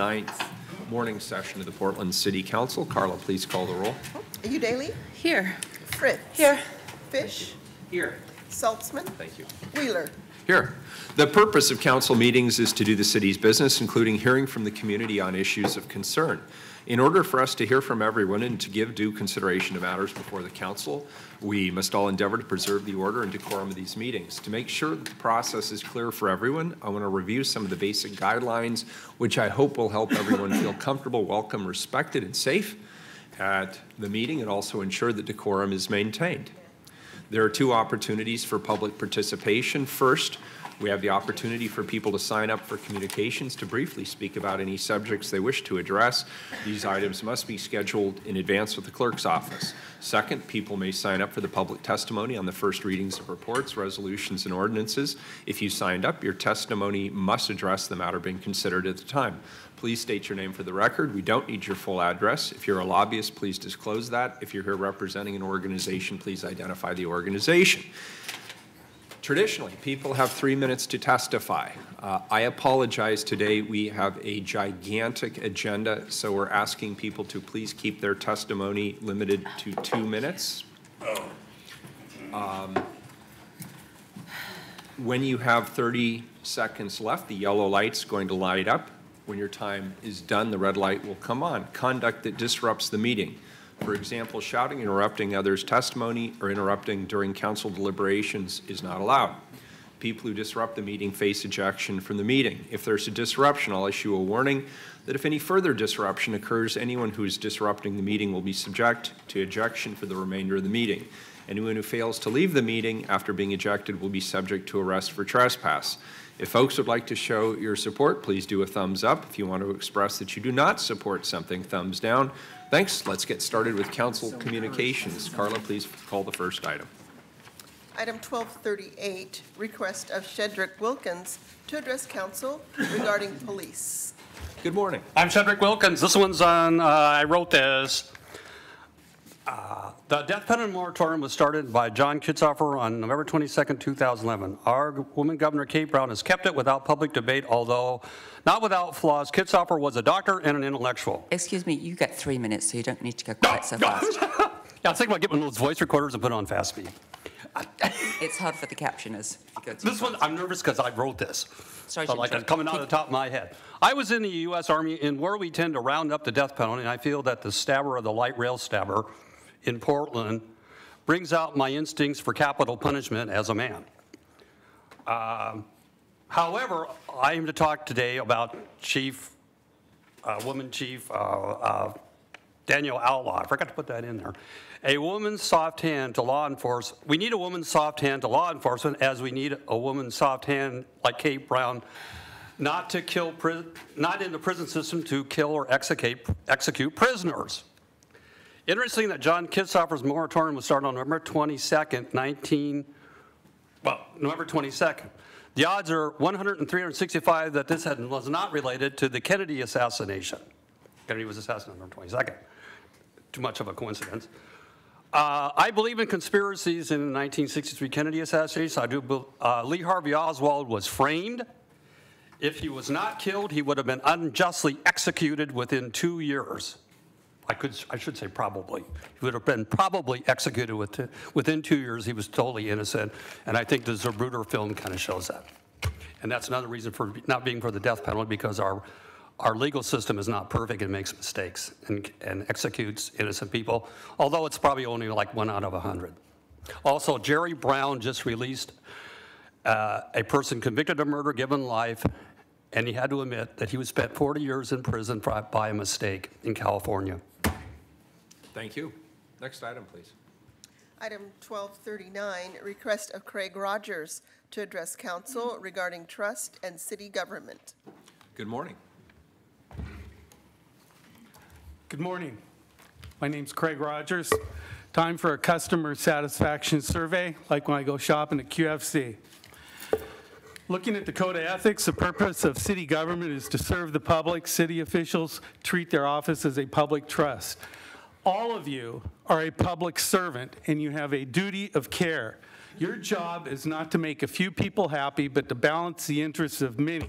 9th morning session of the Portland City Council. Carla, please call the roll. Udaly? Here. Fritz? Here. Fish? Here. Saltzman? Thank you. Wheeler? Here. The purpose of council meetings is to do the city's business, including hearing from the community on issues of concern. In order for us to hear from everyone and to give due consideration to matters before the council, we must all endeavor to preserve the order and decorum of these meetings. To make sure that the process is clear for everyone, I want to review some of the basic guidelines, which I hope will help everyone feel comfortable, welcome, respected, and safe at the meeting, and also ensure that decorum is maintained. There are two opportunities for public participation. First, we have the opportunity for people to sign up for communications to briefly speak about any subjects they wish to address. These items must be scheduled in advance with the clerk's office. Second, people may sign up for the public testimony on the first readings of reports, resolutions, and ordinances. If you signed up, your testimony must address the matter being considered at the time. Please state your name for the record. We don't need your full address. If you're a lobbyist, please disclose that. If you're here representing an organization, please identify the organization. Traditionally, people have 3 minutes to testify. I apologize today. We have a gigantic agenda, so we're asking people to please keep their testimony limited to 2 minutes. When you have 30 seconds left, the yellow light's going to light up. When your time is done, the red light will come on. Conduct that disrupts the meeting. For example, shouting, interrupting others' testimony, or interrupting during council deliberations is not allowed. People who disrupt the meeting face ejection from the meeting. If there's a disruption, I'll issue a warning that if any further disruption occurs, anyone who is disrupting the meeting will be subject to ejection for the remainder of the meeting. Anyone who fails to leave the meeting after being ejected will be subject to arrest for trespass. If folks would like to show your support, please do a thumbs up. If you want to express that you do not support something, thumbs down. Thanks. Let's get started with council communications. Carla, please call the first item. Item 1238, request of Shedrick Wilkins to address council regarding police. Good morning. I'm Shedrick Wilkins. This one's on, I wrote this. The death penalty moratorium was started by John Kitzhofer on November 22nd, 2011. Our woman governor, Kate Brown, has kept it without public debate, although not without flaws. Kitzhofer was a doctor and an intellectual. Excuse me, you got 3 minutes, so you don't need to go quite so fast. Yeah, I was thinking about getting one of those voice recorders and put it on fast speed. It's hard for the captioners. If you go too This one, fast. I'm nervous because I wrote this. Sorry, So like it's coming out of the top of my head. I was in the U.S. Army, in where we tend to round up the death penalty, and I feel that the stabber of the light rail stabber in Portland brings out my instincts for capital punishment as a man. However, I am to talk today about Woman Chief Danielle Outlaw. I forgot to put that in there. A woman's soft hand to law enforcement. We need a woman's soft hand to law enforcement, as we need a woman's soft hand like Kate Brown, not in the prison system to kill or execute prisoners. Interesting that John Kitzhofer's moratorium was started on November 22nd, November 22nd. The odds are 100 and 365 that this was not related to the Kennedy assassination. Kennedy was assassinated on November 22nd. Too much of a coincidence. I believe in conspiracies in the 1963 Kennedy assassination. I do. Lee Harvey Oswald was framed. If he was not killed, he would have been unjustly executed within 2 years. I should say probably. He would have been probably executed within 2 years. He was totally innocent, and I think the Zapruder film kind of shows that. And that's another reason for not being for the death penalty, because our legal system is not perfect and makes mistakes and executes innocent people, although it's probably only like 1 out of 100. Also, Jerry Brown just released a person convicted of murder, given life, and he had to admit that he was spent 40 years in prison by a mistake in California. Thank you. Next item, please. Item 1239, request of Craig Rogers to address council regarding trust and city government. Good morning. Good morning. My name's Craig Rogers. Time for a customer satisfaction survey, like when I go shopping at QFC. Looking at the code of ethics, the purpose of city government is to serve the public. City officials treat their office as a public trust. All of you are a public servant, and you have a duty of care. Your job is not to make a few people happy, but to balance the interests of many.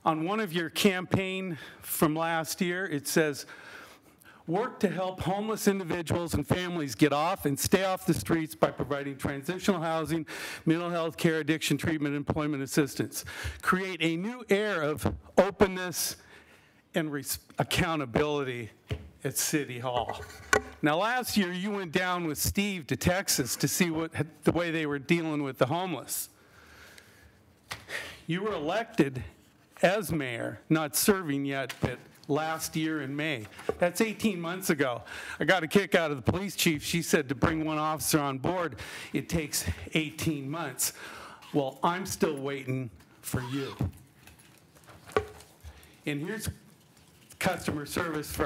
on one of your campaign from last year, it says, work to help homeless individuals and families get off and stay off the streets by providing transitional housing, mental health care, addiction treatment, employment assistance. Create a new era of openness and accountability at City Hall. Now, last year, you went down with Steve to Texas to see the way they were dealing with the homeless. You were elected as mayor, not serving yet, but last year in May. That's 18 months ago. I got a kick out of the police chief. She said to bring one officer on board, it takes 18 months. Well, I'm still waiting for you. And here's customer service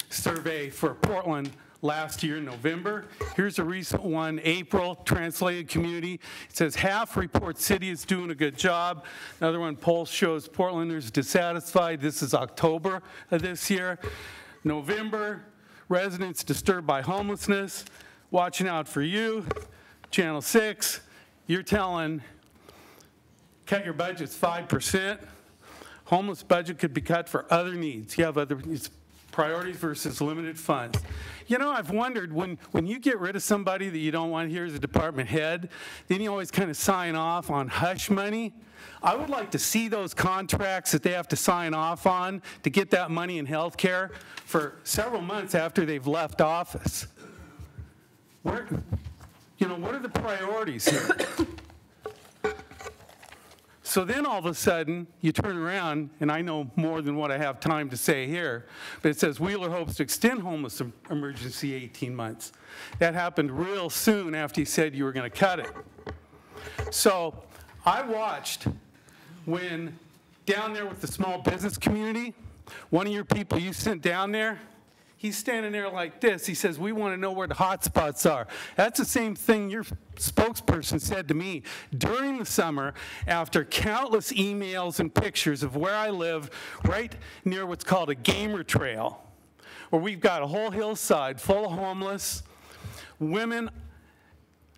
survey for Portland last year, November. Here's a recent one, April, translated community. It says half report city is doing a good job. Another one, poll shows Portlanders dissatisfied. This is October of this year. November, residents disturbed by homelessness, watching out for you. Channel 6, you're telling, cut your budgets 5%. Homeless budget could be cut for other needs. You have other needs. Priorities versus limited funds. You know, I've wondered, when you get rid of somebody that you don't want here as a department head, then you always kind of sign off on hush money. I would like to see those contracts that they have to sign off on to get that money in health care for several months after they've left office. What are the priorities here? So then all of a sudden, you turn around, and I know more than what I have time to say here, but it says Wheeler hopes to extend homeless emergency 18 months. That happened real soon after you said you were going to cut it. So I watched when down there with the small business community, one of your people you sent down there, he's standing there like this. He says, we want to know where the hot spots are. That's the same thing your spokesperson said to me during the summer after countless emails and pictures of where I live right near what's called a gamer trail, where we've got a whole hillside full of homeless women.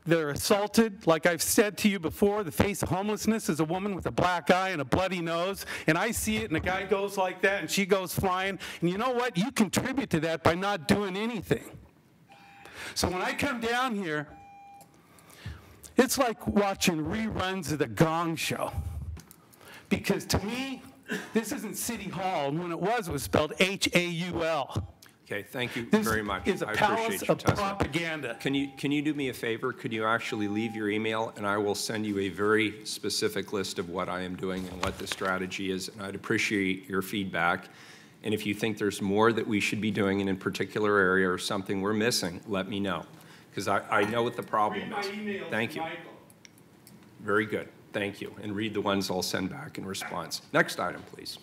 They're assaulted. Like I've said to you before, the face of homelessness is a woman with a black eye and a bloody nose. And I see it, and the guy goes like that, and she goes flying. And you know what? You contribute to that by not doing anything. So when I come down here, it's like watching reruns of the Gong Show. Because to me, this isn't City Hall. And when it was spelled H-A-U-L. Okay, thank you very much. This is a palace of propaganda. Can you do me a favor? Could you actually leave your email, and I will send you a very specific list of what I am doing and what the strategy is, and I'd appreciate your feedback. And if you think there's more that we should be doing in a particular area or something we're missing, let me know, because I know what the problem is. Thank you. Very good. Thank you. And read the ones I'll send back in response. Next item, please.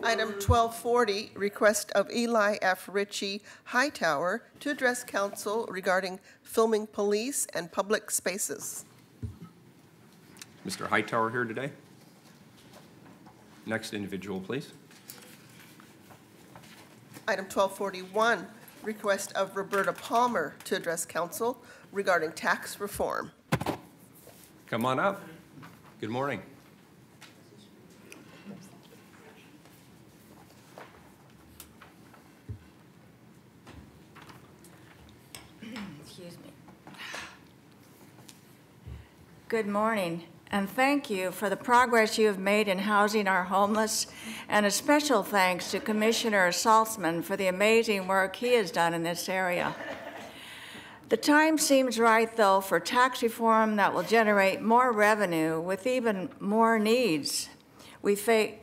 Item 1240, request of Eli F. Ritchie Hightower to address council regarding filming police and public spaces. Mr. Hightower here today. Next individual, please. Item 1241, request of Roberta Palmer to address council regarding tax reform. Come on up. Good morning. Excuse me. Good morning, and thank you for the progress you have made in housing our homeless, and a special thanks to Commissioner Saltzman for the amazing work he has done in this area. The time seems right, though, for tax reform that will generate more revenue with even more needs. We face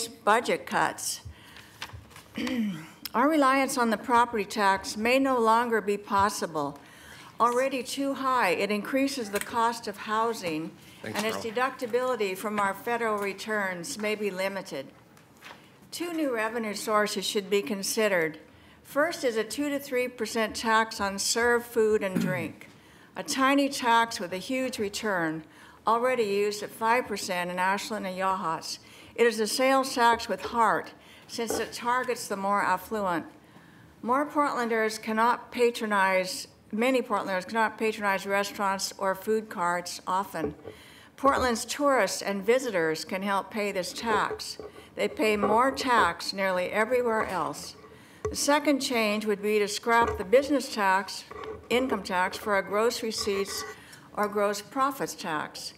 budget cuts. Our reliance on the property tax may no longer be possible. Already too high, it increases the cost of housing, and its deductibility from our federal returns may be limited. Two new revenue sources should be considered. First is a 2 to 3% tax on served food and drink, a tiny tax with a huge return, already used at 5% in Ashland and Yachats. It is a sales tax with heart, since it targets the more affluent. Many Portlanders cannot patronize restaurants or food carts often, Portland's tourists and visitors can help pay this tax. They pay more tax nearly everywhere else. The second change would be to scrap the business tax, income tax, for a gross receipts or gross profits tax.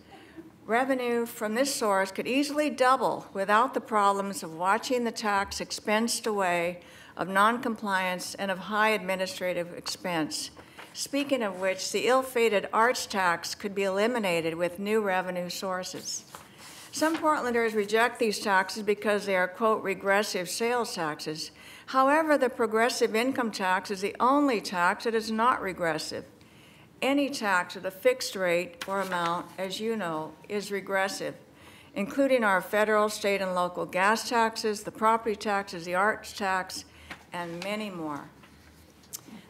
Revenue from this source could easily double without the problems of watching the tax expensed away, of noncompliance, and of high administrative expense. Speaking of which, the ill-fated arts tax could be eliminated with new revenue sources. Some Portlanders reject these taxes because they are, quote, regressive sales taxes. However, the progressive income tax is the only tax that is not regressive. Any tax with a fixed rate or amount, as you know, is regressive, including our federal, state, and local gas taxes, the property taxes, the arts tax, and many more.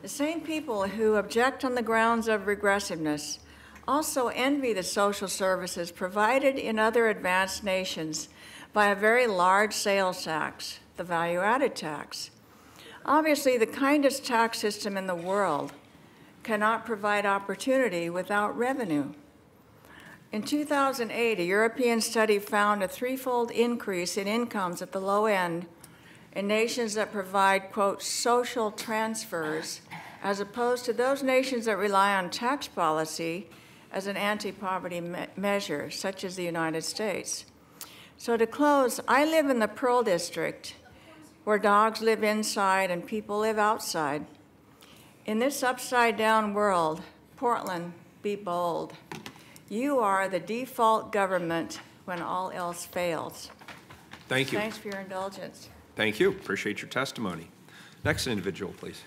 The same people who object on the grounds of regressiveness also envy the social services provided in other advanced nations by a very large sales tax, the value-added tax. Obviously, the kindest tax system in the world cannot provide opportunity without revenue. In 2008, a European study found a threefold increase in incomes at the low end in nations that provide, quote, social transfers, as opposed to those nations that rely on tax policy as an anti-poverty measure, such as the United States. So to close, I live in the Pearl District, where dogs live inside and people live outside. In this upside-down world, Portland, be bold. You are the default government when all else fails. Thank you. Thanks for your indulgence. Thank you. Appreciate your testimony. Next individual, please.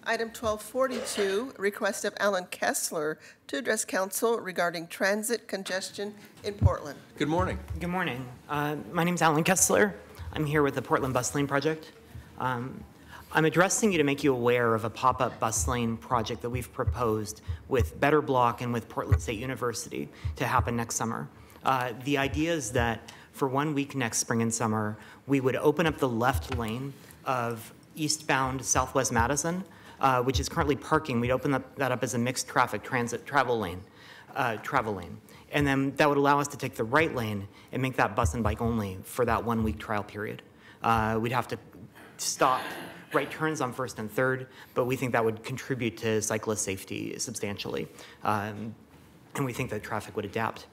Item 1242, request of Alan Kessler to address council regarding transit congestion in Portland. Good morning. Good morning. My name is Alan Kessler. I'm here with the Portland Bus Lane Project. I'm addressing you to make you aware of a pop-up bus lane project that we've proposed with Better Block and with Portland State University to happen next summer. The idea is that for 1 week next spring and summer, we would open up the left lane of eastbound Southwest Madison, which is currently parking. We'd open that up as a mixed traffic transit travel lane. And then that would allow us to take the right lane and make that bus and bike only for that 1 week trial period. We'd have to stop right turns on First and Third, but we think that would contribute to cyclist safety substantially. And we think that traffic would adapt.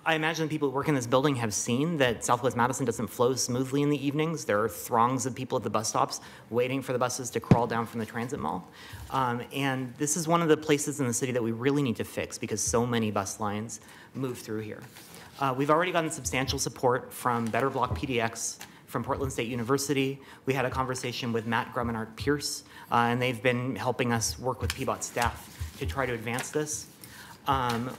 I imagine people who work in this building have seen that Southwest Madison doesn't flow smoothly in the evenings. There are throngs of people at the bus stops waiting for the buses to crawl down from the transit mall. And this is one of the places in the city that we really need to fix because so many bus lines move through here. We've already gotten substantial support from Better Block PDX, from Portland State University. We had a conversation with Matt Grumenart Pierce, and they've been helping us work with PBOT staff to try to advance this.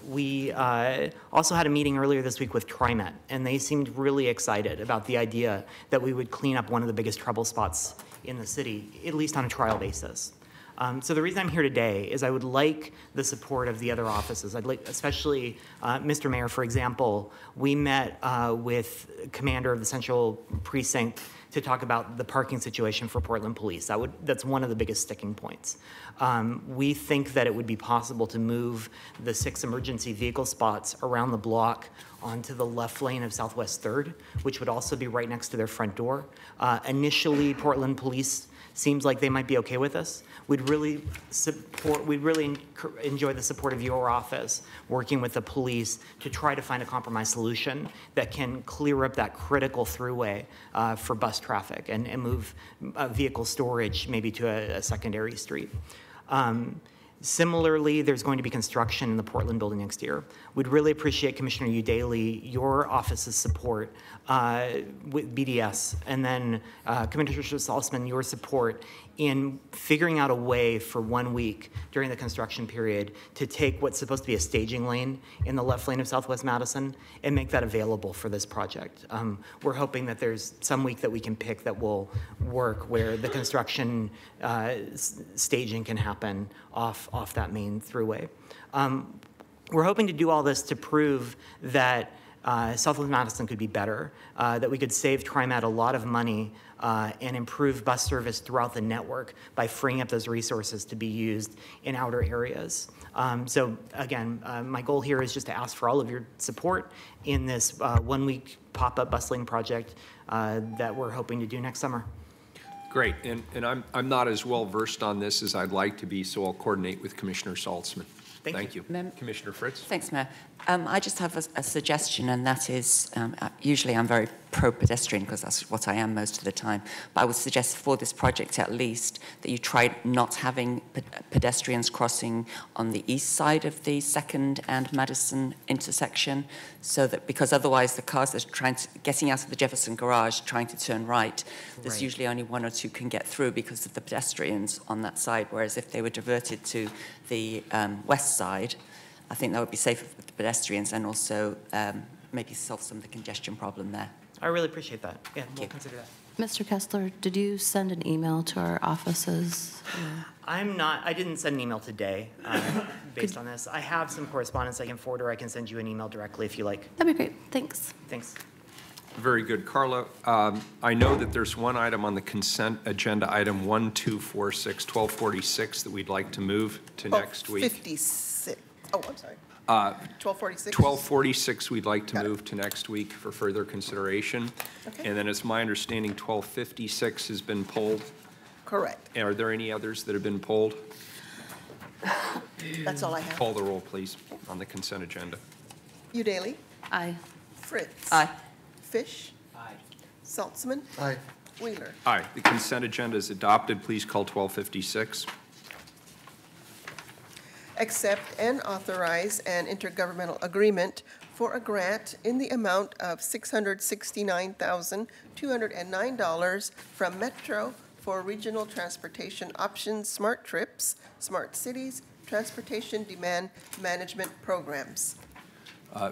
We also had a meeting earlier this week with TriMet, and they seemed really excited about the idea that we would clean up one of the biggest trouble spots in the city, at least on a trial basis. So the reason I'm here today is I would like the support of the other offices. I'd like, especially Mr. Mayor, for example, we met with Commander of the Central Precinct to talk about the parking situation for Portland Police. That's one of the biggest sticking points. We think that it would be possible to move the 6 emergency vehicle spots around the block onto the left lane of Southwest 3rd, which would also be right next to their front door. Initially, Portland Police seems like they might be okay with this. We'd really enjoy the support of your office working with the police to try to find a compromise solution that can clear up that critical throughway for bus traffic and move vehicle storage maybe to a secondary street. Similarly, there's going to be construction in the Portland building next year. We'd really appreciate, Commissioner Udaley, your office's support with BDS, and then Commissioner Salzman, your support in figuring out a way for 1 week during the construction period to take what's supposed to be a staging lane in the left lane of Southwest Madison and make that available for this project. We're hoping that there's some week that we can pick that will work where the construction staging can happen off that main throughway. We're hoping to do all this to prove that South of Madison could be better, that we could save TriMet a lot of money and improve bus service throughout the network by freeing up those resources to be used in outer areas. So again, my goal here is just to ask for all of your support in this one-week pop-up bus lane project that we're hoping to do next summer. Great, and I'm not as well versed on this as I'd like to be, so I'll coordinate with Commissioner Saltzman. Thank you. Commissioner Fritz? Thanks, Mayor. I just have a suggestion, and that is, usually I'm very pro-pedestrian because that's what I am most of the time, but I would suggest for this project at least that you try not having pedestrians crossing on the east side of the 2nd and Madison intersection, so that, because otherwise the cars that are getting out of the Jefferson garage trying to turn right, there's usually only 1 or 2 can get through because of the pedestrians on that side, whereas if they were diverted to the west side, I think that would be safer for the pedestrians and also maybe solve some of the congestion problem there. I really appreciate that. Yeah, we'll consider that. Mr. Kessler, did you send an email to our offices? I didn't send an email today based on this. I have some correspondence I can forward, or I can send you an email directly if you like. That'd be great. Thanks. Thanks. Very good. Carla, I know that there's one item on the consent agenda, item 1246, 1246, that we'd like to move to next week. 56. Oh, I'm sorry. 1246? 1246 we'd like to move to next week for further consideration. Okay. And then it's my understanding 1256 has been pulled. Correct. Are there any others that have been pulled? That's all I have. Call the roll, please, on the consent agenda. Udaly? Aye. Fritz? Aye. Fish? Aye. Saltzman? Aye. Wheeler? Aye. The consent agenda is adopted. Please call 1256. Accept and authorize an intergovernmental agreement for a grant in the amount of $669,209 from Metro for Regional Transportation Options Smart Trips, Smart Cities, Transportation Demand Management Programs.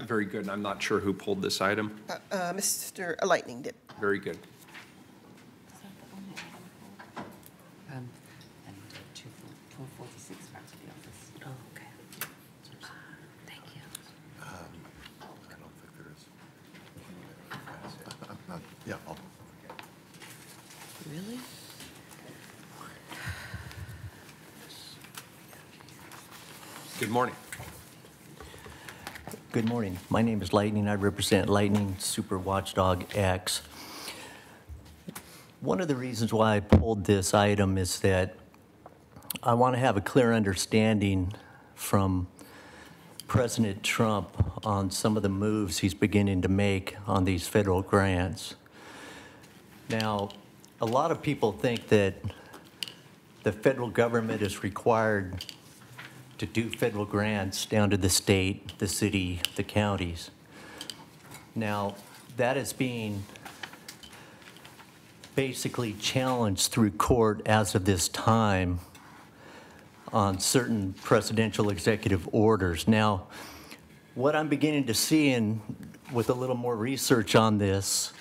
Very good. And I'm not sure who pulled this item. Mr. Lightning did. Very good. And 1246 back to the office. Oh, okay. Thank you. I don't think there is. Yeah, I'll. Really? Good morning. Good morning. My name is Lightning. I represent Lightning Super Watchdog X. One of the reasons why I pulled this item is that I want to have a clear understanding from President Trump on some of the moves he's beginning to make on these federal grants. Now, a lot of people think that the federal government is required to do federal grants down to the state, the city, the counties. Now, that is being basically challenged through court as of this time on certain presidential executive orders. Now, what I'm beginning to see, and with a little more research on this,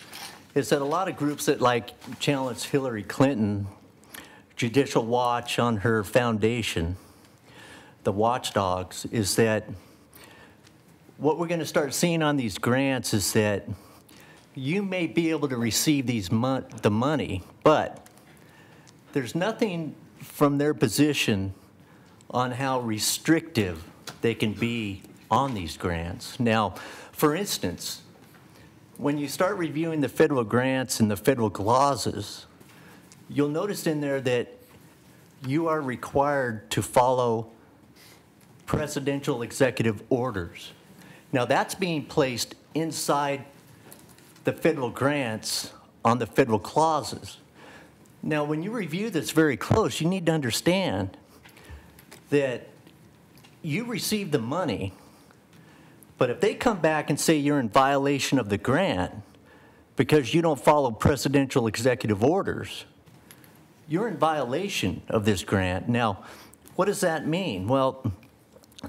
is that a lot of groups that challenge Hillary Clinton, Judicial Watch on her foundation, the watchdogs, is that what we're going to start seeing on these grants is that you may be able to receive the money, but there's nothing from their position on how restrictive they can be on these grants. Now, for instance, when you start reviewing the federal grants and the federal clauses, you'll notice in there that you are required to follow presidential executive orders. Now, that's being placed inside the federal grants on the federal clauses. Now, when you review this very close, you need to understand that you receive the money, but if they come back and say you're in violation of the grant because you don't follow presidential executive orders, you're in violation of this grant. Now, what does that mean? Well,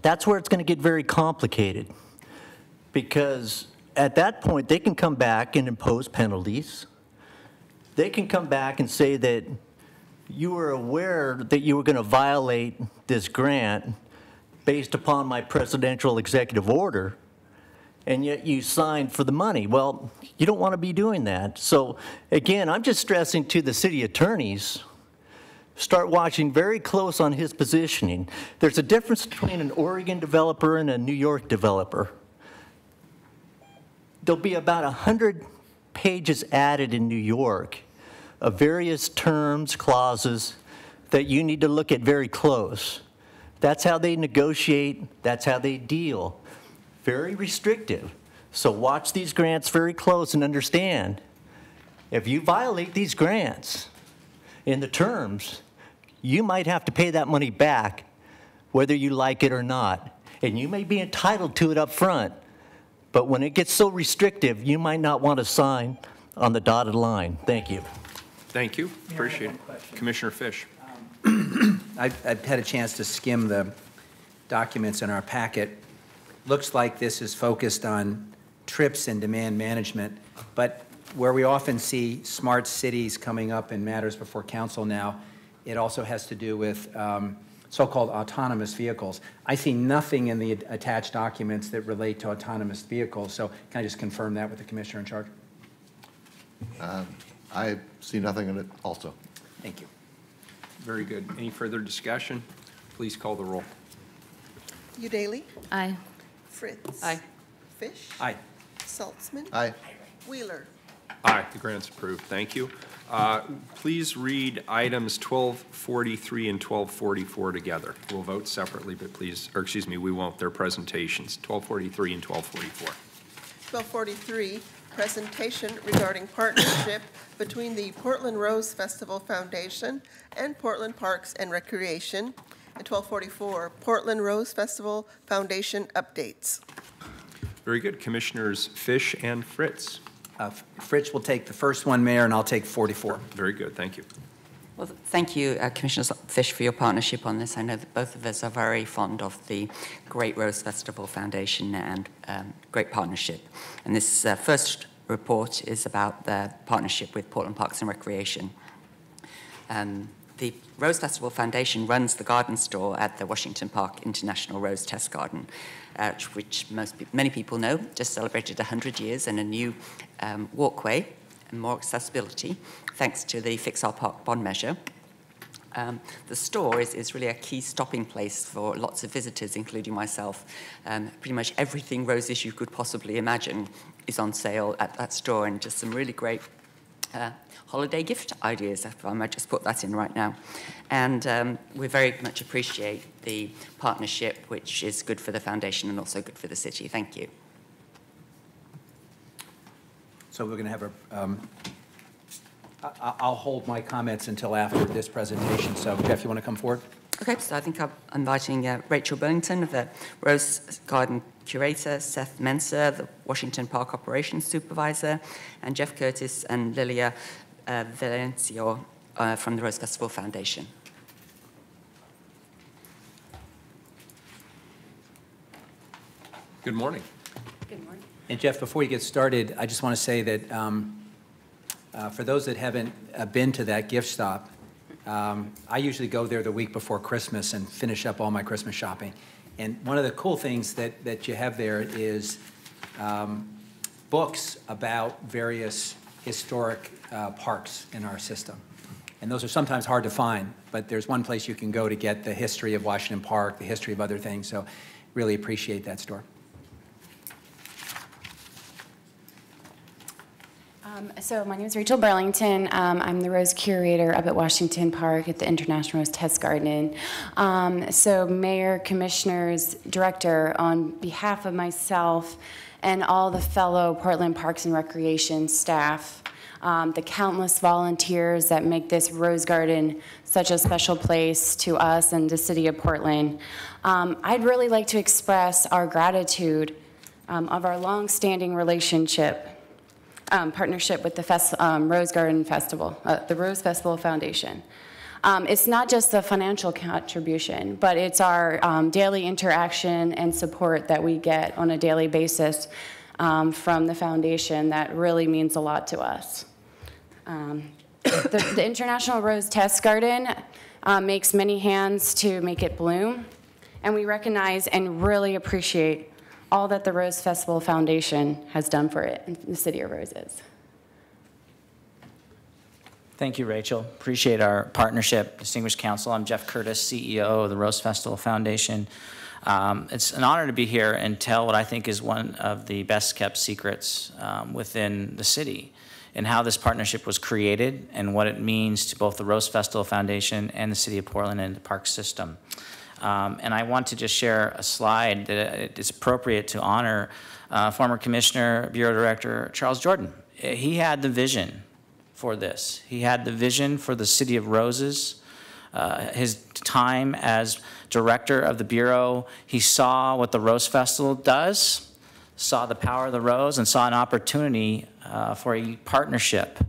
that's where it's going to get very complicated, because at that point, they can come back and impose penalties. They can come back and say that you were aware that you were going to violate this grant based upon my presidential executive order, and yet you signed for the money. Well, you don't want to be doing that. So again, I'm just stressing to the city attorneys, start watching very close on his positioning. There's a difference between an Oregon developer and a New York developer. There'll be about 100 pages added in New York of various terms, clauses that you need to look at very close. That's how they negotiate, that's how they deal. Very restrictive. So watch these grants very close and understand, if you violate these grants in the terms, you might have to pay that money back whether you like it or not. And you may be entitled to it up front, but when it gets so restrictive, you might not want to sign on the dotted line. Thank you. Thank you. Appreciate it. Commissioner Fish. I've had a chance to skim the documents in our packet. Looks like this is focused on trips and demand management, but where we often see smart cities coming up in matters before council now, it also has to do with so-called autonomous vehicles. I see nothing in the attached documents that relate to autonomous vehicles, so can I just confirm that with the commissioner in charge? I see nothing in it also. Thank you. Very good. Any further discussion? Please call the roll. Udaley? Aye. Fritz? Aye. Fish? Aye. Saltzman? Aye. Wheeler? Aye, the grant's approved. Thank you. Please read items 1243 and 1244 together. We'll vote separately, but please, or excuse me, we won't. They're presentations, 1243 and 1244. 1243, presentation regarding partnership between the Portland Rose Festival Foundation and Portland Parks and Recreation. And 1244, Portland Rose Festival Foundation updates. Very good. Commissioners Fish and Fritz. Fritz will take the first one, Mayor, and I'll take 44. Very good. Thank you. Well, thank you, Commissioner Fish, for your partnership on this. I know that both of us are very fond of the Great Rose Festival Foundation and great partnership. And this first report is about the partnership with Portland Parks and Recreation. The Rose Festival Foundation runs the garden store at the Washington Park International Rose Test Garden, which many people know just celebrated 100 years and a new walkway and more accessibility, thanks to the Fix Our Park bond measure. The store is really a key stopping place for lots of visitors, including myself. Pretty much everything roses you could possibly imagine is on sale at that store, and just some really great holiday gift ideas, if I might just put that in right now. And we very much appreciate the partnership, which is good for the foundation and also good for the city. Thank you. So we're going to have I'll hold my comments until after this presentation. So Jeff, you want to come forward? Okay, so I think I'm inviting Rachel Burlington, the Rose Garden Curator, Seth Menser, the Washington Park Operations Supervisor, and Jeff Curtis and Lilia Valencio from the Rose Festival Foundation. Good morning. Good morning. And Jeff, before you get started, I just want to say that for those that haven't been to that gift stop, I usually go there the week before Christmas and finish up all my Christmas shopping. And one of the cool things that you have there is books about various historic parks in our system. And those are sometimes hard to find, but there's one place you can go to get the history of Washington Park, the history of other things. So really appreciate that store. So my name is Rachel Burlington. I'm the Rose Curator up at Washington Park at the International Rose Test Garden. So Mayor, Commissioners, Director, on behalf of myself and all the fellow Portland Parks and Recreation staff, the countless volunteers that make this Rose Garden such a special place to us and the city of Portland, I'd really like to express our gratitude of our long-standing relationship partnership with the Rose Garden Festival, the Rose Festival Foundation. It's not just the financial contribution, but it's our daily interaction and support that we get on a daily basis from the foundation that really means a lot to us. The International Rose Test Garden makes many hands to make it bloom, and we recognize and really appreciate all that the Rose Festival Foundation has done for it in the City of Roses. Thank you, Rachel. Appreciate our partnership. Distinguished Council, I'm Jeff Curtis, CEO of the Rose Festival Foundation. It's an honor to be here and tell what I think is one of the best kept secrets within the city, and how this partnership was created and what it means to both the Rose Festival Foundation and the City of Portland and the park system. And I want to just share a slide that it's appropriate to honor former Commissioner, Bureau Director Charles Jordan. He had the vision for this. He had the vision for the City of Roses. His time as director of the Bureau, he saw what the Rose Festival does, saw the power of the Rose, and saw an opportunity for a partnership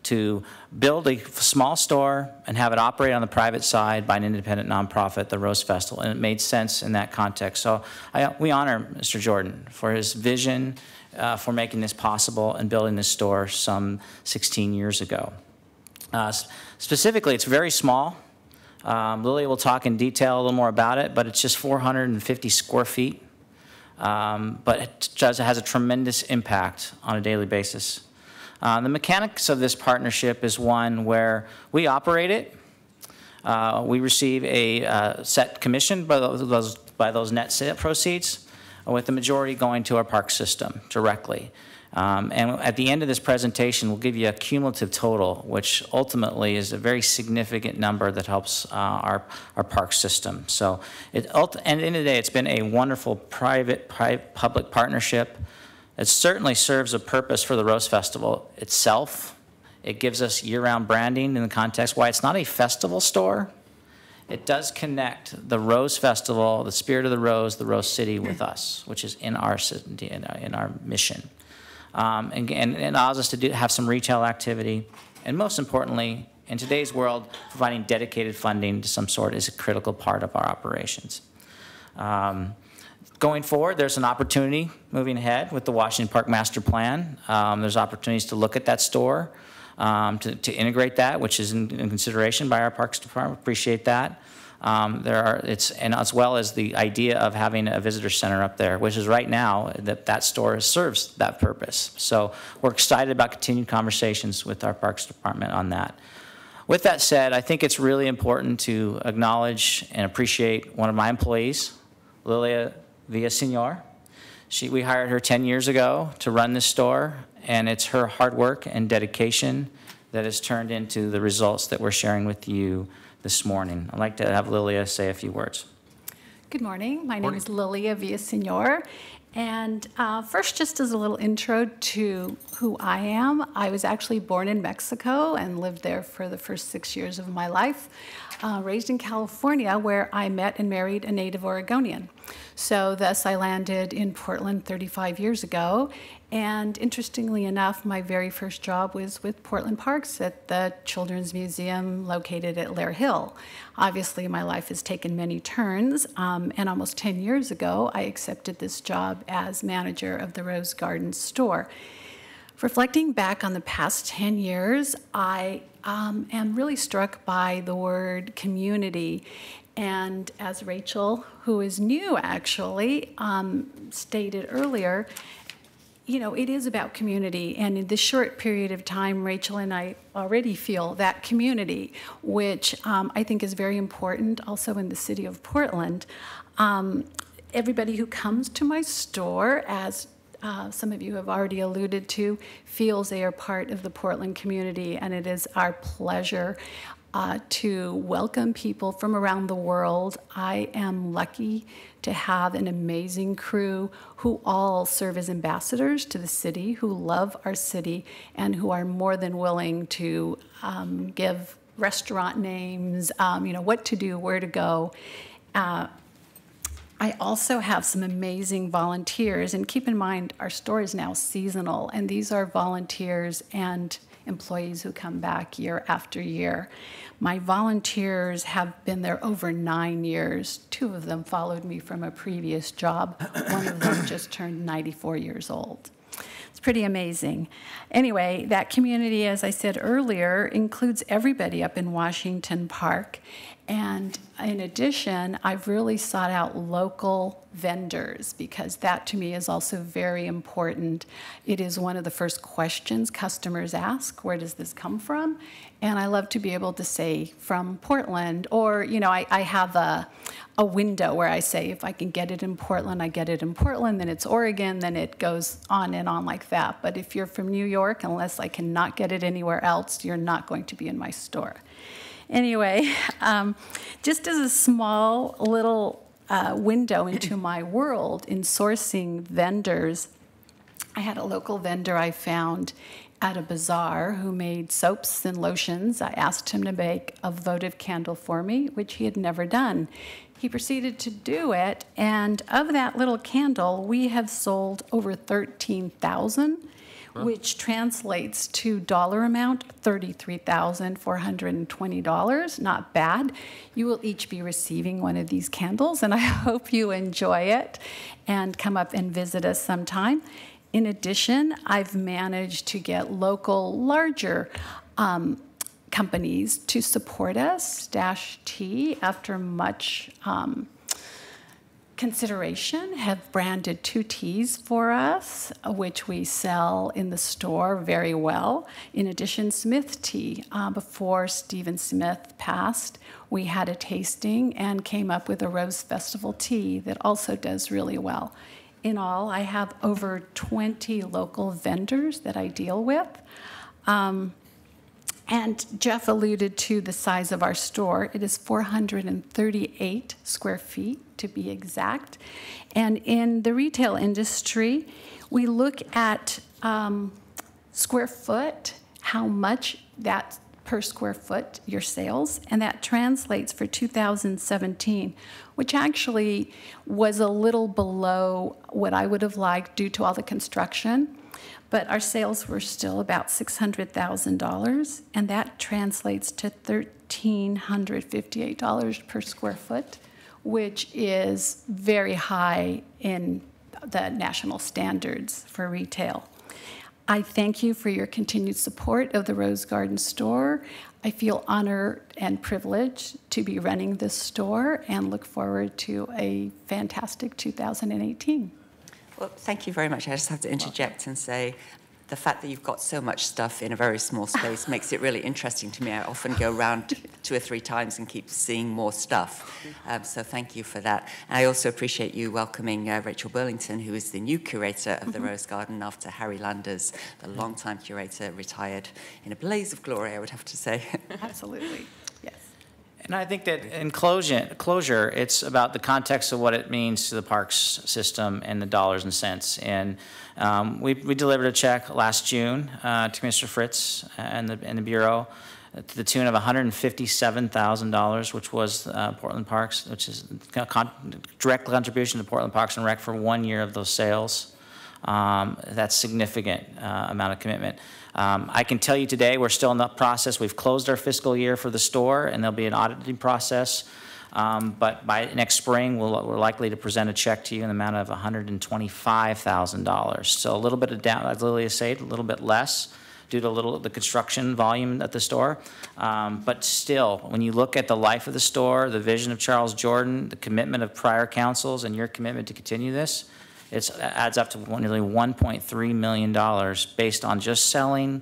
to build a small store and have it operate on the private side by an independent nonprofit, the Rose Festival, and it made sense in that context. So we honor Mr. Jordan for his vision for making this possible and building this store some 16 years ago. Specifically, it's very small. Lily will talk in detail a little more about it, but it's just 450 square feet. But it has a tremendous impact on a daily basis. The mechanics of this partnership is one where we operate it. We receive a set commission by those net sale proceeds, with the majority going to our park system directly. And at the end of this presentation, we'll give you a cumulative total, which ultimately is a very significant number that helps our park system. So, and at the end of the day, it's been a wonderful private-public partnership. It certainly serves a purpose for the Rose Festival itself. It gives us year-round branding in the context why it's not a festival store. It does connect the Rose Festival, the spirit of the Rose City, with us, which is in our mission. And it allows us to have some retail activity. And most importantly, in today's world, providing dedicated funding to some sort is a critical part of our operations. Going forward, there's an opportunity moving ahead with the Washington Park Master Plan. There's opportunities to look at that store, to integrate that, which is in consideration by our Parks Department. Appreciate that. And as well as the idea of having a visitor center up there, which is right now that store serves that purpose. So we're excited about continued conversations with our Parks Department on that. With that said, I think it's really important to acknowledge and appreciate one of my employees, Lilia Villasenor. We hired her 10 years ago to run this store, and it's her hard work and dedication that has turned into the results that we're sharing with you this morning. I'd like to have Lilia say a few words. Good morning. My name is Lilia Villasenor. And first, just as a little intro to who I am, I was actually born in Mexico and lived there for the first 6 years of my life. Raised in California, where I met and married a native Oregonian. So thus I landed in Portland 35 years ago. And interestingly enough, my very first job was with Portland Parks at the Children's Museum located at Lair Hill. Obviously, my life has taken many turns, and almost 10 years ago, I accepted this job as manager of the Rose Garden store. Reflecting back on the past 10 years, I am really struck by the word community. And as Rachel, who is new actually, stated earlier, you know, it is about community. And in this short period of time, Rachel and I already feel that community, which I think is very important also in the city of Portland. Everybody who comes to my store, as some of you have already alluded to, feels they are part of the Portland community, and it is our pleasure to welcome people from around the world. I am lucky to have an amazing crew who all serve as ambassadors to the city, who love our city, and who are more than willing to give restaurant names, you know, what to do, where to go. I also have some amazing volunteers, and keep in mind our store is now seasonal, and these are volunteers and employees who come back year after year. My volunteers have been there over 9 years. 2 of them followed me from a previous job. 1 of them just turned 94 years old. It's pretty amazing. Anyway, that community, as I said earlier, includes everybody up in Washington Park. And in addition, I've really sought out local vendors because that to me is also very important. It is one of the first questions customers ask, where does this come from? And I love to be able to say from Portland, or, you know, I have a window where I say if I can get it in Portland, I get it in Portland, then it's Oregon, then it goes on and on like that. But if you're from New York, unless I cannot get it anywhere else, you're not going to be in my store. Anyway, just as a small little window into my world in sourcing vendors, I had a local vendor I found at a bazaar who made soaps and lotions. I asked him to make a votive candle for me, which he had never done. He proceeded to do it, and of that little candle, we have sold over 13,000. Which translates to dollar amount, $33,420. Not bad. You will each be receiving one of these candles, and I hope you enjoy it and come up and visit us sometime. In addition, I've managed to get local, larger companies to support us. Dash Tea, after much consideration, have branded 2 teas for us, which we sell in the store very well. In addition, Smith Tea, before Stephen Smith passed, we had a tasting and came up with a Rose Festival tea that also does really well. In all, I have over 20 local vendors that I deal with. And Jeff alluded to the size of our store. It is 438 square feet, to be exact. And in the retail industry, we look at square foot, how much that per square foot, your sales, and that translates for 2017, which actually was a little below what I would have liked due to all the construction. But our sales were still about $600,000, and that translates to $1,358 per square foot, which is very high in the national standards for retail. I thank you for your continued support of the Rose Garden store. I feel honored and privileged to be running this store and look forward to a fantastic 2018. Well, thank you very much. I just have to interject and say the fact that you've got so much stuff in a very small space makes it really interesting to me. I often go around 2 or 3 times and keep seeing more stuff. So thank you for that. And I also appreciate you welcoming Rachel Burlington, who is the new curator of the Rose Garden after Harry Landers, the longtime curator, retired in a blaze of glory, I would have to say. Absolutely. And I think that in closure, it's about the context of what it means to the parks system and the dollars and cents. And we delivered a check last June to Commissioner Fritz and the Bureau to the tune of $157,000, which was Portland Parks, which is direct contribution to Portland Parks and Rec for 1 year of those sales. That's significant amount of commitment. I can tell you today we're still in the process. We've closed our fiscal year for the store, and there'll be an auditing process. But by next spring, we're likely to present a check to you in the amount of $125,000. So a little bit of down, as Lilia said, a little bit less due to the construction volume at the store. But still, when you look at the life of the store, the vision of Charles Jordan, the commitment of prior councils, and your commitment to continue this, it adds up to nearly $1.3 million based on just selling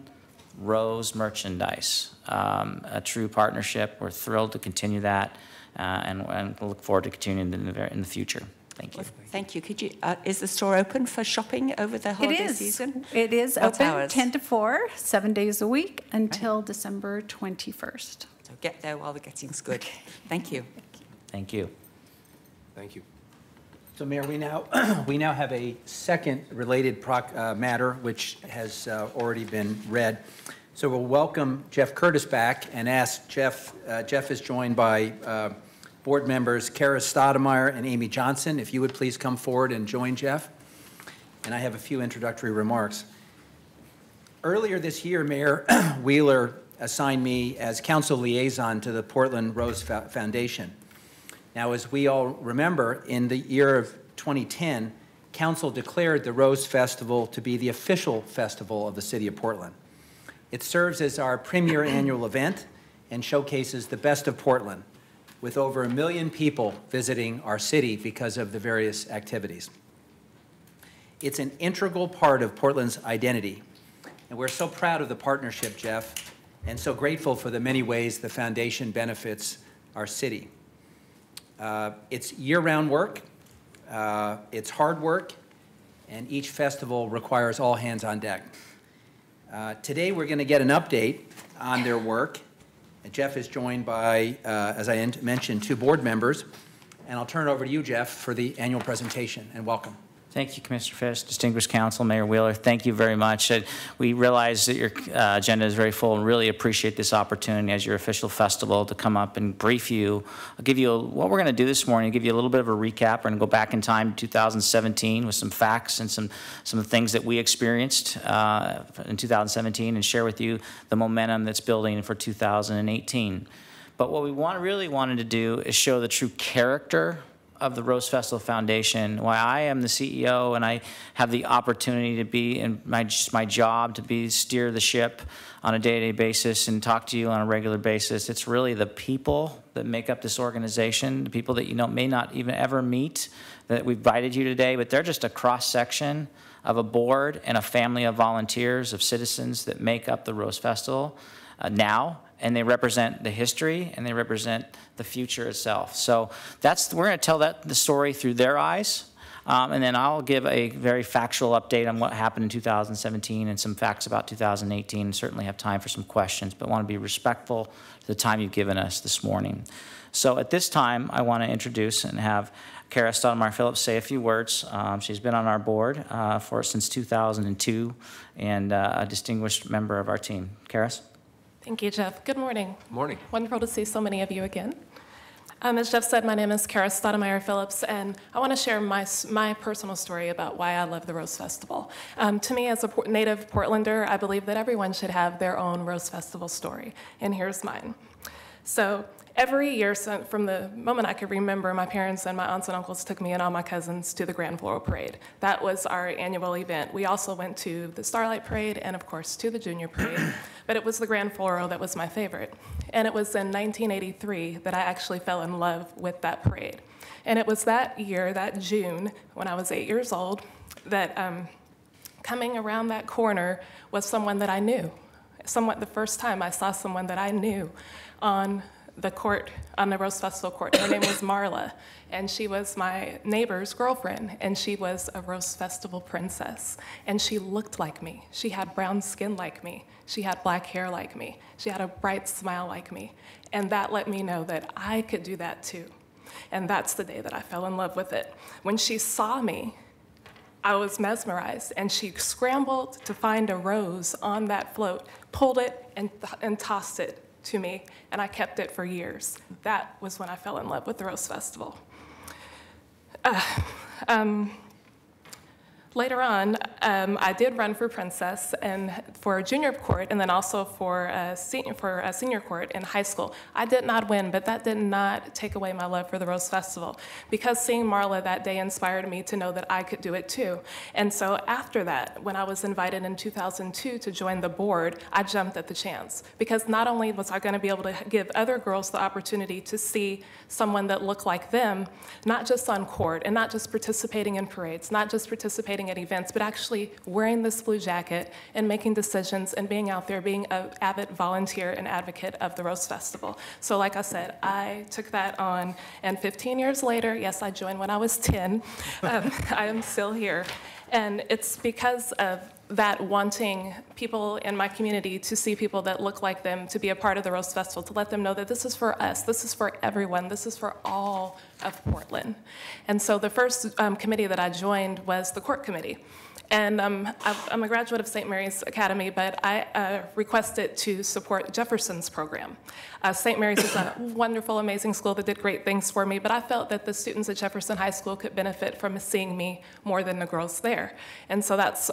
Rose merchandise. A true partnership. We're thrilled to continue that, and we'll look forward to continuing in the future. Thank you. Well, thank you. Could you? Is the store open for shopping over the holiday season? It is What open hours? 10 to 4, 7 days a week until December 21st. So get there while the getting's good. Thank you. Thank you. Thank you. So, Mayor, we now have a second related matter, which has already been read. So we'll welcome Jeff Curtis back and ask Jeff. Jeff is joined by board members Kara Stoudemire and Amy Johnson. If you would please come forward and join Jeff. And I have a few introductory remarks. Earlier this year, Mayor Wheeler assigned me as council liaison to the Portland Rose Foundation. Now, as we all remember, in the year of 2010, Council declared the Rose Festival to be the official festival of the City of Portland. It serves as our premier annual event and showcases the best of Portland, with over 1 million people visiting our city because of the various activities. It's an integral part of Portland's identity, and we're so proud of the partnership, Jeff, and so grateful for the many ways the foundation benefits our city. It's year-round work, it's hard work, and each festival requires all hands on deck. Today we're going to get an update on their work. And Jeff is joined by, as I mentioned, 2 board members. And I'll turn it over to you, Jeff, for the annual presentation, and welcome. Thank you, Commissioner Fish, distinguished council, Mayor Wheeler. Thank you very much. We realize that your agenda is very full and really appreciate this opportunity as your official festival to come up and brief you. I'll give you what we're going to do this morning, give you a little bit of a recap. We're going to go back in time to 2017 with some facts and some things that we experienced in 2017 and share with you the momentum that's building for 2018. But what we really wanted to do is show the true character of the Rose Festival Foundation, why I am the CEO and I have the opportunity to be in my job to steer the ship on a day-to-day basis and talk to you on a regular basis. It's really the people that make up this organization, the people that you may not even ever meet, that we've invited you today, but they're just a cross-section of a board and a family of volunteers, of citizens that make up the Rose Festival now. And they represent the history and they represent the future itself. So we're going to tell the story through their eyes. And then I'll give a very factual update on what happened in 2017 and some facts about 2018, and certainly have time for some questions, but want to be respectful to the time you've given us this morning. So at this time, I want to introduce and have Kara Stoudemire Phillips say a few words. She's been on our board since 2002 and a distinguished member of our team. Karis? Thank you, Jeff. Good morning. Morning. Wonderful to see so many of you again. As Jeff said, my name is Kara Stoudemire Phillips, and I want to share my personal story about why I love the Rose Festival. To me, as a native Portlander, I believe that everyone should have their own Rose Festival story, and here's mine. So every year from the moment I could remember, my parents and my aunts and uncles took me and all my cousins to the Grand Floral Parade. That was our annual event. We also went to the Starlight Parade and, of course, to the Junior Parade, but it was the Grand Floral that was my favorite. And it was in 1983 that I actually fell in love with that parade. And it was that year, that June, when I was 8 years old, that coming around that corner was someone that I knew. The first time I saw someone that I knew on the court, on the Rose Festival court. Her name was Marla, and she was my neighbor's girlfriend, and she was a Rose Festival princess. And she looked like me. She had brown skin like me. She had black hair like me. She had a bright smile like me. And that let me know that I could do that too. And that's the day that I fell in love with it. When she saw me, I was mesmerized, and she scrambled to find a rose on that float, pulled it, and tossed it to me, and I kept it for years. That was when I fell in love with the Rose Festival. Later on, I did run for princess and for junior court, and then also for senior court in high school. I did not win, but that did not take away my love for the Rose Festival, because seeing Marla that day inspired me to know that I could do it too. And so after that, when I was invited in 2002 to join the board, I jumped at the chance, because not only was I going to be able to give other girls the opportunity to see someone that looked like them, not just on court and not just participating in parades, not just participating at events, but actually wearing this blue jacket and making decisions and being out there, being an avid volunteer and advocate of the Rose Festival. So like I said, I took that on, and 15 years later, yes, I joined when I was 10, I am still here. And it's because of that, wanting people in my community to see people that look like them, to be a part of the Rose Festival, to let them know that this is for us, this is for everyone, this is for all of Portland. And so the first committee that I joined was the court committee. And I'm a graduate of St. Mary's Academy, but I requested to support Jefferson's program. St. Mary's is a wonderful, amazing school that did great things for me, but I felt that the students at Jefferson High School could benefit from seeing me more than the girls there. And so that's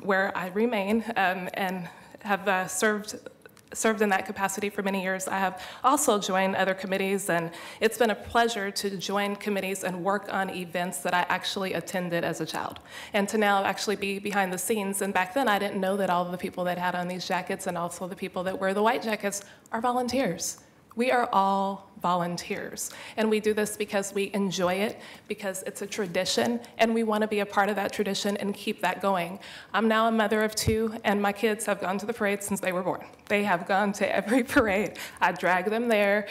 where I remain and have served in that capacity for many years. I have also joined other committees, and it's been a pleasure to join committees and work on events that I actually attended as a child, and to now actually be behind the scenes. And back then, I didn't know that all of the people that had on these jackets and also the people that wear the white jackets are volunteers. We are all volunteers, and we do this because we enjoy it, because it's a tradition, and we want to be a part of that tradition and keep that going. I'm now a mother of 2, and my kids have gone to the parade since they were born. They have gone to every parade. I drag them there,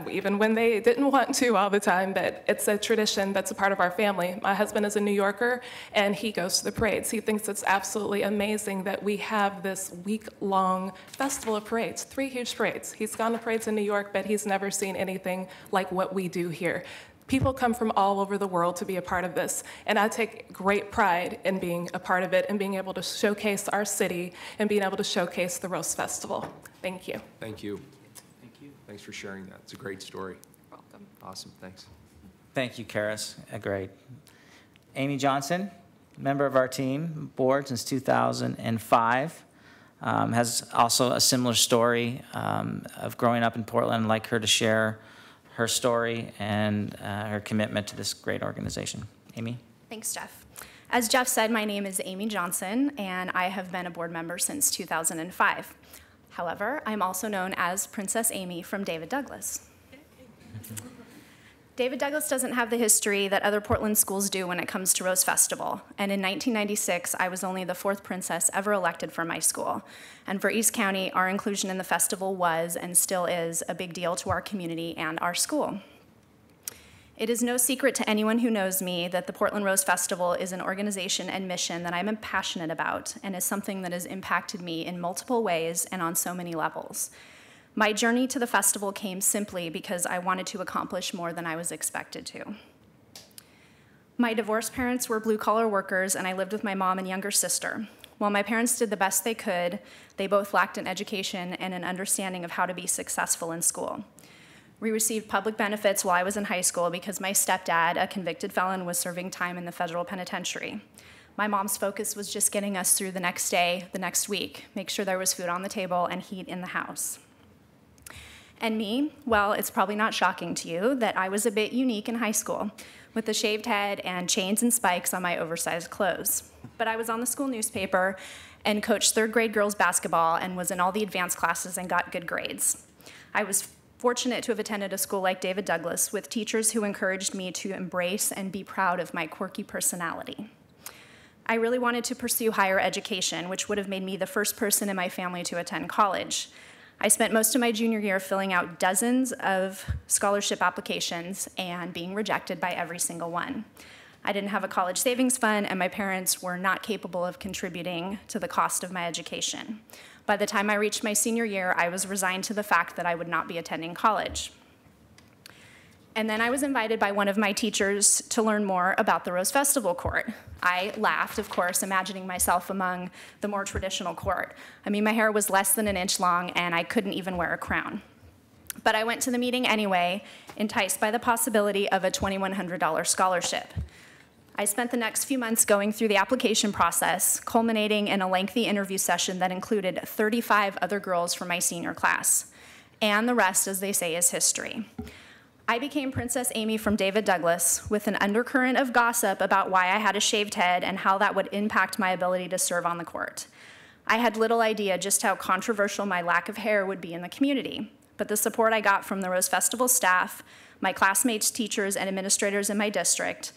even when they didn't want to all the time, but it's a tradition that's a part of our family. My husband is a New Yorker, and he goes to the parades. He thinks it's absolutely amazing that we have this week-long festival of parades, 3 huge parades. He's gone to parades in New York, but he's never seen anything like what we do here. People come from all over the world to be a part of this, and I take great pride in being a part of it and being able to showcase our city and being able to showcase the Rose Festival. Thank you. Thank you. Thank you. Thanks for sharing that. It's a great story. You're welcome. Awesome. Thanks. Thank you, Karis. Great. Amy Johnson, member of our team, board since 2005. Has also a similar story of growing up in Portland. I'd like her to share her story and her commitment to this great organization. Amy? Thanks, Jeff. As Jeff said, my name is Amy Johnson, and I have been a board member since 2005. However, I'm also known as Princess Amy from David Douglas. David Douglas doesn't have the history that other Portland schools do when it comes to Rose Festival. And in 1996, I was only the 4th princess ever elected for my school. And for East County, our inclusion in the festival was and still is a big deal to our community and our school. It is no secret to anyone who knows me that the Portland Rose Festival is an organization and mission that I'm passionate about and is something that has impacted me in multiple ways and on so many levels. My journey to the festival came simply because I wanted to accomplish more than I was expected to. My divorced parents were blue-collar workers, and I lived with my mom and younger sister. While my parents did the best they could, they both lacked an education and an understanding of how to be successful in school. We received public benefits while I was in high school because my stepdad, a convicted felon, was serving time in the federal penitentiary. My mom's focus was just getting us through the next day, the next week, make sure there was food on the table and heat in the house. And me, well, it's probably not shocking to you that I was a bit unique in high school, with a shaved head and chains and spikes on my oversized clothes. But I was on the school newspaper and coached 3rd grade girls basketball and was in all the advanced classes and got good grades. I was fortunate to have attended a school like David Douglas with teachers who encouraged me to embrace and be proud of my quirky personality. I really wanted to pursue higher education, which would have made me the first person in my family to attend college. I spent most of my junior year filling out dozens of scholarship applications and being rejected by every single one. I didn't have a college savings fund, and my parents were not capable of contributing to the cost of my education. By the time I reached my senior year, I was resigned to the fact that I would not be attending college. And then I was invited by one of my teachers to learn more about the Rose Festival court. I laughed, of course, imagining myself among the more traditional court. I mean, my hair was less than an inch long, and I couldn't even wear a crown. But I went to the meeting anyway, enticed by the possibility of a $2,100 scholarship. I spent the next few months going through the application process, culminating in a lengthy interview session that included 35 other girls from my senior class. And the rest, as they say, is history. I became Princess Amy from David Douglas with an undercurrent of gossip about why I had a shaved head and how that would impact my ability to serve on the court. I had little idea just how controversial my lack of hair would be in the community, but the support I got from the Rose Festival staff, my classmates, teachers, and administrators in my district,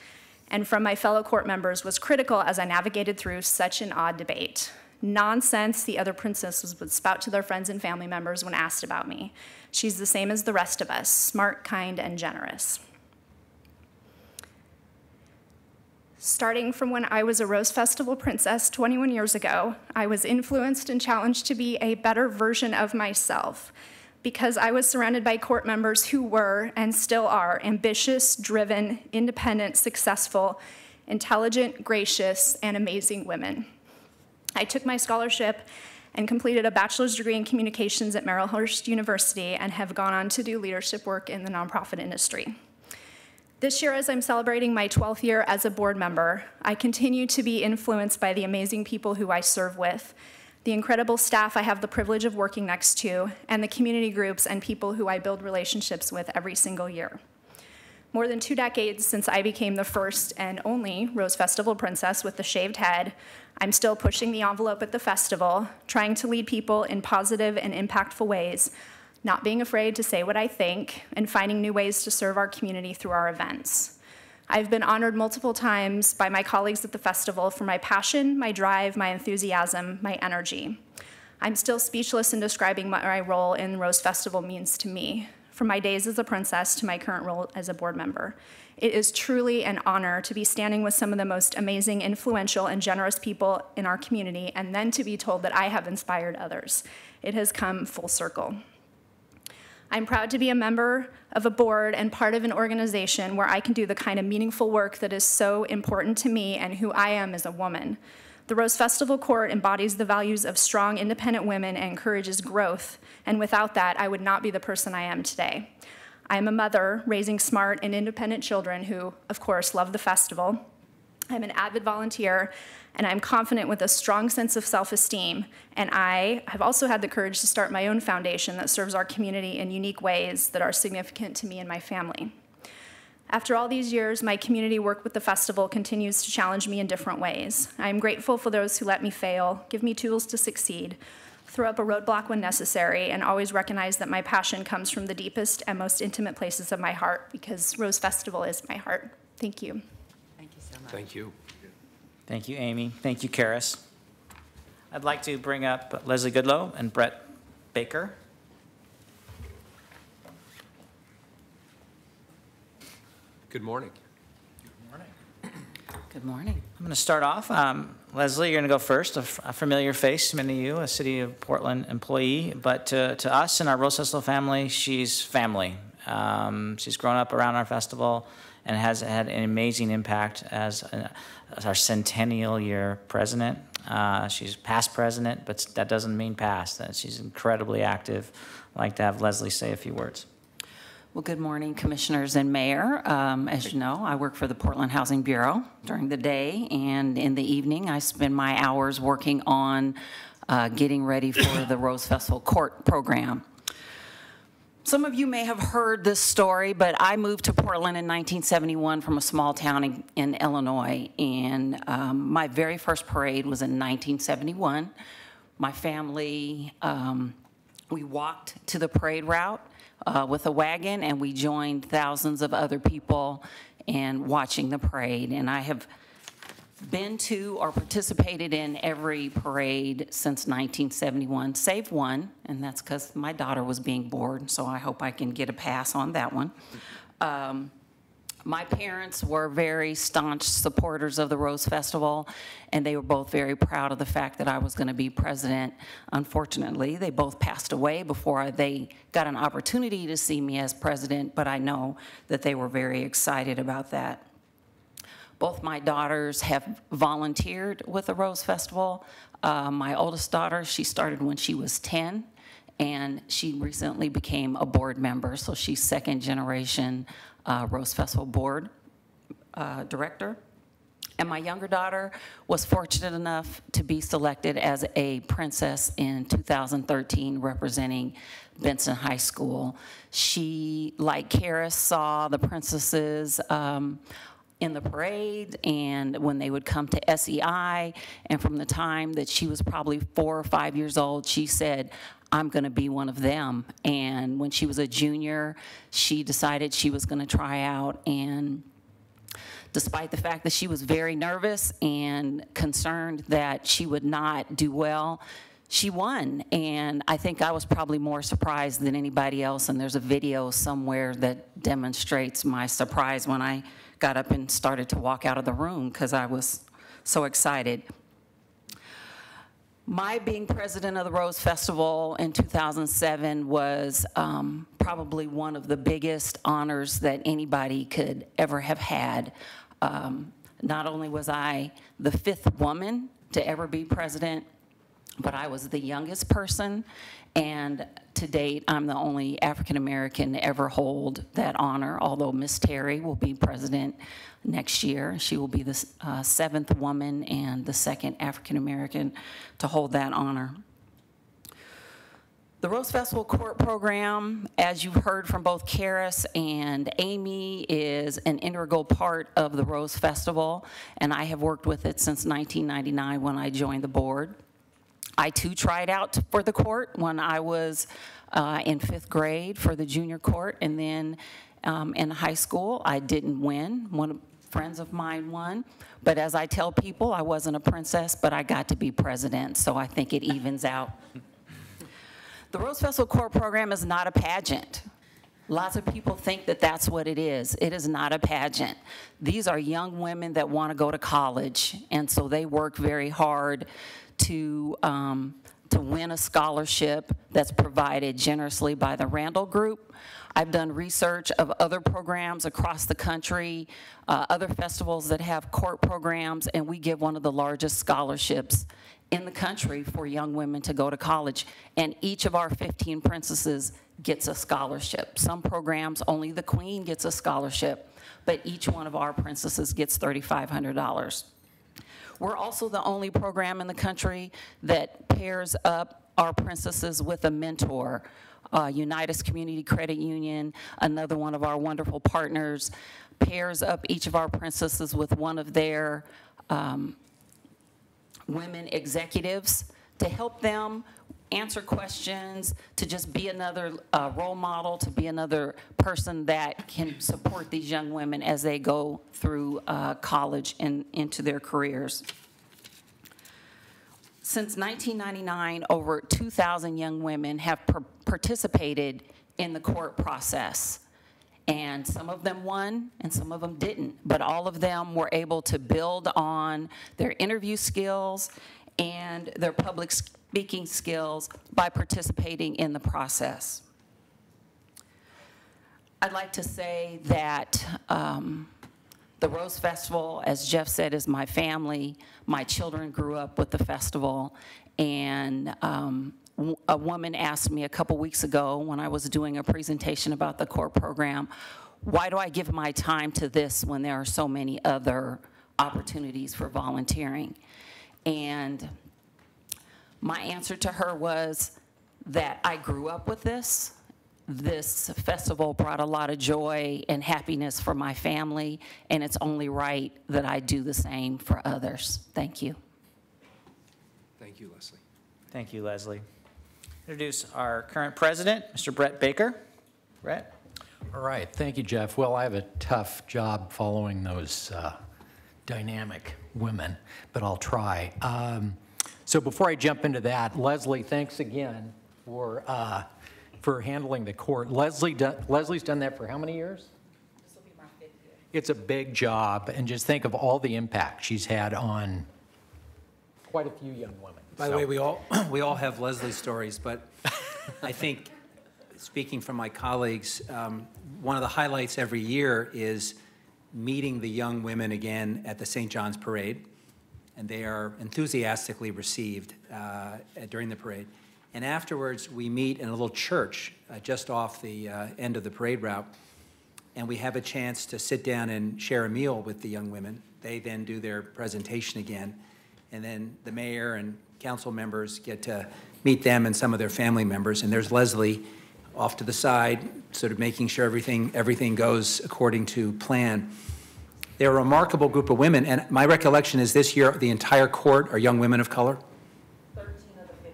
and from my fellow court members was critical as I navigated through such an odd debate. Nonsense the other princesses would spout to their friends and family members when asked about me. She's the same as the rest of us, smart, kind, and generous. Starting from when I was a Rose Festival princess 21 years ago, I was influenced and challenged to be a better version of myself because I was surrounded by court members who were and still are ambitious, driven, independent, successful, intelligent, gracious, and amazing women. I took my scholarship and completed a bachelor's degree in communications at Marylhurst University and have gone on to do leadership work in the nonprofit industry. This year, as I'm celebrating my 12th year as a board member, I continue to be influenced by the amazing people who I serve with, the incredible staff I have the privilege of working next to, and the community groups and people who I build relationships with every single year. More than 2 decades since I became the first and only Rose Festival princess with the shaved head, I'm still pushing the envelope at the festival, trying to lead people in positive and impactful ways, not being afraid to say what I think, and finding new ways to serve our community through our events. I've been honored multiple times by my colleagues at the festival for my passion, my drive, my enthusiasm, my energy. I'm still speechless in describing what my role in Rose Festival means to me, from my days as a princess to my current role as a board member. It is truly an honor to be standing with some of the most amazing, influential, and generous people in our community, and then to be told that I have inspired others. It has come full circle. I'm proud to be a member of a board and part of an organization where I can do the kind of meaningful work that is so important to me and who I am as a woman. The Rose Festival Court embodies the values of strong, independent women and encourages growth, and without that, I would not be the person I am today. I am a mother raising smart and independent children who, of course, love the festival. I'm an avid volunteer, and I'm confident with a strong sense of self-esteem. And I have also had the courage to start my own foundation that serves our community in unique ways that are significant to me and my family. After all these years, my community work with the festival continues to challenge me in different ways. I am grateful for those who let me fail, give me tools to succeed, throw up a roadblock when necessary, and always recognize that my passion comes from the deepest and most intimate places of my heart, because Rose Festival is my heart. Thank you. Thank you so much. Thank you. Thank you, Amy. Thank you, Karis. I'd like to bring up Leslie Goodlow and Brett Baker. Good morning. Good morning. I'm going to start off. Leslie, you're going to go first, a familiar face, many of you, a City of Portland employee, but to us and our Rose Festival family, she's family. She's grown up around our festival and has had an amazing impact as our centennial year president. She's past president, but that doesn't mean past. She's incredibly active. I'd like to have Leslie say a few words. Well, good morning, commissioners and mayor. As you know, I work for the Portland Housing Bureau during the day, and in the evening, I spend my hours working on getting ready for the Rose Festival Court program. Some of you may have heard this story, but I moved to Portland in 1971 from a small town in Illinois, and my very first parade was in 1971. My family, we walked to the parade route with a wagon, and we joined thousands of other people and watching the parade. And I have been to or participated in every parade since 1971, save one, and that's because my daughter was being born, so I hope I can get a pass on that one. My parents were very staunch supporters of the Rose Festival, and they were both very proud of the fact that I was going to be president. Unfortunately, they both passed away before they got an opportunity to see me as president, but I know that they were very excited about that. Both my daughters have volunteered with the Rose Festival. My oldest daughter, she started when she was 10, and she recently became a board member, so she's second generation Rose Festival board director. And my younger daughter was fortunate enough to be selected as a princess in 2013, representing Benson High School. She, like Karis, saw the princesses in the parade and when they would come to SEI, and from the time that she was probably 4 or 5 years old, she said, I'm going to be one of them. And when she was a junior, she decided she was going to try out, and despite the fact that she was very nervous and concerned that she would not do well, she won. And I think I was probably more surprised than anybody else, and there's a video somewhere that demonstrates my surprise when I got up and started to walk out of the room because I was so excited. My being president of the Rose Festival in 2007 was probably one of the biggest honors that anybody could ever have had. Not only was I the 5th woman to ever be president, but I was the youngest person, and to date, I'm the only African American to ever hold that honor, although Miss Terry will be president next year. She will be the 7th woman and the 2nd African American to hold that honor. The Rose Festival Court program, as you've heard from both Karis and Amy, is an integral part of the Rose Festival, and I have worked with it since 1999 when I joined the board. I too tried out for the court when I was in 5th grade for the junior court, and then in high school I didn't win. One of friends of mine won, but as I tell people, I wasn't a princess, but I got to be president, so I think it evens out. The Rose Festival Court Program is not a pageant. Lots of people think that that's what it is. It is not a pageant. These are young women that want to go to college, and so they work very hard to win a scholarship that's provided generously by the Randall Group. I've done research of other programs across the country, other festivals that have court programs, and we give one of the largest scholarships in the country for young women to go to college. And each of our 15 princesses gets a scholarship. Some programs, only the Queen gets a scholarship, but each one of our princesses gets $3,500. We're also the only program in the country that pairs up our princesses with a mentor. Unitas Community Credit Union, another one of our wonderful partners, pairs up each of our princesses with one of their women executives to help them answer questions, to just be another role model, to be another person that can support these young women as they go through college and into their careers. Since 1999, over 2,000 young women have participated in the court process. And some of them won and some of them didn't, but all of them were able to build on their interview skills and their public speaking skills by participating in the process. I'd like to say that the Rose Festival, as Jeff said, is my family. My children grew up with the festival, and a woman asked me a couple weeks ago when I was doing a presentation about the court program, why do I give my time to this when there are so many other opportunities for volunteering? And my answer to her was that I grew up with this. This festival brought a lot of joy and happiness for my family, and it's only right that I do the same for others. Thank you. Thank you, Leslie. Thank you, Leslie. Introduce our current president, Mr. Brett Baker. Brett? All right, thank you, Jeff. Well, I have a tough job following those dynamic women, but I'll try. So before I jump into that, Leslie, thanks again for handling the court. Leslie's done that for how many years? This will be my 5th year. It's a big job, and just think of all the impact she's had on quite a few young women. By the way, we all have Leslie stories, but I think, speaking from my colleagues, one of the highlights every year is meeting the young women again at the St. John's Parade, and they are enthusiastically received during the parade. And afterwards, we meet in a little church just off the end of the parade route, and we have a chance to sit down and share a meal with the young women. They then do their presentation again, and then the mayor and council members get to meet them and some of their family members. And there's Leslie off to the side, sort of making sure everything goes according to plan. They're a remarkable group of women, and my recollection is this year the entire court are young women of color. 13 out of 15.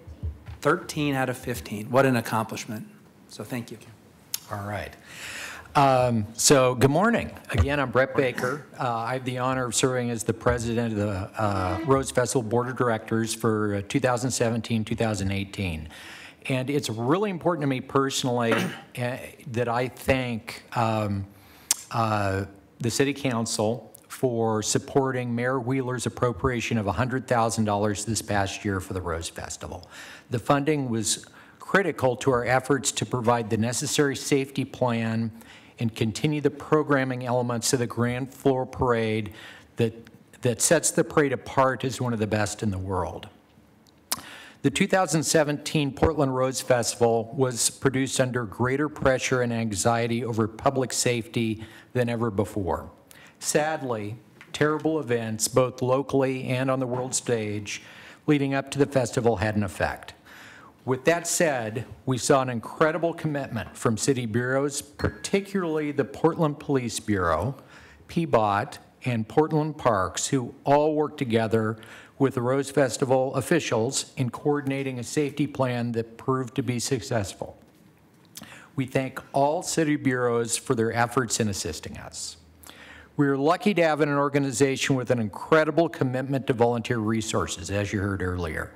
13 out of 15. What an accomplishment. So thank you. All right. So good morning. Again, I'm Brett Baker. I have the honor of serving as the president of the Rose Festival Board of Directors for 2017-2018. And it's really important to me personally that I thank the City Council for supporting Mayor Wheeler's appropriation of $100,000 this past year for the Rose Festival. The funding was critical to our efforts to provide the necessary safety plan and continue the programming elements of the Grand Floor Parade that sets the parade apart as one of the best in the world. The 2017 Portland Rose Festival was produced under greater pressure and anxiety over public safety than ever before. Sadly, terrible events, both locally and on the world stage, leading up to the festival had an effect. With that said, we saw an incredible commitment from city bureaus, particularly the Portland Police Bureau, PBOT, and Portland Parks, who all work together with the Rose Festival officials in coordinating a safety plan that proved to be successful. We thank all city bureaus for their efforts in assisting us. We are lucky to have an organization with an incredible commitment to volunteer resources, as you heard earlier.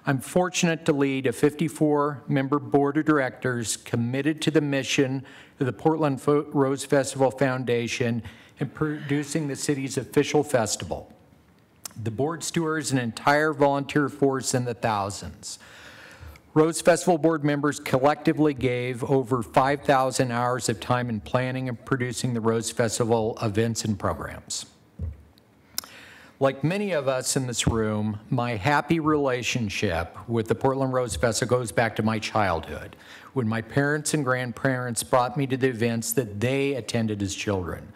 I'm fortunate to lead a 54-member board of directors committed to the mission of the Portland Rose Festival Foundation in producing the city's official festival. The board stewards an entire volunteer force in the thousands. Rose Festival board members collectively gave over 5,000 hours of time in planning and producing the Rose Festival events and programs. Like many of us in this room, my happy relationship with the Portland Rose Festival goes back to my childhood, when my parents and grandparents brought me to the events that they attended as children.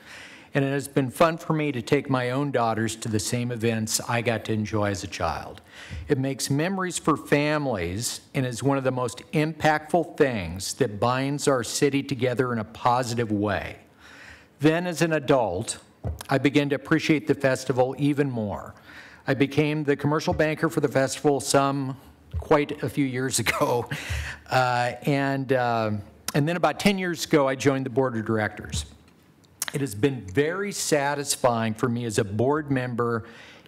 And it has been fun for me to take my own daughters to the same events I got to enjoy as a child. It makes memories for families and is one of the most impactful things that binds our city together in a positive way. Then as an adult, I began to appreciate the festival even more. I became the commercial banker for the festival quite a few years ago. And then about 10 years ago, I joined the board of directors. It has been very satisfying for me as a board member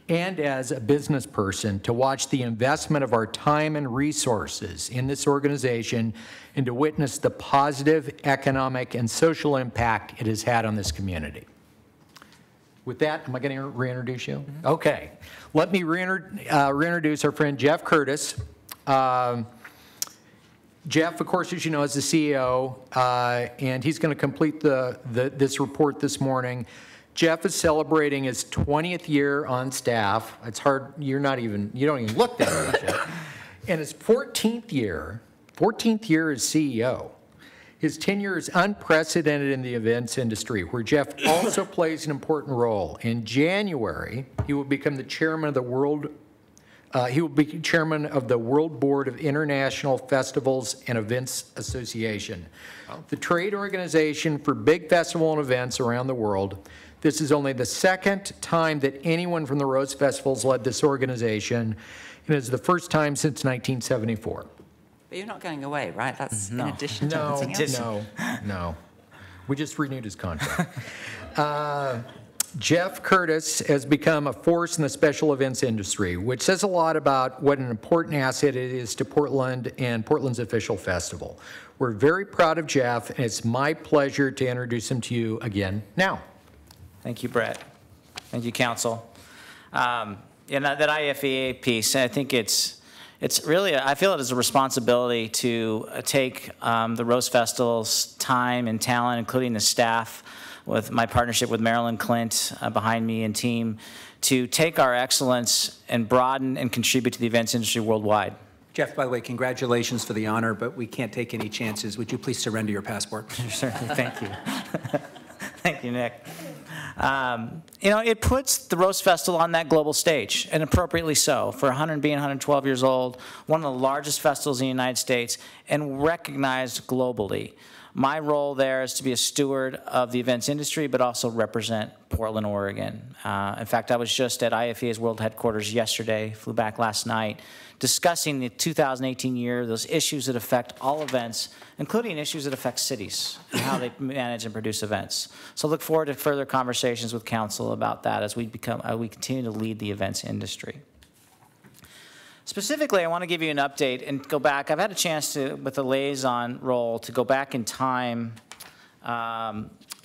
and as a business person to watch the investment of our time and resources in this organization and to witness the positive economic and social impact it has had on this community. With that, am I going to reintroduce you? Mm-hmm. Okay. Let me reintroduce our friend Jeff Curtis. Jeff, of course, as you know, is the CEO, and he's going to complete this report this morning. Jeff is celebrating his 20th year on staff. It's hard, you don't even look that much yet. And his 14th year as CEO. His tenure is unprecedented in the events industry, where Jeff also plays an important role. In January, he will become the chairman of the World Board of International Festivals and Events Association, the trade organization for big festival and events around the world. This is only the second time that anyone from the Rose Festivals led this organization, and it's the first time since 1974. But you're not going away, right? That's in addition to everything else. No. We just renewed his contract. Jeff Curtis has become a force in the special events industry, which says a lot about what an important asset it is to Portland and Portland's official festival. We're very proud of Jeff, and it's my pleasure to introduce him to you again now. Thank you, Brett. Thank you, Council. That IFEA piece, I think it's really, I feel it is a responsibility to take the Rose Festival's time and talent, including the staff, with my partnership with Marilyn Clint behind me and team, to take our excellence and broaden and contribute to the events industry worldwide. Jeff, by the way, congratulations for the honor, but we can't take any chances. Would you please surrender your passport? Certainly, thank you. Thank you, Nick. It puts the Rose Festival on that global stage, and appropriately so, for being 112 years old, one of the largest festivals in the United States, and recognized globally. My role there is to be a steward of the events industry, but also represent Portland, Oregon. In fact, I was just at IFEA's world headquarters yesterday, flew back last night, discussing the 2018 year, those issues that affect all events, including issues that affect cities and how they manage and produce events. So look forward to further conversations with Council about that as we continue to lead the events industry. Specifically, I want to give you an update and go back. I've had a chance to, with the liaison role, to go back in time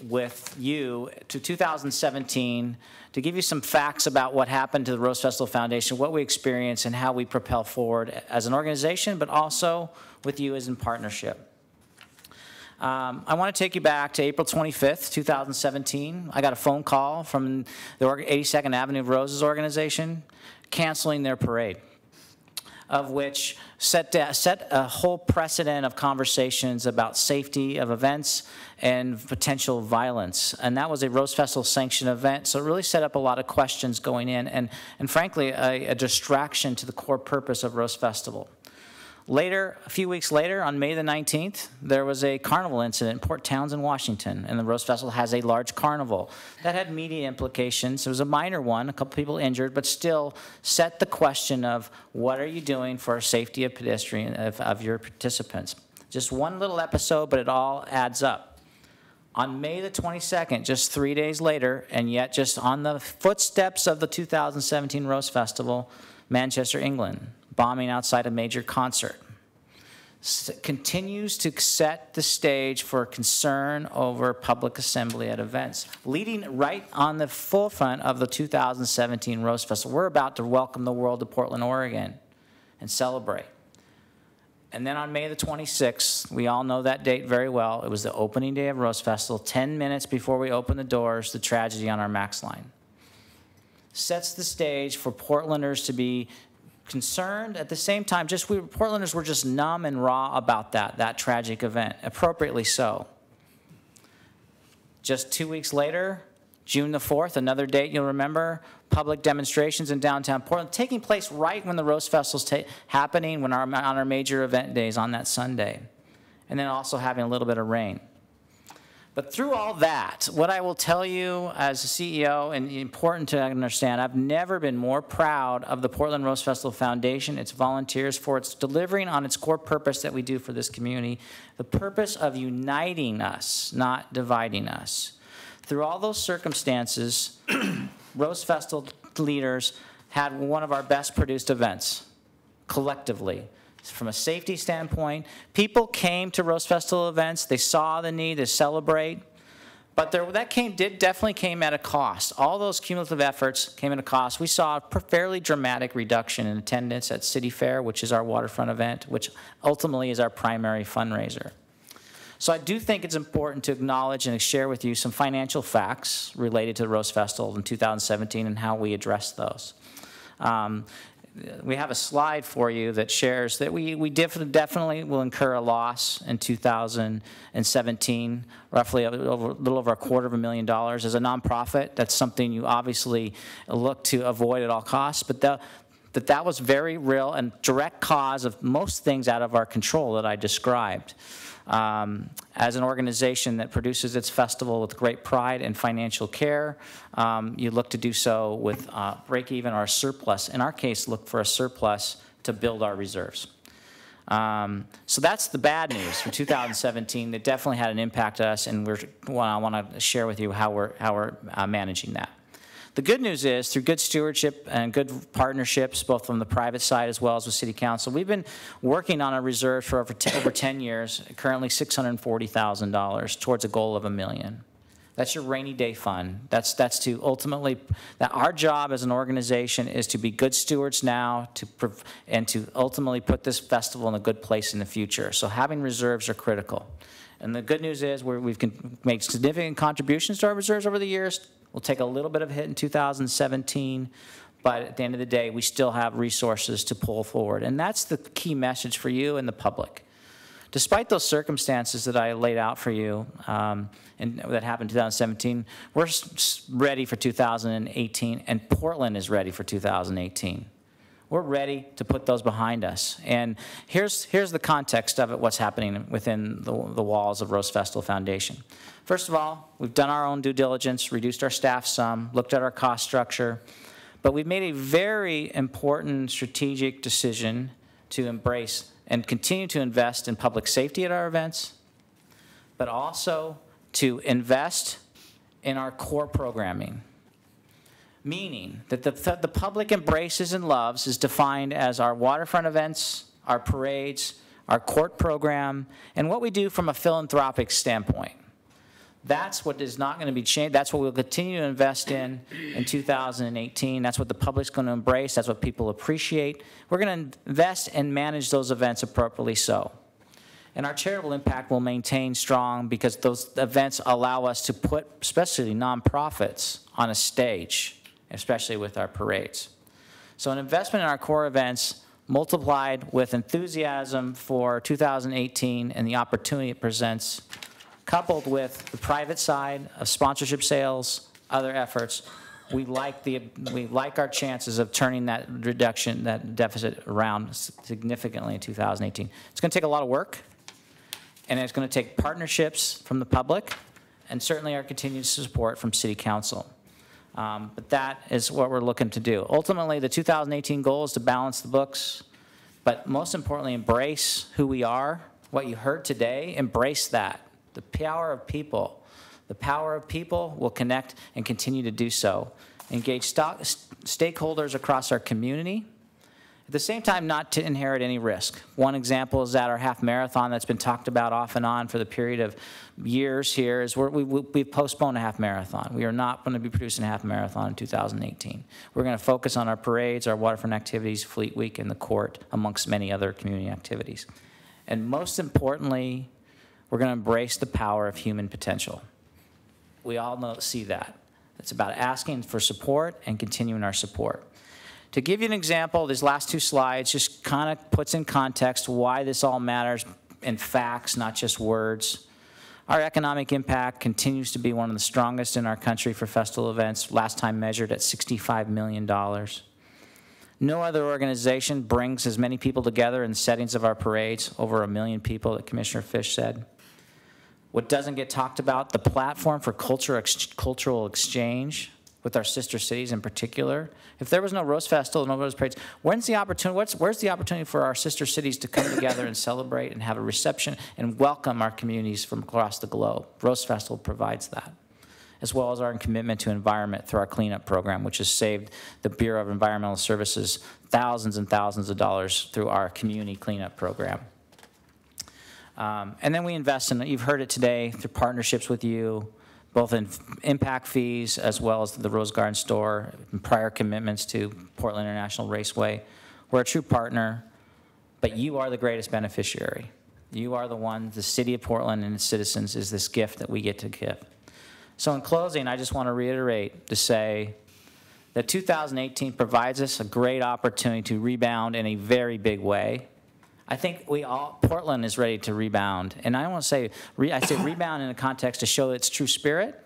with you to 2017 to give you some facts about what happened to the Rose Festival Foundation, what we experienced, and how we propel forward as an organization, but also with you as in partnership. I want to take you back to April 25th, 2017. I got a phone call from the 82nd Avenue of Roses organization canceling their parade, of which set a whole precedent of conversations about safety of events and potential violence. And that was a Rose Festival sanctioned event, so it really set up a lot of questions going in and frankly, a distraction to the core purpose of Rose Festival. Later, a few weeks later, on May the 19th, there was a carnival incident in Port Townsend, Washington, and the Rose Festival has a large carnival. That had media implications. It was a minor one, a couple people injured, but still set the question of what are you doing for safety of of your participants. Just one little episode, but it all adds up. On May the 22nd, just 3 days later, and yet just on the footsteps of the 2017 Rose Festival, Manchester, England, bombing outside a major concert, continues to set the stage for concern over public assembly at events, leading right on the forefront of the 2017 Rose Festival. We're about to welcome the world to Portland, Oregon, and celebrate. And then on May the 26th, we all know that date very well. It was the opening day of Rose Festival. 10 minutes before we opened the doors, the tragedy on our Max line. Sets the stage for Portlanders to be concerned. At the same time, Portlanders were just numb and raw about that tragic event, appropriately so. Just 2 weeks later, June the 4th, another date you'll remember, public demonstrations in downtown Portland, taking place right when the Rose Festival's happening, on our major event days on that Sunday, and then also having a little bit of rain. But through all that, what I will tell you as a CEO, and important to understand, I've never been more proud of the Portland Rose Festival Foundation, its volunteers, for its delivering on its core purpose that we do for this community, the purpose of uniting us, not dividing us. Through all those circumstances, Rose Festival leaders had one of our best produced events, collectively. From a safety standpoint, people came to Rose Festival events. They saw the need to celebrate, but that definitely came at a cost. All those cumulative efforts came at a cost. We saw a fairly dramatic reduction in attendance at City Fair, which is our waterfront event, which ultimately is our primary fundraiser. So I do think it's important to acknowledge and share with you some financial facts related to the Rose Festival in 2017 and how we address those. We have a slide for you that shares that we definitely will incur a loss in 2017, roughly a little over $250,000. As a nonprofit, that's something you obviously look to avoid at all costs, but that was very real and direct cause of most things out of our control that I described. As an organization that produces its festival with great pride and financial care, you look to do so with break even or a surplus. In our case, look for a surplus to build our reserves. So that's the bad news for 2017. It definitely had an impact on us, and I want to share with you how we're managing that. The good news is, through good stewardship and good partnerships, both from the private side as well as with City Council, we've been working on a reserve for over 10 years, currently $640,000, towards a goal of $1 million. That's your rainy day fund. That's to ultimately, that our job as an organization is to be good stewards now and to ultimately put this festival in a good place in the future. So having reserves are critical. And the good news is we've made significant contributions to our reserves over the years. We'll take a little bit of a hit in 2017, but at the end of the day, we still have resources to pull forward. And that's the key message for you and the public. Despite those circumstances that I laid out for you and that happened in 2017, we're ready for 2018, and Portland is ready for 2018. We're ready to put those behind us. And here's the context of it, what's happening within the walls of Rose Festival Foundation. First of all, we've done our own due diligence, reduced our staff some, looked at our cost structure, but we've made a very important strategic decision to embrace and continue to invest in public safety at our events, but also to invest in our core programming. Meaning that the public embraces and loves is defined as our waterfront events, our parades, our court program, and what we do from a philanthropic standpoint. That's what is not going to be changed. That's what we'll continue to invest in 2018. That's what the public's going to embrace. That's what people appreciate. We're going to invest and manage those events appropriately so. And our charitable impact will maintain strong because those events allow us to put, especially nonprofits, on a stage, especially with our parades. So an investment in our core events multiplied with enthusiasm for 2018 and the opportunity it presents, coupled with the private side of sponsorship sales, other efforts, we like our chances of turning that deficit around significantly in 2018. It's going to take a lot of work, and it's going to take partnerships from the public, and certainly our continued support from City Council. But that is what we're looking to do. Ultimately, the 2018 goal is to balance the books, but most importantly, embrace who we are. What you heard today, embrace that. The power of people. The power of people will connect and continue to do so. Engage stakeholders across our community. At the same time, not to inherit any risk. One example is that our half marathon that's been talked about off and on for the period of years here is we've postponed a half marathon. We are not going to be producing a half marathon in 2018. We're going to focus on our parades, our waterfront activities, Fleet Week, and the court, amongst many other community activities. And most importantly, we're going to embrace the power of human potential. We all see that. It's about asking for support and continuing our support. To give you an example, these last two slides just kind of puts in context why this all matters in facts, not just words. Our economic impact continues to be one of the strongest in our country for festival events, last time measured at $65 million. No other organization brings as many people together in the settings of our parades, over 1 million people that Commissioner Fish said. What doesn't get talked about, the platform for cultural exchange with our sister cities in particular. If there was no Rose Festival, no Rose Parades, where's the opportunity for our sister cities to come together and celebrate and have a reception and welcome our communities from across the globe? Rose Festival provides that, as well as our commitment to environment through our cleanup program, which has saved the Bureau of Environmental Services thousands and thousands of dollars through our community cleanup program. And then we invest in, you've heard it today, through partnerships with you, both in impact fees as well as the Rose Garden store, and prior commitments to Portland International Raceway. We're a true partner, but you are the greatest beneficiary. You are the one, the city of Portland and its citizens is this gift that we get to give. So in closing, I just want to reiterate to say that 2018 provides us a great opportunity to rebound in a very big way. I think Portland is ready to rebound. And I want to say, I say rebound in the context to show its true spirit,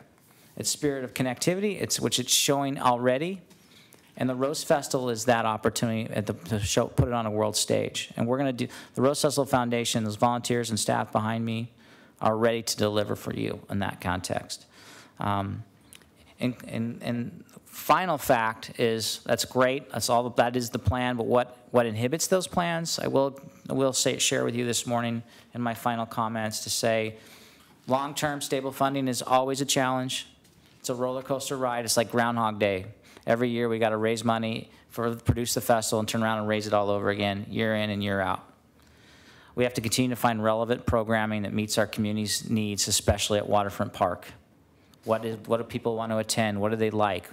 its spirit of connectivity, which it's showing already. And the Rose Festival is that opportunity to put it on a world stage. And we're going to do, the Rose Festival Foundation, those volunteers and staff behind me are ready to deliver for you in that context. And final fact is, that's great, that is the plan, but what inhibits those plans, I will share with you this morning in my final comments to say, long-term stable funding is always a challenge. It's a roller coaster ride, it's like Groundhog Day. Every year we got to raise money to produce the festival and turn around and raise it all over again, year in and year out. We have to continue to find relevant programming that meets our community's needs, especially at Waterfront Park. What do people want to attend? What do they like?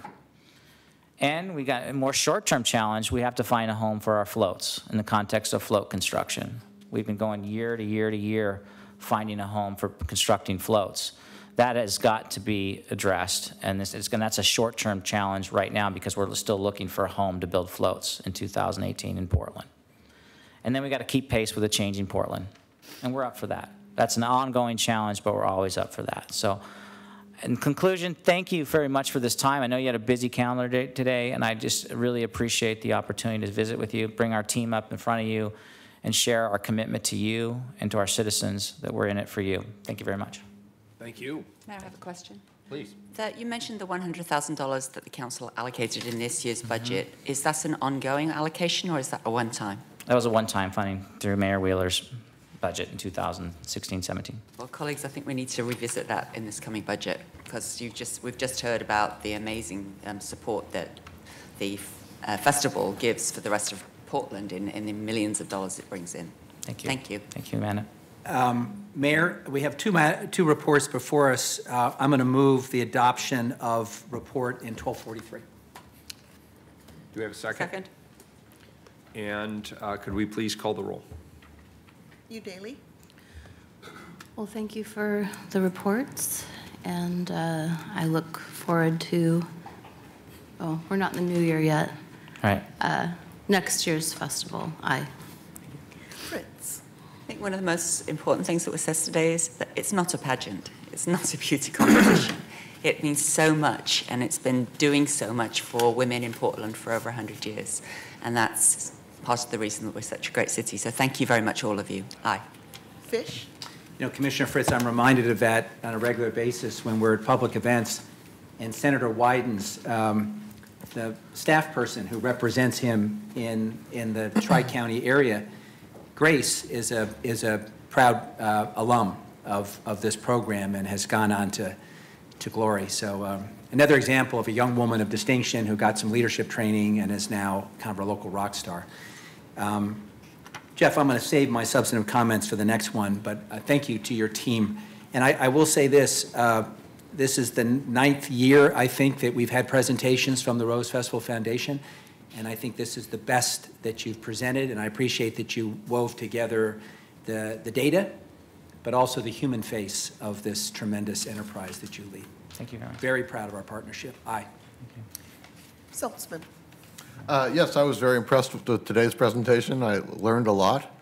And we got a more short-term challenge. We have to find a home for our floats in the context of float construction. We've been going year to year to year finding a home for constructing floats. That has got to be addressed, and that's a short-term challenge right now because we're still looking for a home to build floats in 2018 in Portland. And then we got to keep pace with a changing Portland, and we're up for that. That's an ongoing challenge, but we're always up for that. So, in conclusion, thank you very much for this time. I know you had a busy calendar day today, and I just really appreciate the opportunity to visit with you, bring our team up in front of you, and share our commitment to you and to our citizens that we're in it for you. Thank you very much. Thank you. May I have a question? Please. You mentioned the $100,000 that the council allocated in this year's budget. Is that an ongoing allocation, or is that a one-time? That was a one-time funding through Mayor Wheeler's budget in 2016-17. Well, colleagues, I think we need to revisit that in this coming budget because we've just heard about the amazing support that the festival gives for the rest of Portland in the millions of dollars it brings in. Thank you. Thank you. Thank you, Amanda. Mayor, we have two reports before us. I'm going to move the adoption of report in 1243. Do we have a second? Second. And could we please call the roll? Daly. Well, thank you for the reports, and I look forward to, we're not in the new year yet. Right. Next year's festival. Fritz. I think one of the most important things that was said today is that it's not a pageant. It's not a beauty competition. It means so much, and it's been doing so much for women in Portland for over 100 years. And that's part of the reason that we're such a great city. So thank you very much, all of you. Aye. Fish? You know, Commissioner Fritz, I'm reminded of that on a regular basis when we're at public events, and Senator Wyden's, the staff person who represents him in the Tri-County area, Grace, is a proud alum of this program and has gone on to glory. So another example of a young woman of distinction who got some leadership training and is now kind of a local rock star. Jeff, I'm going to save my substantive comments for the next one, but thank you to your team. And I will say this, this is the 9th year, I think, that we've had presentations from the Rose Festival Foundation, and I think this is the best that you've presented, and I appreciate that you wove together the data, but also the human face of this tremendous enterprise that you lead. Thank you very much. Very proud of our partnership. Aye. Saltzman? Yes, I was very impressed with today's presentation. I learned a lot.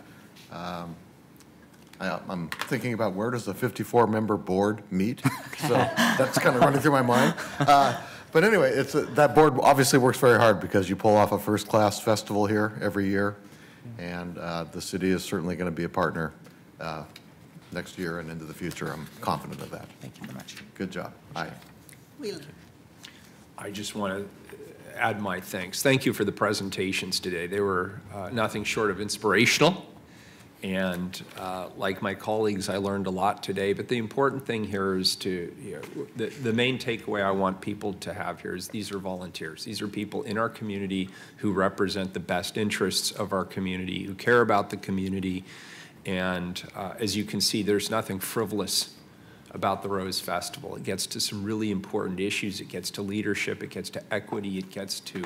I'm thinking about where does the 54-member board meet? So that's kind of running through my mind. But anyway, that board obviously works very hard because you pull off a first-class festival here every year, and the city is certainly going to be a partner next year and into the future. I'm confident of that. Thank you very much. Good job. Aye. Wheeler? I just want to add my thanks. Thank you for the presentations today. They were nothing short of inspirational. And like my colleagues, I learned a lot today. But the important thing here is the main takeaway I want people to have here is these are volunteers. These are people in our community who represent the best interests of our community, who care about the community. And as you can see, there's nothing frivolous about the Rose Festival. It gets to some really important issues. It gets to leadership. It gets to equity. It gets to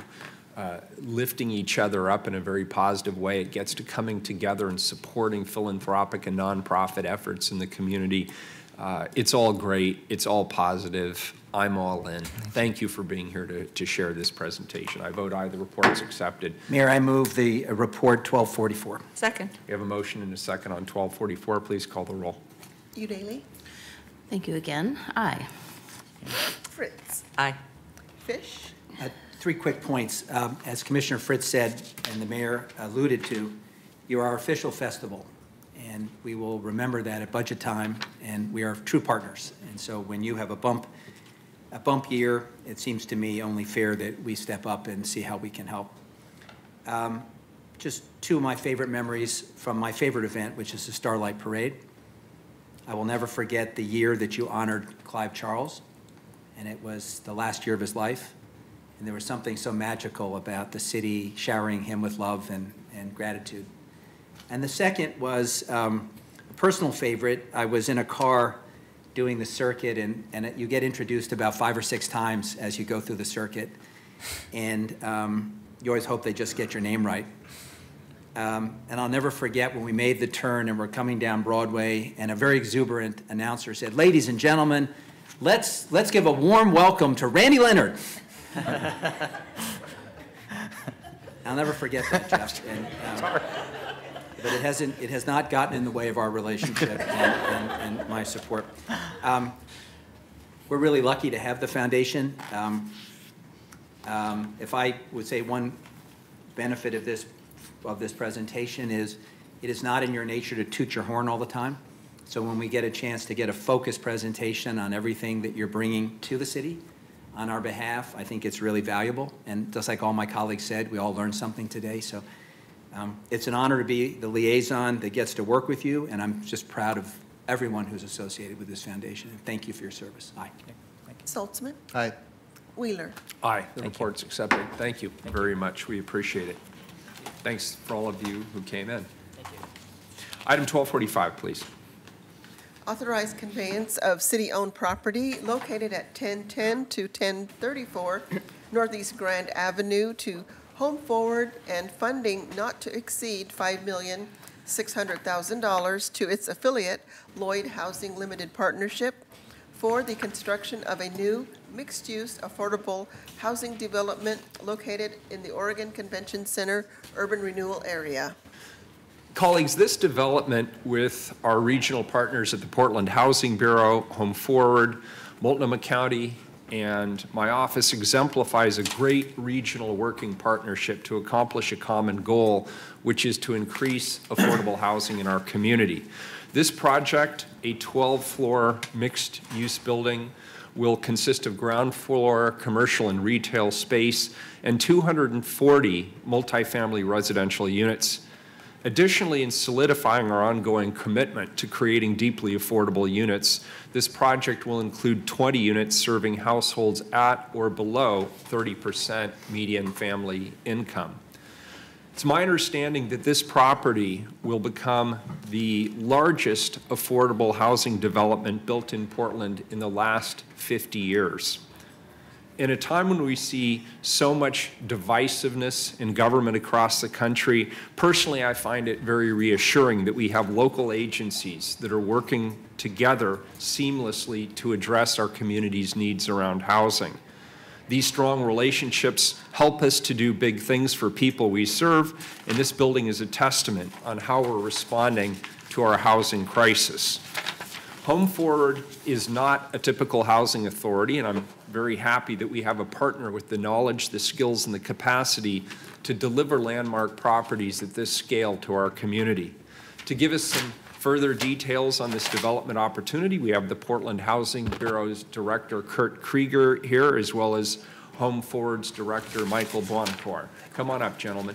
lifting each other up in a very positive way. It gets to coming together and supporting philanthropic and nonprofit efforts in the community. It's all great. It's all positive. I'm all in. Thank you for being here to share this presentation. I vote aye. The report's accepted. Mayor, I move the report 1244. Second. We have a motion and a second on 1244. Please call the roll. Udaley? Thank you again. Aye. Fritz? Aye. Fish? 3 quick points. As Commissioner Fritz said, and the mayor alluded to, you're our official festival, and we will remember that at budget time, and we are true partners. And so when you have a bump year, it seems to me only fair that we step up and see how we can help. Just 2 of my favorite memories from my favorite event, which is the Starlight Parade. I will never forget the year that you honored Clive Charles, and it was the last year of his life. And there was something so magical about the city showering him with love and gratitude. And the second was a personal favorite. I was in a car doing the circuit, and you get introduced about 5 or 6 times as you go through the circuit. And you always hope they just get your name right. And I'll never forget when we made the turn and we're coming down Broadway, and a very exuberant announcer said, "Ladies and gentlemen, let's give a warm welcome to Randy Leonard." I'll never forget that, Jeff. And, but it has not gotten in the way of our relationship and my support. We're really lucky to have the foundation. If I would say one benefit of this presentation is it is not in your nature to toot your horn all the time. So when we get a chance to get a focused presentation on everything that you're bringing to the city on our behalf, I think it's really valuable. And just like all my colleagues said, we all learned something today. So it's an honor to be the liaison that gets to work with you, and I'm just proud of everyone who's associated with this foundation. And thank you for your service. Aye. Saltzman? Aye. Wheeler? Aye. The report's accepted. Thank you very much. We appreciate it. Thanks for all of you who came in. Thank you. Item 1245, please. Authorized conveyance of city-owned property located at 1010 to 1034 Northeast Grand Avenue to Home Forward, and funding not to exceed $5,600,000 to its affiliate, Lloyd Housing Limited Partnership, for the construction of a new mixed-use affordable housing development located in the Oregon Convention Center urban renewal area. Colleagues, this development with our regional partners at the Portland Housing Bureau, Home Forward, Multnomah County and my office exemplifies a great regional working partnership to accomplish a common goal, which is to increase affordable housing in our community. This project, a 12-floor mixed-use building, will consist of ground floor commercial and retail space and 240 multifamily residential units. Additionally, in solidifying our ongoing commitment to creating deeply affordable units, this project will include 20 units serving households at or below 30% median family income. It's my understanding that this property will become the largest affordable housing development built in Portland in the last 50 years. In a time when we see so much divisiveness in government across the country, personally, I find it very reassuring that we have local agencies that are working together seamlessly to address our community's needs around housing. These strong relationships help us to do big things for people we serve, and this building is a testament on how we're responding to our housing crisis. Home Forward is not a typical housing authority, and I'm very happy that we have a partner with the knowledge, the skills, and the capacity to deliver landmark properties at this scale to our community. To give us some further details on this development opportunity, we have the Portland Housing Bureau's Director, Kurt Krieger, here, as well as Home Forward's Director, Michael Boncourt. Come on up, gentlemen.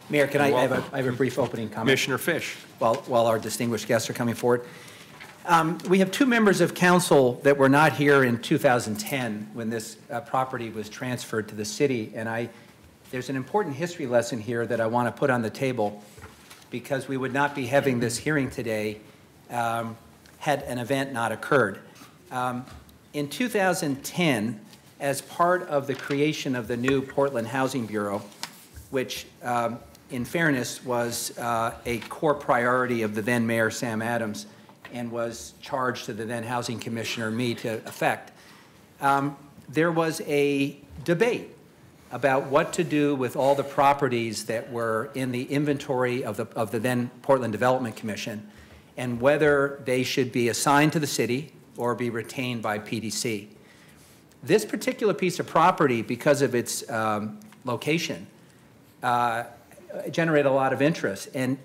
Mayor, can I have a brief opening comment? Commissioner Fish. While our distinguished guests are coming forward. We have two members of council that were not here in 2010 when this property was transferred to the city, and there's an important history lesson here that I want to put on the table, because we would not be having this hearing today had an event not occurred. In 2010, as part of the creation of the new Portland Housing Bureau, which in fairness was a core priority of the then Mayor Sam Adams and was charged to the then Housing Commissioner, me, to effect, there was a debate about what to do with all the properties that were in the inventory of the then Portland Development Commission, and whether they should be assigned to the city or be retained by PDC. This particular piece of property, because of its location, generated a lot of interest. And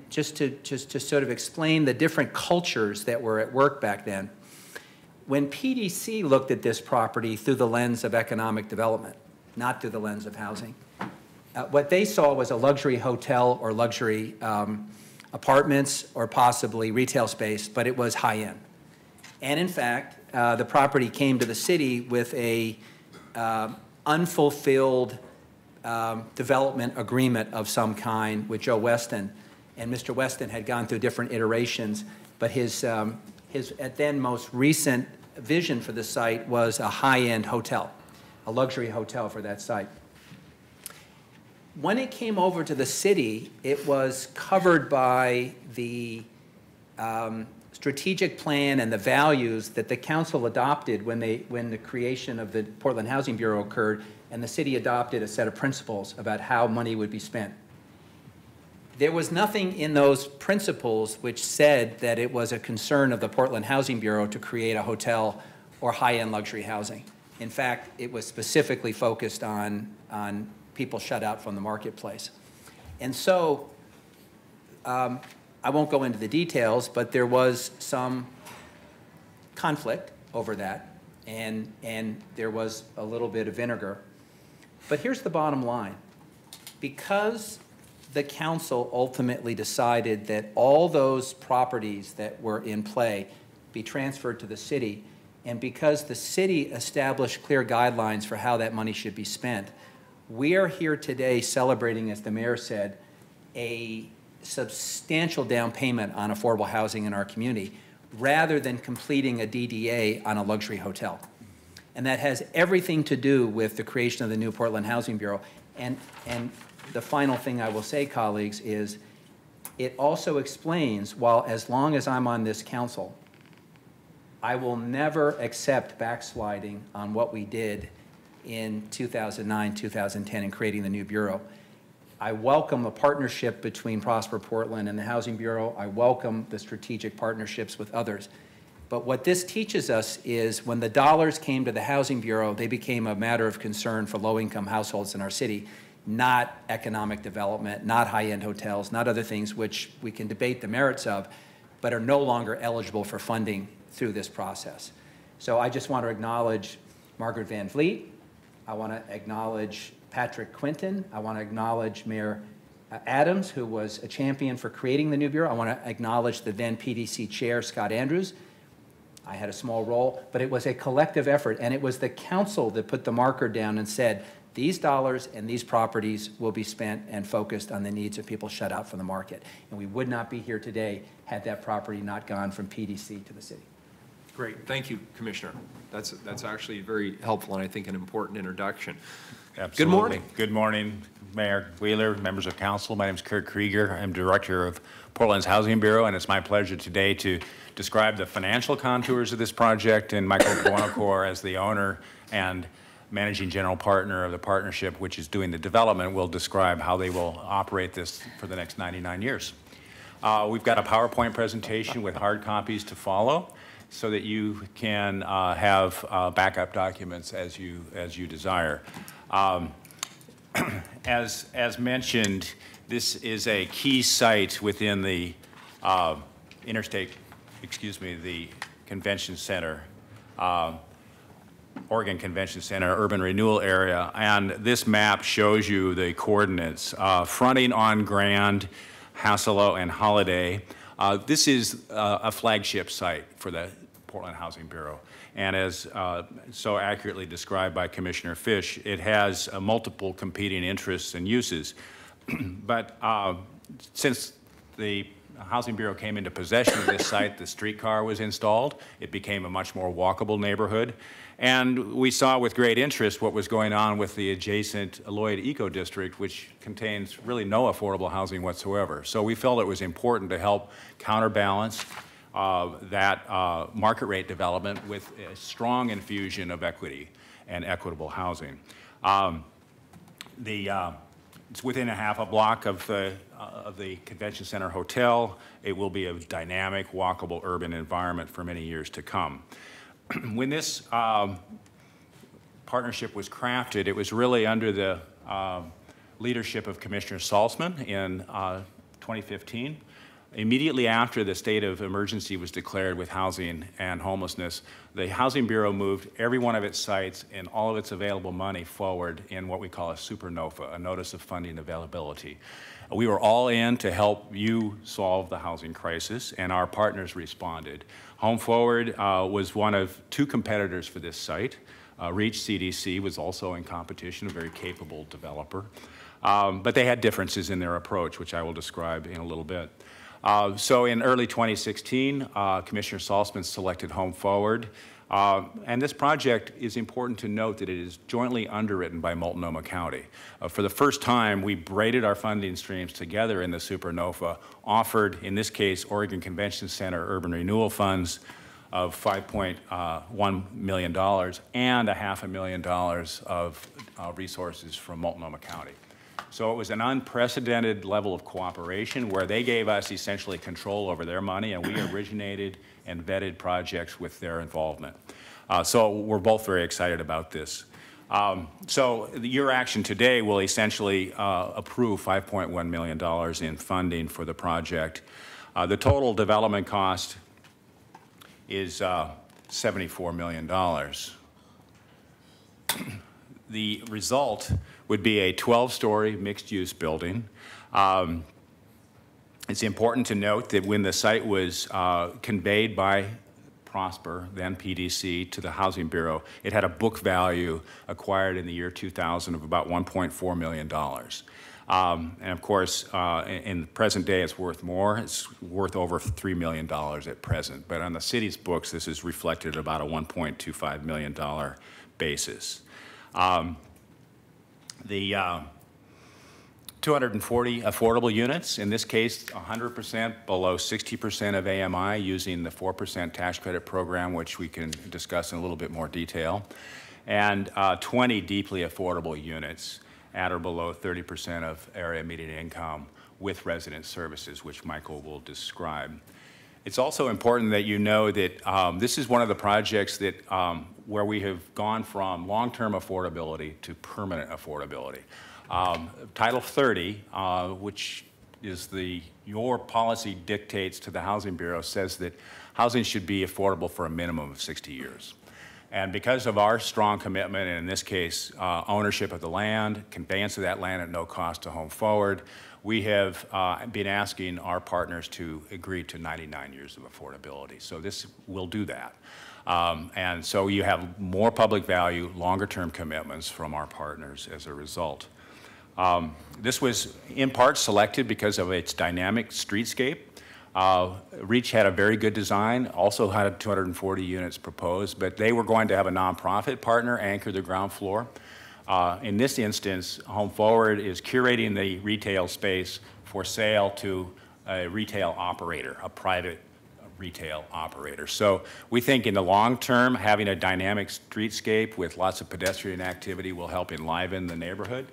just to sort of explain the different cultures that were at work back then, when PDC looked at this property through the lens of economic development, not through the lens of housing, what they saw was a luxury hotel or luxury apartments or possibly retail space, but it was high-end. And in fact, the property came to the city with a unfulfilled development agreement of some kind with Joe Weston. And Mr. Weston had gone through different iterations, but his at then most recent vision for the site was a high-end hotel, a luxury hotel for that site. When it came over to the city, it was covered by the strategic plan and the values that the council adopted when the creation of the Portland Housing Bureau occurred, and the city adopted a set of principles about how money would be spent. There was nothing in those principles which said that it was a concern of the Portland Housing Bureau to create a hotel or high-end luxury housing. In fact, it was specifically focused on people shut out from the marketplace. And so, I won't go into the details, but there was some conflict over that, and there was a little bit of vinegar. But here's the bottom line. Because the council ultimately decided that all those properties that were in play be transferred to the city, and because the city established clear guidelines for how that money should be spent, we are here today celebrating, as the mayor said, a substantial down payment on affordable housing in our community, rather than completing a DDA on a luxury hotel. And that has everything to do with the creation of the new Portland Housing Bureau. And the final thing I will say, colleagues, is it also explains, as long as I'm on this council, I will never accept backsliding on what we did in 2009, 2010 in creating the new Bureau. I welcome a partnership between Prosper Portland and the Housing Bureau. I welcome the strategic partnerships with others. But what this teaches us is when the dollars came to the Housing Bureau, they became a matter of concern for low-income households in our city, not economic development, not high-end hotels, not other things which we can debate the merits of, but are no longer eligible for funding through this process. So I just want to acknowledge Margaret Van Vliet. I want to acknowledge Patrick Quinton. I want to acknowledge Mayor Adams, who was a champion for creating the new Bureau. I want to acknowledge the then PDC Chair, Scott Andrews. I had a small role, but it was a collective effort, and it was the council that put the marker down and said, these dollars and these properties will be spent and focused on the needs of people shut out from the market. And we would not be here today had that property not gone from PDC to the city. Great, thank you, Commissioner. That's actually very helpful and I think an important introduction. Absolutely. Good morning. Good morning, Mayor Wheeler, members of council. My name is Kurt Krieger. I'm director of Portland's Housing Bureau, and it's my pleasure today to describe the financial contours of this project, and Michael Buonocore, as the owner and managing general partner of the partnership, which is doing the development, will describe how they will operate this for the next 99 years. We've got a PowerPoint presentation with hard copies to follow so that you can have backup documents as you desire. As mentioned, this is a key site within the the Convention Center, Oregon Convention Center urban renewal area, and this map shows you the coordinates fronting on Grand, Hassalo, and Holiday. This is a flagship site for the Portland Housing Bureau, and as so accurately described by Commissioner Fish, it has multiple competing interests and uses. But since the Housing Bureau came into possession of this site, the streetcar was installed. It became a much more walkable neighborhood. And we saw with great interest what was going on with the adjacent Lloyd Eco District, which contains really no affordable housing whatsoever. So we felt it was important to help counterbalance that market rate development with a strong infusion of equity and equitable housing. It's within a half a block of the Convention Center Hotel. It will be a dynamic, walkable urban environment for many years to come. When this partnership was crafted, it was really under the leadership of Commissioner Salzman in 2015. Immediately after the state of emergency was declared with housing and homelessness, the Housing Bureau moved every one of its sites and all of its available money forward in what we call a SuperNOFA, a Notice of Funding Availability. We were all in to help you solve the housing crisis, and our partners responded. Home Forward was one of two competitors for this site. Reach CDC was also in competition, a very capable developer. But they had differences in their approach, which I will describe in a little bit. So in early 2016, Commissioner Salzman selected Home Forward. And this project is important to note that it is jointly underwritten by Multnomah County. For the first time, we braided our funding streams together in the SuperNOFA, offered, in this case, Oregon Convention Center urban renewal funds of $5.1 million and $500,000 of resources from Multnomah County. So it was an unprecedented level of cooperation where they gave us essentially control over their money, and we originated and vetted projects with their involvement. So we're both very excited about this. So your action today will essentially approve $5.1 million in funding for the project. The total development cost is $74 million. The result would be a 12-story mixed-use building. It's important to note that when the site was conveyed by Prosper, then PDC, to the Housing Bureau, it had a book value acquired in the year 2000 of about $1.4 million. And of course, in the present day, it's worth more. It's worth over $3 million at present. But on the city's books, this is reflected at about a $1.25 million basis. The 240 affordable units, in this case 100% below 60% of AMI using the 4% tax credit program, which we can discuss in a little bit more detail, and 20 deeply affordable units at or below 30% of area median income with resident services, which Michael will describe. It's also important that you know that this is one of the projects that where we have gone from long-term affordability to permanent affordability. Title 30, which is your policy dictates to the Housing Bureau, says that housing should be affordable for a minimum of 60 years. And because of our strong commitment, and in this case, ownership of the land, conveyance of that land at no cost to Home Forward, we have been asking our partners to agree to 99 years of affordability. So this will do that. And so you have more public value, longer-term commitments from our partners as a result. This was in part selected because of its dynamic streetscape. Reach had a very good design, also had 240 units proposed, but they were going to have a nonprofit partner anchor the ground floor. In this instance, Home Forward is curating the retail space for sale to a retail operator, a private retail operator. So we think in the long term, having a dynamic streetscape with lots of pedestrian activity will help enliven the neighborhood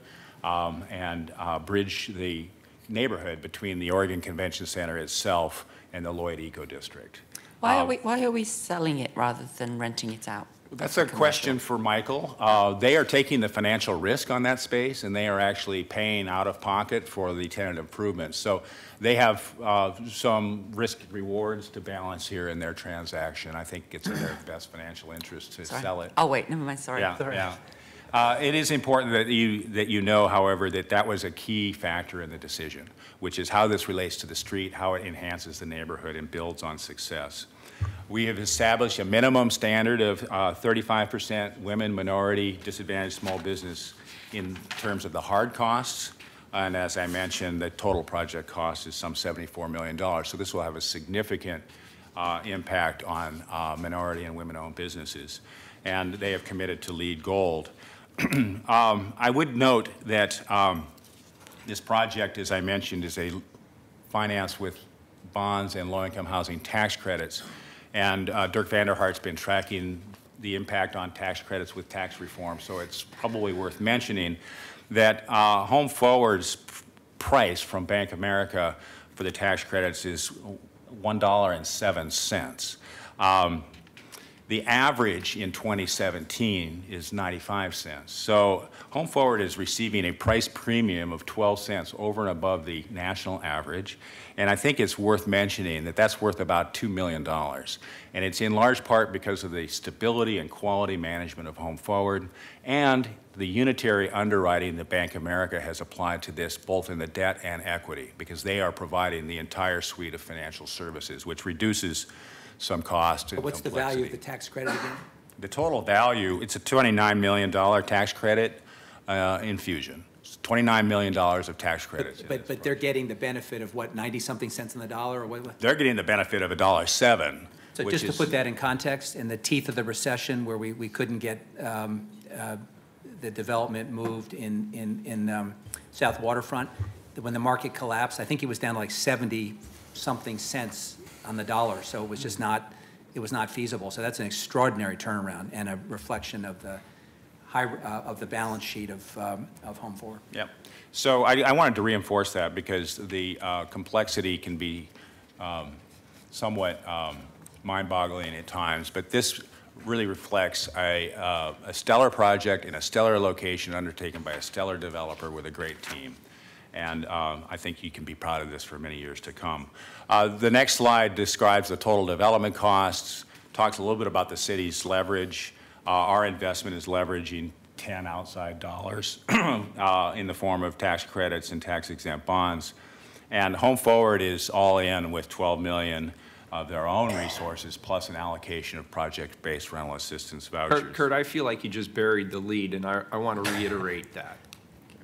and bridge the neighborhood between the Oregon Convention Center itself and the Lloyd Eco District. Why are we selling it rather than renting it out? That's a question for Michael. They are taking the financial risk on that space, and they are actually paying out of pocket for the tenant improvements. So they have some risk rewards to balance here in their transaction. I think it's in their best financial interest to sell it. Oh, wait, never mind, sorry. Yeah, sorry. yeah. It is important that you know, however, that was a key factor in the decision, which is how this relates to the street, how it enhances the neighborhood and builds on success. We have established a minimum standard of 35% women, minority, disadvantaged small business in terms of the hard costs. And as I mentioned, the total project cost is some $74 million. So this will have a significant impact on minority and women-owned businesses. And they have committed to LEED Gold. I would note that this project, as I mentioned, is financed with bonds and low-income housing tax credits. And Dirk Vanderhart's been tracking the impact on tax credits with tax reform, so it's probably worth mentioning that Home Forward's price from Bank of America for the tax credits is $1.07. The average in 2017 is 95 cents. So Home Forward is receiving a price premium of 12 cents over and above the national average. And I think it's worth mentioning that that's worth about $2 million. And it's in large part because of the stability and quality management of Home Forward and the unitary underwriting that Bank of America has applied to this, both in the debt and equity, because they are providing the entire suite of financial services, which reduces some cost and What's complexity. the value of the tax credit again? The total value, it's a $29 million tax credit infusion. It's $29 million of tax credits. But they're getting the benefit of what, 90-something cents on the dollar? Or what? They're getting the benefit of $1.07. So just to put that in context, in the teeth of the recession where we couldn't get the development moved in South Waterfront, when the market collapsed, I think it was down to like 70-something cents on the dollar, so it was just not feasible. So that's an extraordinary turnaround and a reflection of the of the balance sheet of Home Forward. Yep. So I wanted to reinforce that because the complexity can be somewhat mind-boggling at times, but this really reflects a stellar project in a stellar location undertaken by a stellar developer with a great team. And I think you can be proud of this for many years to come. The next slide describes the total development costs, talks a little bit about the city's leverage. Our investment is leveraging 10 outside dollars in the form of tax credits and tax-exempt bonds. And Home Forward is all in with $12 million of their own resources, plus an allocation of project-based rental assistance vouchers. Kurt, I feel like you just buried the lead, and I want to reiterate that.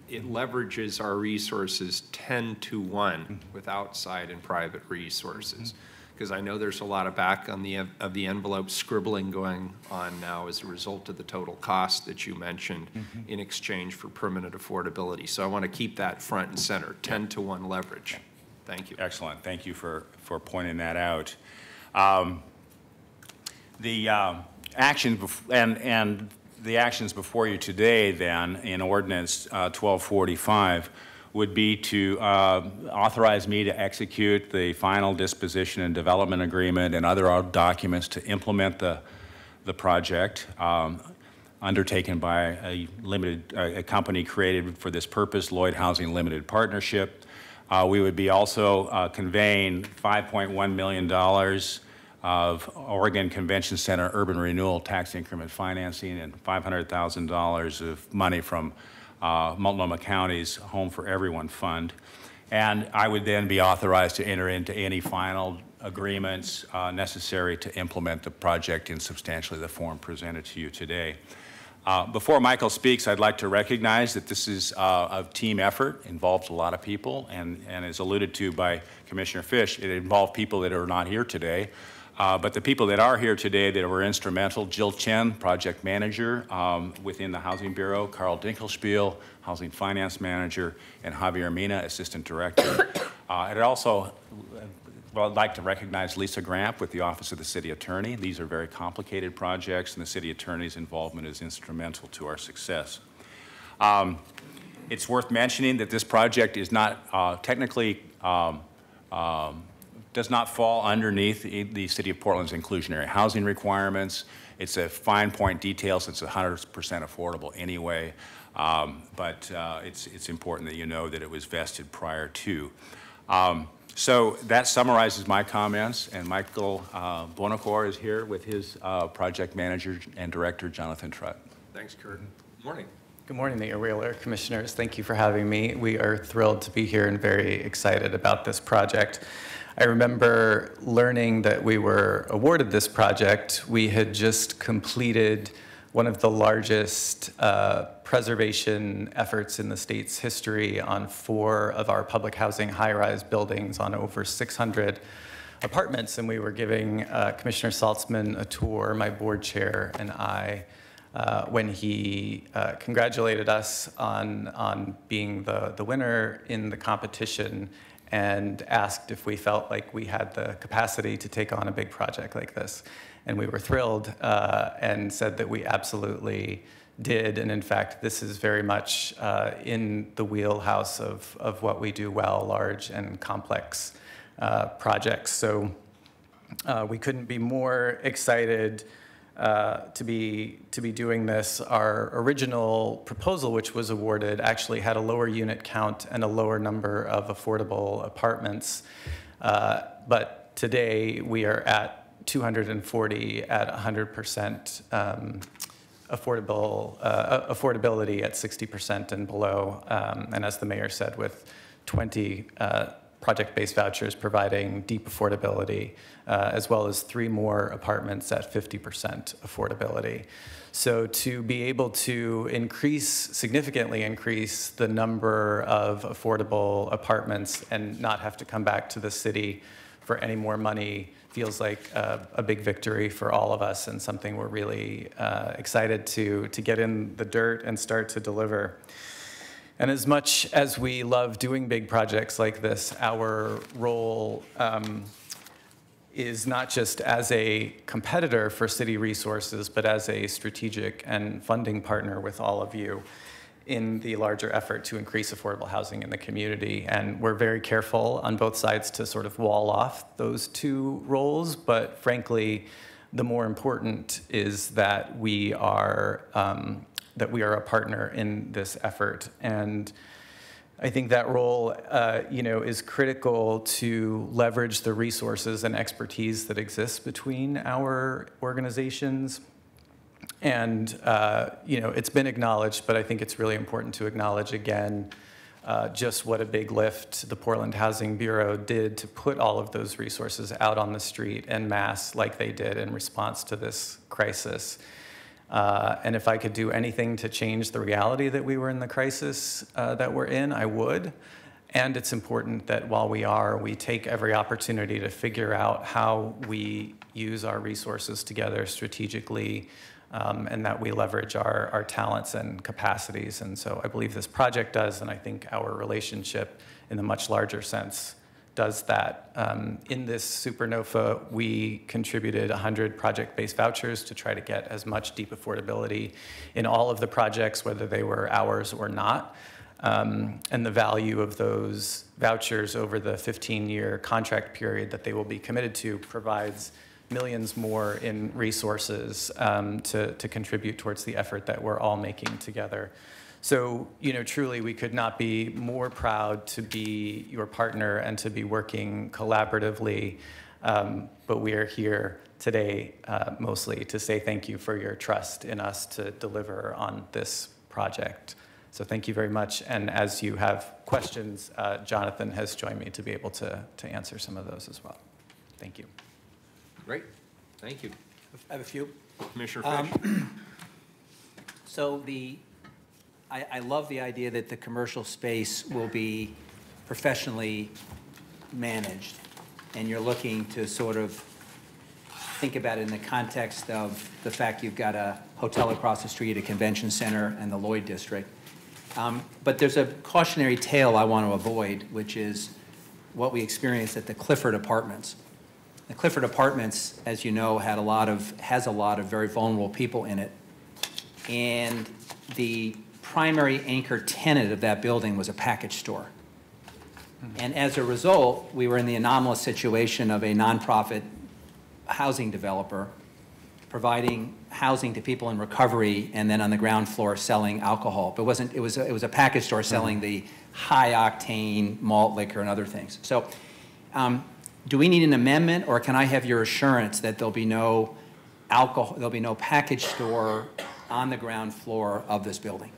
It leverages our resources 10 to 1 with outside and private resources. Because I know there's a lot of back on of the envelope scribbling going on now as a result of the total cost that you mentioned in exchange for permanent affordability. So I want to keep that front and center, 10 to 1 leverage. Thank you. Excellent. Thank you for pointing that out. The actions before you today, then, in Ordinance 1245, would be to authorize me to execute the final disposition and development agreement and other documents to implement the project undertaken by a company created for this purpose, Lloyd Housing Limited Partnership. We would be also conveying $5.1 million of Oregon Convention Center Urban Renewal Tax Increment Financing and $500,000 of money from Multnomah County's Home for Everyone Fund. And I would then be authorized to enter into any final agreements necessary to implement the project in substantially the form presented to you today. Before Michael speaks, I'd like to recognize that this is a team effort, involves a lot of people, and as alluded to by Commissioner Fish, it involved people that are not here today. But the people that are here today that were instrumental, Jill Chen, project manager within the Housing Bureau, Carl Dinkelspiel, housing finance manager, and Javier Mina, assistant director. I'd also I'd like to recognize Lisa Gramp with the Office of the City Attorney. These are very complicated projects, and the City Attorney's involvement is instrumental to our success. It's worth mentioning that this project is not technically does not fall underneath the City of Portland's inclusionary housing requirements. It's a fine point detail since it's 100% affordable anyway, but it's important that you know that it was vested prior to. So that summarizes my comments, and Michael Bonacore is here with his project manager and director, Jonathan Trutt. Thanks, Kurt. Morning. Good morning, Mayor Wheeler, Commissioners. Thank you for having me. We are thrilled to be here and very excited about this project. I remember learning that we were awarded this project. We had just completed one of the largest preservation efforts in the state's history on 4 of our public housing high-rise buildings on over 600 apartments, and we were giving Commissioner Saltzman a tour, my board chair and I, when he congratulated us on being the winner in the competition and asked if we felt like we had the capacity to take on a big project like this. And we were thrilled and said that we absolutely did. And in fact, this is very much in the wheelhouse of what we do well, large and complex projects. So we couldn't be more excited to be doing this. Our original proposal, which was awarded, actually had a lower unit count and a lower number of affordable apartments. But today we are at 240 at 100% affordability at 60% and below. And as the mayor said, with 20 project-based vouchers providing deep affordability, as well as 3 more apartments at 50% affordability. So to be able to significantly increase the number of affordable apartments and not have to come back to the city for any more money feels like a big victory for all of us, and something we're really excited to get in the dirt and start to deliver. And as much as we love doing big projects like this, our role is not just as a competitor for city resources, but as a strategic and funding partner with all of you in the larger effort to increase affordable housing in the community. And we're very careful on both sides to sort of wall off those 2 roles, but frankly, the more important is that we are a partner in this effort. And I think that role, is critical to leverage the resources and expertise that exists between our organizations. And, it's been acknowledged, but I think it's really important to acknowledge again just what a big lift the Portland Housing Bureau did to put all of those resources out on the street en masse like they did in response to this crisis. And if I could do anything to change the reality that we were in the crisis that we're in, I would. And it's important that while we take every opportunity to figure out how we use our resources together strategically, and that we leverage our talents and capacities. And so I believe this project does, and I think our relationship in the much larger sense does that. In this Supernova, we contributed 100 project-based vouchers to try to get as much deep affordability in all of the projects, whether they were ours or not. and the value of those vouchers over the 15-year contract period that they will be committed to provides millions more in resources to contribute towards the effort that we're all making together. So, truly, we could not be more proud to be your partner and to be working collaboratively, but we are here today mostly to say thank you for your trust in us to deliver on this project. So thank you very much. And as you have questions, Jonathan has joined me to be able to answer some of those as well. Thank you. Great. Thank you. I have a few. Commissioner Fish. So I love the idea that the commercial space will be professionally managed, and you're looking to sort of think about it in the context of the fact you've got a hotel across the street, a convention center, and the Lloyd District. But there's a cautionary tale I want to avoid, which is what we experienced at the Clifford Apartments. The Clifford Apartments, as you know, has a lot of very vulnerable people in it. And the primary anchor tenant of that building was a package store. And as a result, we were in the anomalous situation of a nonprofit housing developer providing housing to people in recovery, and then on the ground floor selling alcohol. But it was a package store selling the high octane malt liquor and other things. So do we need an amendment, or can I have your assurance that there'll be no alcohol, there'll be no package store on the ground floor of this building?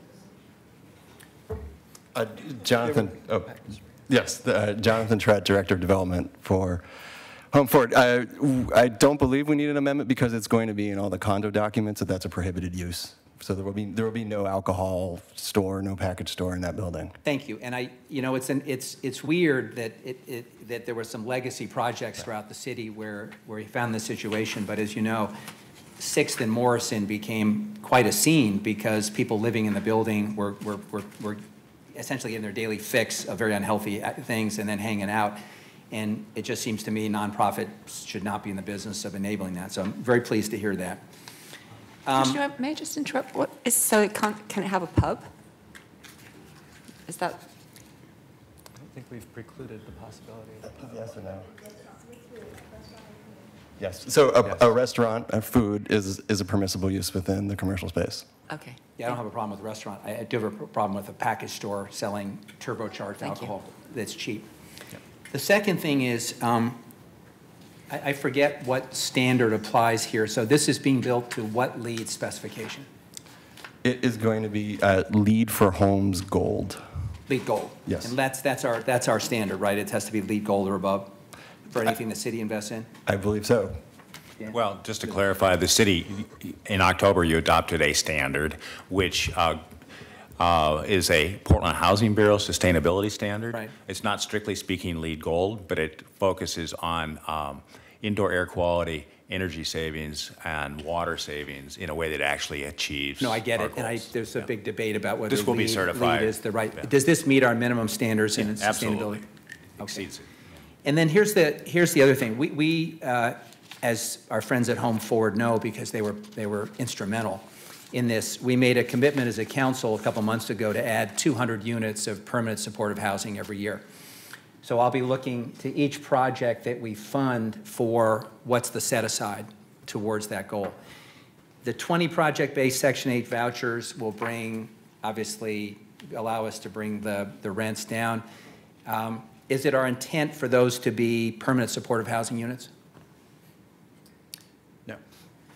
Jonathan, yes, Jonathan Trett, Director of Development for Home Forward. I don't believe we need an amendment because it's going to be in all the condo documents that that's a prohibited use. So there will be no alcohol store, no package store in that building. Thank you. And it's weird that that there were some legacy projects throughout the city where we found this situation. But as you know, 6th and Morrison became quite a scene because people living in the building were essentially in their daily fix of very unhealthy things and then hanging out. And it just seems to me nonprofits should not be in the business of enabling that. So I'm very pleased to hear that. May I just interrupt? Can it have a pub? Is that? I don't think we've precluded the possibility of a pub. Yes or no? Yes. So a restaurant, food is a permissible use within the commercial space. Okay. Yeah, I don't have a problem with a restaurant. I do have a problem with a package store selling turbocharged alcohol that's cheap. Yep. The second thing is, I forget what standard applies here. So this is being built to what LEED specification? It is going to be LEED for Homes Gold. LEED Gold. Yes. And that's our standard, right? It has to be LEED Gold or above for anything the city invests in? I believe so. Yeah. Well, just to clarify, the city, in October, you adopted a standard which is a Portland Housing Bureau sustainability standard. Right. It's not strictly speaking LEED Gold, but it focuses on indoor air quality, energy savings, and water savings in a way that actually achieves. No, I get our it, and goals. there's a big debate about whether This will be certified. LEED is the right. Yeah. Does this meet our minimum standards in Absolutely. sustainability? Exceeds it. And then here's the other thing. We as our friends at Home Forward know, because they were instrumental in this, we made a commitment as a council a couple months ago to add 200 units of permanent supportive housing every year. So I'll be looking to each project that we fund for what's the set aside towards that goal. The 20 project-based Section 8 vouchers will obviously allow us to bring the rents down. Is it our intent for those to be permanent supportive housing units? No,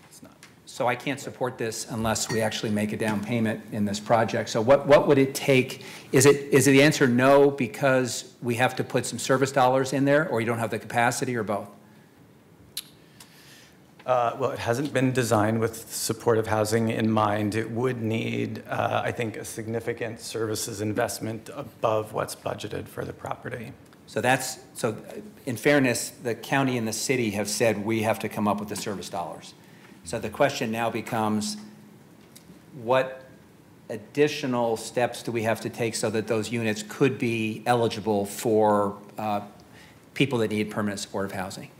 it's not. So I can't support this unless we actually make a down payment in this project. So what would it take? Is the answer no because we have to put some service dollars in there, or you don't have the capacity, or both? Well, it hasn't been designed with supportive housing in mind. It would need, I think, a significant services investment above what's budgeted for the property. So in fairness, the county and the city have said we have to come up with the service dollars. So the question now becomes, what additional steps do we have to take so that those units could be eligible for people that need permanent supportive housing?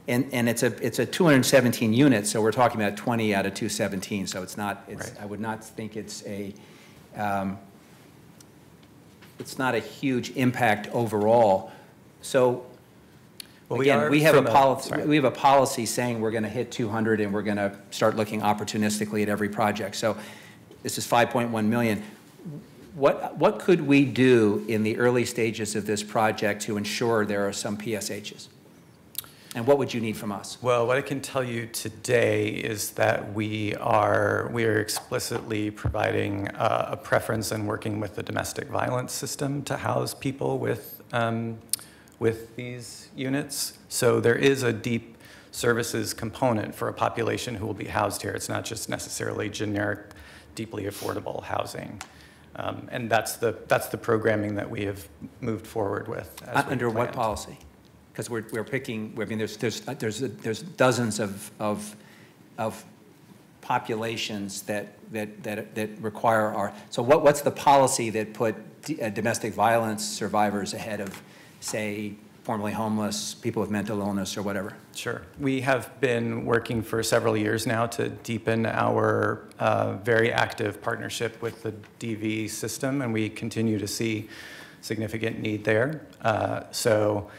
And it's a 217 units, so we're talking about 20 out of 217. So it's not. Right. I would not think it's a it's not a huge impact overall. So Well, again, we have a policy. sorry. We have a policy saying we're going to hit 200, and we're going to start looking opportunistically at every project. So this is 5.1 million. What could we do in the early stages of this project to ensure there are some PSHs? And what would you need from us? Well, what I can tell you today is that we are explicitly providing a preference and working with the domestic violence system to house people with these units. So there is a deep services component for a population who will be housed here. It's not just necessarily generic, deeply affordable housing. And that's the programming that we have moved forward with. Under what policy? Because we're picking. I mean, there's dozens of populations that require our. So what's the policy that put domestic violence survivors ahead of, say, formerly homeless, people with mental illness, or whatever? Sure. We have been working for several years now to deepen our very active partnership with the DV system, and we continue to see significant need there. So,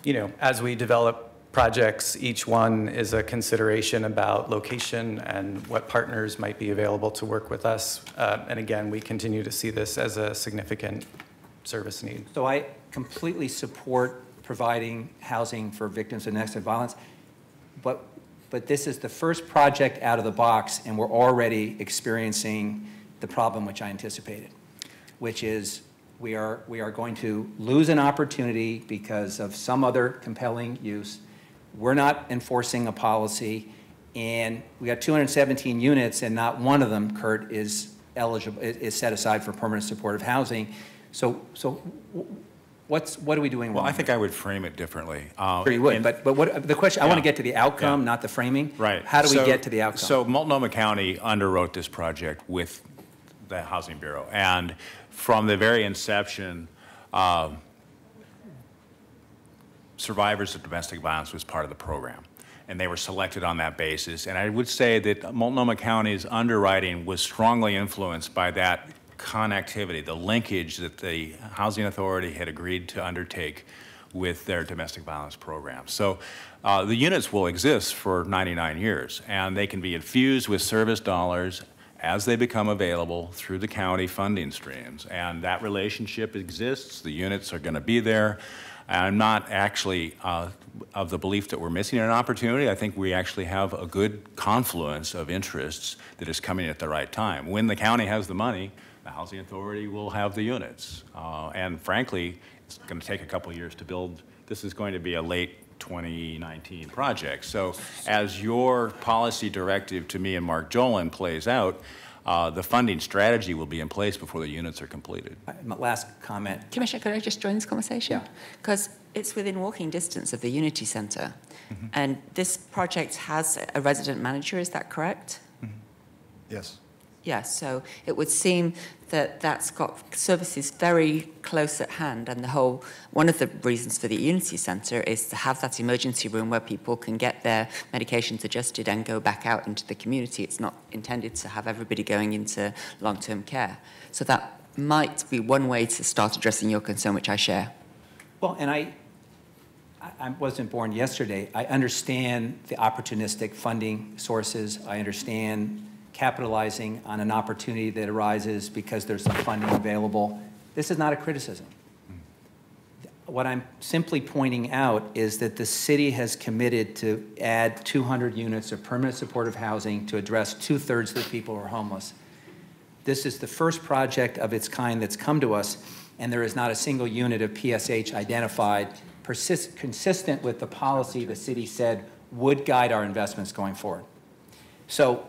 you know, as we develop projects, each one is a consideration about location and what partners might be available to work with us. And again, we continue to see this as a significant service need. So I completely support providing housing for victims of domestic violence, but this is the first project out of the box, and we're already experiencing the problem which I anticipated, which is we are going to lose an opportunity because of some other compelling use. We're not enforcing a policy, and we got 217 units, and not one of them, Kurt, is eligible, is set aside for permanent supportive housing. So what are we doing wrong? Well, I think I would frame it differently. Sure you would, but what the question? I want to get to the outcome, not the framing. Right. How do we get to the outcome? So Multnomah County underwrote this project with the Housing Bureau, and from the very inception, survivors of domestic violence was part of the program, and they were selected on that basis. And I would say that Multnomah County's underwriting was strongly influenced by that connectivity, the linkage that the Housing Authority had agreed to undertake with their domestic violence program. So the units will exist for 99 years, and they can be infused with service dollars as they become available through the county funding streams. And that relationship exists. The units are going to be there. And I'm not actually of the belief that we're missing an opportunity. I think we actually have a good confluence of interests that is coming at the right time. When the county has the money, the Housing Authority will have the units. And frankly, it's going to take a couple of years to build. This is going to be a late 2019 project. So as your policy directive to me and Mark Jolin plays out, the funding strategy will be in place before the units are completed. My last comment. Commissioner, could I just join this conversation? Because it's within walking distance of the Unity Center. Mm-hmm. And this project has a resident manager, is that correct? Mm-hmm. Yes. Yes, so it would seem that that's got services very close at hand, and one of the reasons for the Unity Center is to have that emergency room where people can get their medications adjusted and go back out into the community. It's not intended to have everybody going into long-term care. So that might be one way to start addressing your concern, which I share. Well, and I wasn't born yesterday. I understand the opportunistic funding sources. I understand capitalizing on an opportunity that arises because there's some funding available. This is not a criticism. What I'm simply pointing out is that the city has committed to add 200 units of permanent supportive housing to address 2/3 of the people who are homeless. This is the first project of its kind that's come to us, and there is not a single unit of PSH identified consistent with the policy the city said would guide our investments going forward. So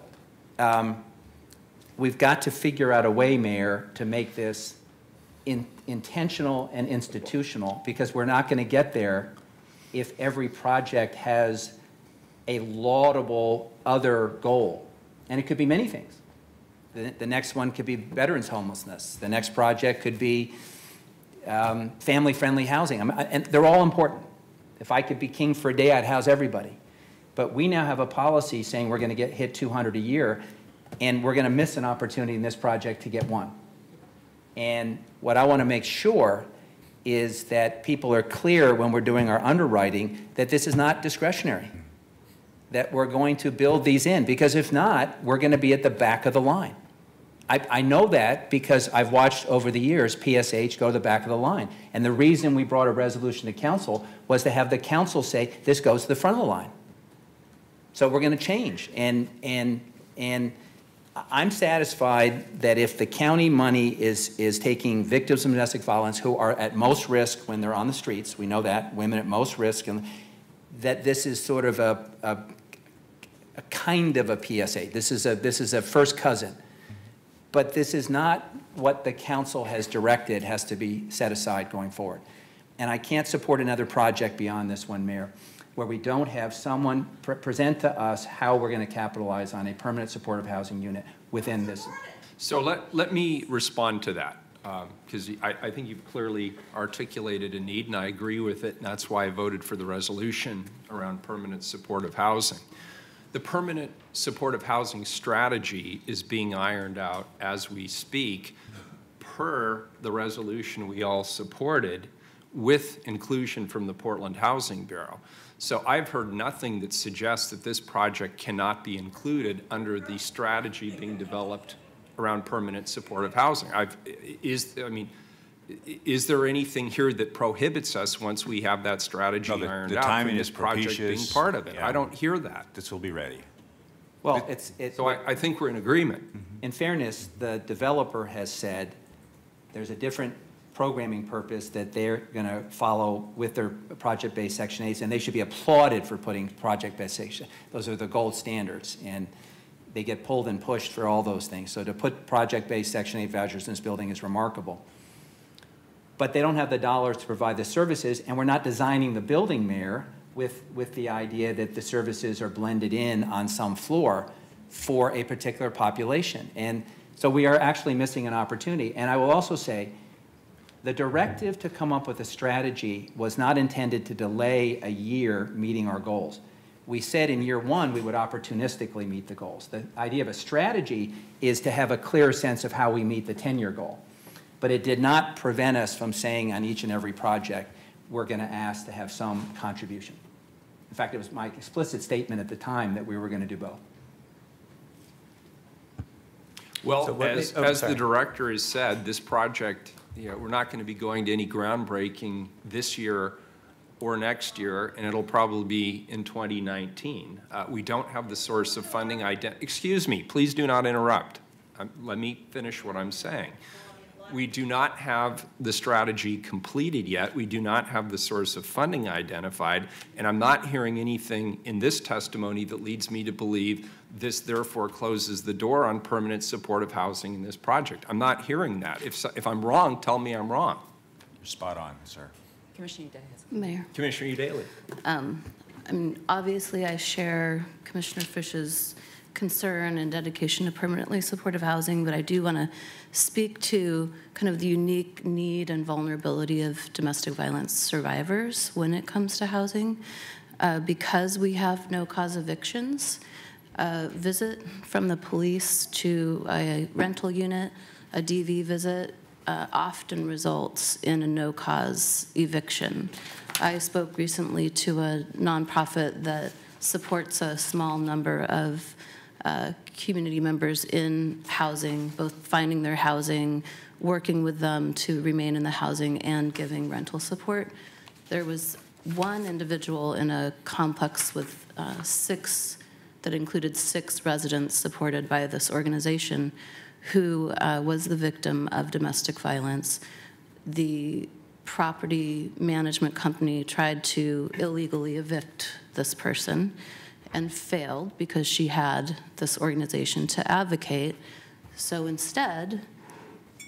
we've got to figure out a way, Mayor, to make this intentional and institutional, because we're not going to get there if every project has a laudable other goal. And it could be many things. The next one could be veterans homelessness. The next project could be family-friendly housing. And they're all important. If I could be king for a day, I'd house everybody. But we now have a policy saying we're going to hit 200 a year, and we're going to miss an opportunity in this project to get one. And what I want to make sure is that people are clear when we're doing our underwriting that this is not discretionary, that we're going to build these in, because if not, we're going to be at the back of the line. I know that because I've watched over the years PSH go to the back of the line. And the reason we brought a resolution to council was to have the council say, this goes to the front of the line. So we're going to change. And I'm satisfied that if the county money is taking victims of domestic violence who are at most risk when they're on the streets, we know that, women at most risk, and that this is sort of a kind of a PSA. This is a first cousin. But this is not what the council has directed has to be set aside going forward. And I can't support another project beyond this one, Mayor, where we don't have someone present to us how we're going to capitalize on a permanent supportive housing unit within this. So let me respond to that, because I think you've clearly articulated a need, and I agree with it, and that's why I voted for the resolution around permanent supportive housing. The permanent supportive housing strategy is being ironed out as we speak per the resolution we all supported with inclusion from the Portland Housing Bureau. So I've heard nothing that suggests that this project cannot be included under the strategy being developed around permanent supportive housing. Is there anything here that prohibits us once we have that strategy ironed out from this project being part of it? Yeah. I don't hear that. This will be ready. Well, so I think we're in agreement. In fairness, the developer has said there's a different programming purpose that they're going to follow with their project-based Section 8s, and they should be applauded for putting project-based Section. Those are the gold standards, and they get pulled and pushed for all those things. So to put project-based Section 8 vouchers in this building is remarkable. But they don't have the dollars to provide the services, and we're not designing the building, Mayor, with the idea that the services are blended in on some floor for a particular population. And so we are actually missing an opportunity. And I will also say, the directive to come up with a strategy was not intended to delay a year meeting our goals. We said in year one we would opportunistically meet the goals. The idea of a strategy is to have a clear sense of how we meet the 10-year goal. But it did not prevent us from saying on each and every project, we're going to ask to have some contribution. In fact, it was my explicit statement at the time that we were going to do both. Well, So as the director has said, this project, we're not going to be going to any groundbreaking this year or next year, and it'll probably be in 2019. We don't have the source of funding. Excuse me, please do not interrupt. Let me finish what I'm saying. We do not have the strategy completed yet. We do not have the source of funding identified, and I'm not hearing anything in this testimony that leads me to believe this therefore closes the door on permanent supportive housing in this project. I'm not hearing that. If I'm wrong, tell me I'm wrong. You're spot on, sir. Commissioner Eudaly. Mayor. Commissioner Eudaly. I mean, obviously, I share Commissioner Fish's concern and dedication to permanently supportive housing, but I do want to speak to kind of the unique need and vulnerability of domestic violence survivors when it comes to housing. Because we have no-cause evictions, a visit from the police to a rental unit, a DV visit, often results in a no-cause eviction. I spoke recently to a nonprofit that supports a small number of community members in housing, both finding their housing, working with them to remain in the housing, and giving rental support. There was one individual in a complex with that included 6 residents supported by this organization who was the victim of domestic violence. The property management company tried to illegally evict this person and failed because she had this organization to advocate. So instead,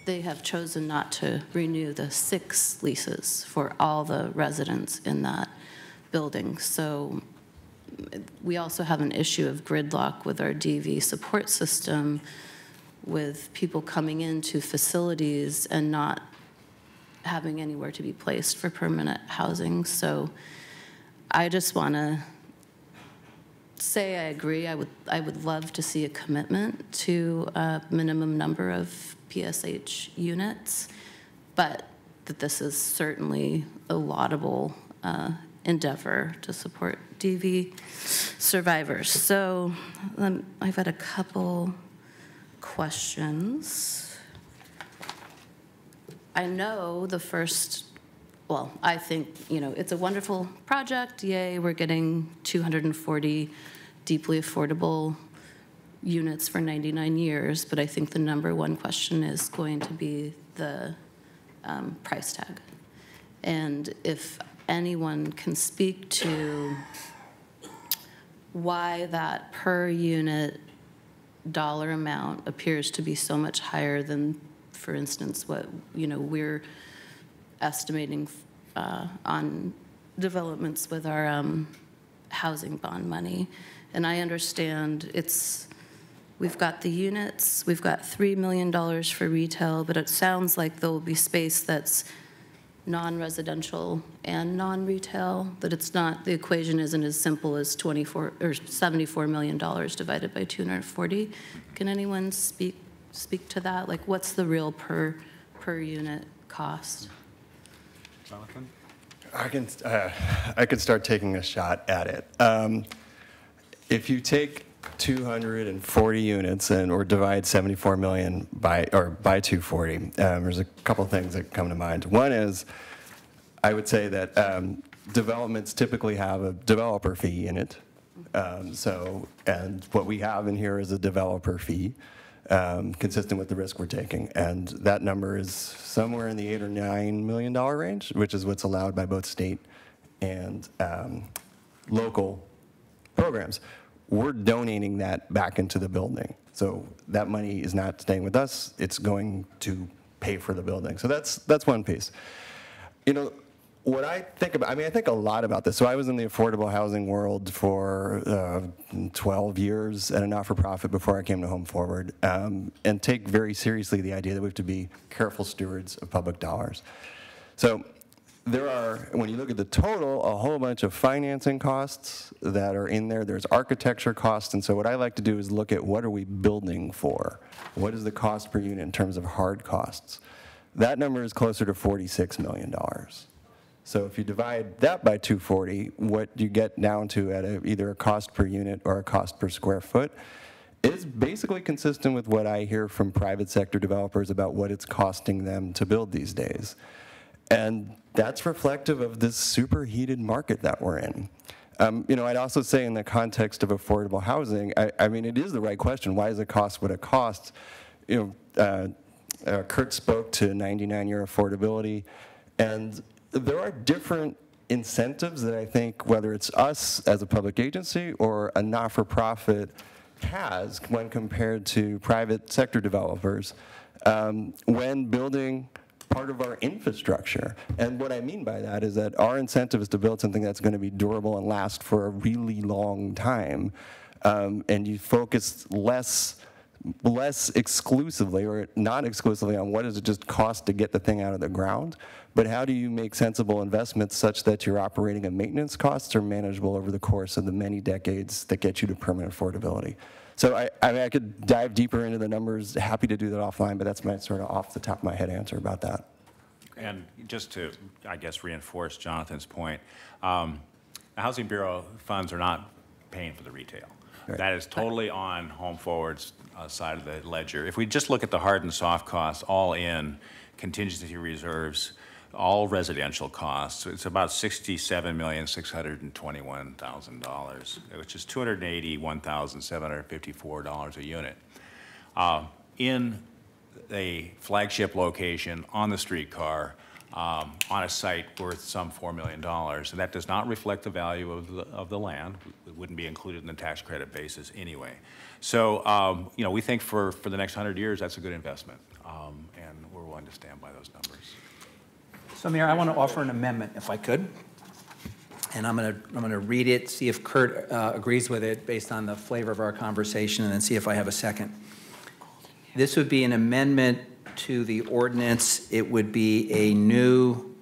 they have chosen not to renew the 6 leases for all the residents in that building. So we also have an issue of gridlock with our DV support system, with people coming into facilities and not having anywhere to be placed for permanent housing. So I just want to say I agree. I would love to see a commitment to a minimum number of PSH units, but that this is certainly a laudable endeavor to support DV survivors. So I've had a couple questions. I know the first, well, I think, you know, it's a wonderful project. Yay, we're getting 240 deeply affordable units for 99 years, but I think the number one question is going to be the price tag. And if anyone can speak to why that per unit dollar amount appears to be so much higher than, for instance, what, you know, we're estimating on developments with our housing bond money. And I understand we've got the units, we've got $3 million for retail, but it sounds like there will be space that's non-residential and non-retail, that it's not, the equation isn't as simple as $74 million divided by 240. Can anyone speak to that? Like, what's the real per unit cost? Jonathan? I can start taking a shot at it. If you take 240 units or divide 74 million by 240, there's a couple things that come to mind. One is, I would say that developments typically have a developer fee in it. And what we have in here is a developer fee consistent with the risk we're taking. And that number is somewhere in the $8 or $9 million range, which is what's allowed by both state and local programs. We're donating that back into the building. So that money is not staying with us, it's going to pay for the building. So that's one piece. You know, what I think about, I mean, I think a lot about this. So I was in the affordable housing world for 12 years at a not-for-profit before I came to Home Forward, and take very seriously the idea that we have to be careful stewards of public dollars. So there are, when you look at the total, a whole bunch of financing costs that are in there. There's architecture costs. And so what I like to do is look at what are we building for? What is the cost per unit in terms of hard costs? That number is closer to $46 million. So if you divide that by 240, what you get down to at either a cost per unit or a cost per square foot is basically consistent with what I hear from private sector developers about what it's costing them to build these days. And that's reflective of this superheated market that we're in. You know, I'd also say in the context of affordable housing, I mean, it is the right question. Why does it cost what it costs? You know, Kurt spoke to 99-year affordability, and there are different incentives that I think, whether it's us as a public agency or a not-for-profit has when compared to private sector developers when building part of our infrastructure. And what I mean by that is that our incentive is to build something that's going to be durable and last for a really long time. And you focus less exclusively or not exclusively on what does it just cost to get the thing out of the ground, but how do you make sensible investments such that your operating and maintenance costs are manageable over the course of the many decades that get you to permanent affordability. So I mean, I could dive deeper into the numbers, happy to do that offline, but that's my sort of off the top of my head answer about that. And just to, I guess, reinforce Jonathan's point, the Housing Bureau funds are not paying for the retail. Right. That is totally on Home Forward's side of the ledger. If we just look at the hard and soft costs, all in, contingency reserves, all residential costs, it's about $67,621,000, which is $281,754 a unit. In a flagship location, on the streetcar, on a site worth some $4 million, and that does not reflect the value of the land. It wouldn't be included in the tax credit basis anyway. So, you know, we think for the next 100 years, that's a good investment, and we're willing to stand by those numbers. So, Mayor, I want to offer an amendment, if I could. And I'm going to read it, see if Kurt agrees with it based on the flavor of our conversation, and then see if I have a second. This would be an amendment to the ordinance. It would be a new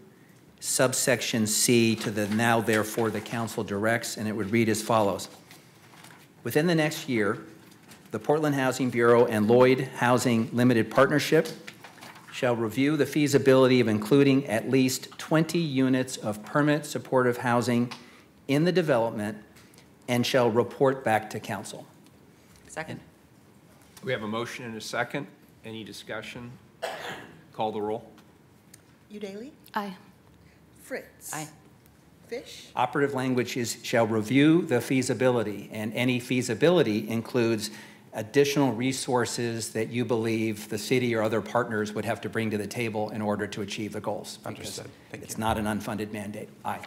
subsection C to the now therefore the council directs, and it would read as follows. Within the next year, the Portland Housing Bureau and Lloyd Housing Limited Partnership shall review the feasibility of including at least 20 units of permanent supportive housing in the development and shall report back to council. Second. We have a motion and a second. Any discussion? Call the roll. Udaley? Aye. Fritz? Aye. Fish? Operative language is shall review the feasibility, and any feasibility includes additional resources that you believe the city or other partners would have to bring to the table in order to achieve the goals. Understood. Thank It's you. not an unfunded mandate. Aye.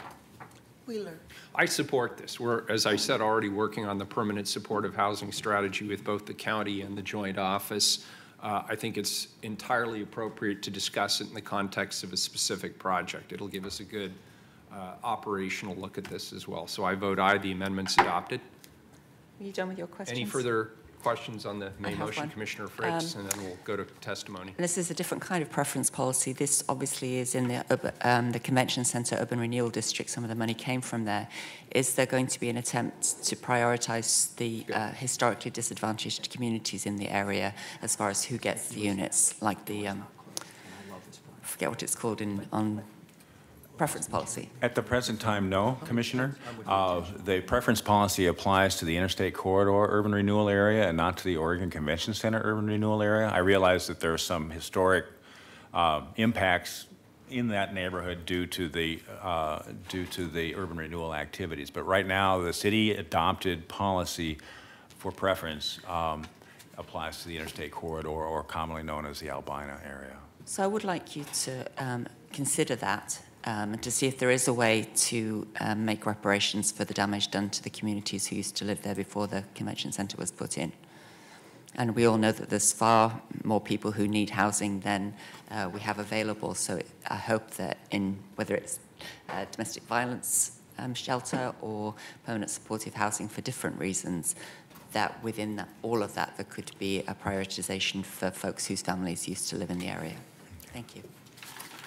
Wheeler? I support this. We're, as I said, already working on the permanent supportive housing strategy with both the county and the joint office. I think it's entirely appropriate to discuss it in the context of a specific project. It'll give us a good operational look at this as well. So I vote aye, the amendment's adopted. Are you done with your questions? Any further questions on the main have motion, one. Commissioner Fritz, and then we'll go to testimony. This is a different kind of preference policy. This obviously is in the Convention Centre Urban Renewal District. Some of the money came from there. Is there going to be an attempt to prioritise the historically disadvantaged communities in the area as far as who gets the units, like the, I forget what it's called on preference policy? At the present time, no, Commissioner. The preference policy applies to the Interstate Corridor Urban Renewal Area and not to the Oregon Convention Center Urban Renewal Area. I realize that there are some historic impacts in that neighborhood due to the urban renewal activities. But right now, the city adopted policy for preference applies to the Interstate Corridor, or commonly known as the Albina area. So I would like you to consider that. And to see if there is a way to make reparations for the damage done to the communities who used to live there before the convention centre was put in. And we all know that there's far more people who need housing than we have available. So I hope that in whether it's domestic violence shelter or permanent supportive housing for different reasons, that within all of that there could be a prioritisation for folks whose families used to live in the area. Thank you.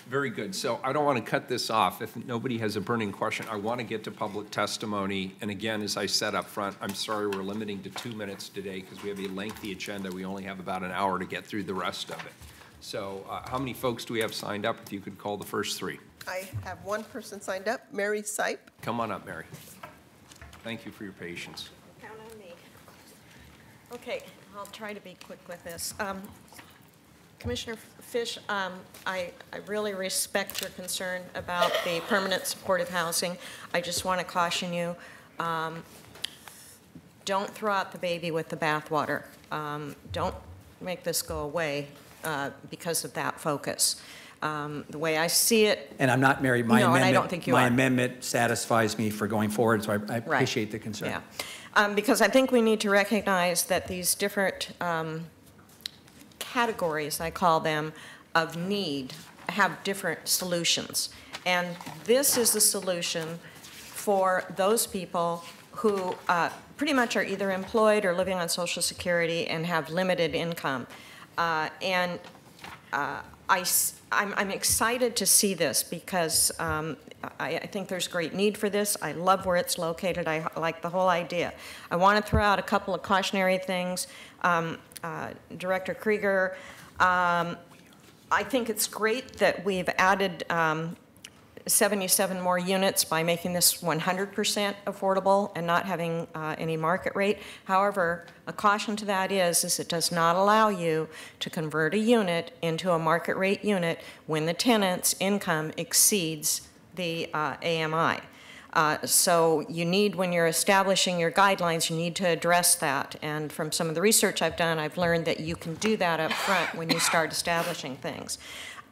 Very good. So I don't want to cut this off. If nobody has a burning question, I want to get to public testimony. And again, as I said up front, I'm sorry we're limiting to 2 minutes today because we have a lengthy agenda. We only have about an hour to get through the rest of it. So how many folks do we have signed up? If you could call the first three. I have one person signed up, Mary Sipe. Come on up, Mary. Thank you for your patience. Count on me. Okay, I'll try to be quick with this. Commissioner Fish, I really respect your concern about the permanent supportive housing. I just want to caution you, don't throw out the baby with the bathwater. Don't make this go away because of that focus. The way I see it. And I'm not married. My no, amendment, and I don't think you my are. amendment satisfies me for going forward, so I appreciate the concern. Yeah. Because I think we need to recognize that these different categories, I call them, of need have different solutions. And this is the solution for those people who pretty much are either employed or living on Social Security and have limited income. I'm excited to see this because I think there's great need for this. I love where it's located. I like the whole idea. I want to throw out a couple of cautionary things. Director Krieger, I think it's great that we've added 77 more units by making this 100% affordable and not having any market rate. However, a caution to that is it does not allow you to convert a unit into a market rate unit when the tenant's income exceeds the AMI. So you need, when you're establishing your guidelines, you need to address that. And from some of the research I've done, I've learned that you can do that up front when you start establishing things.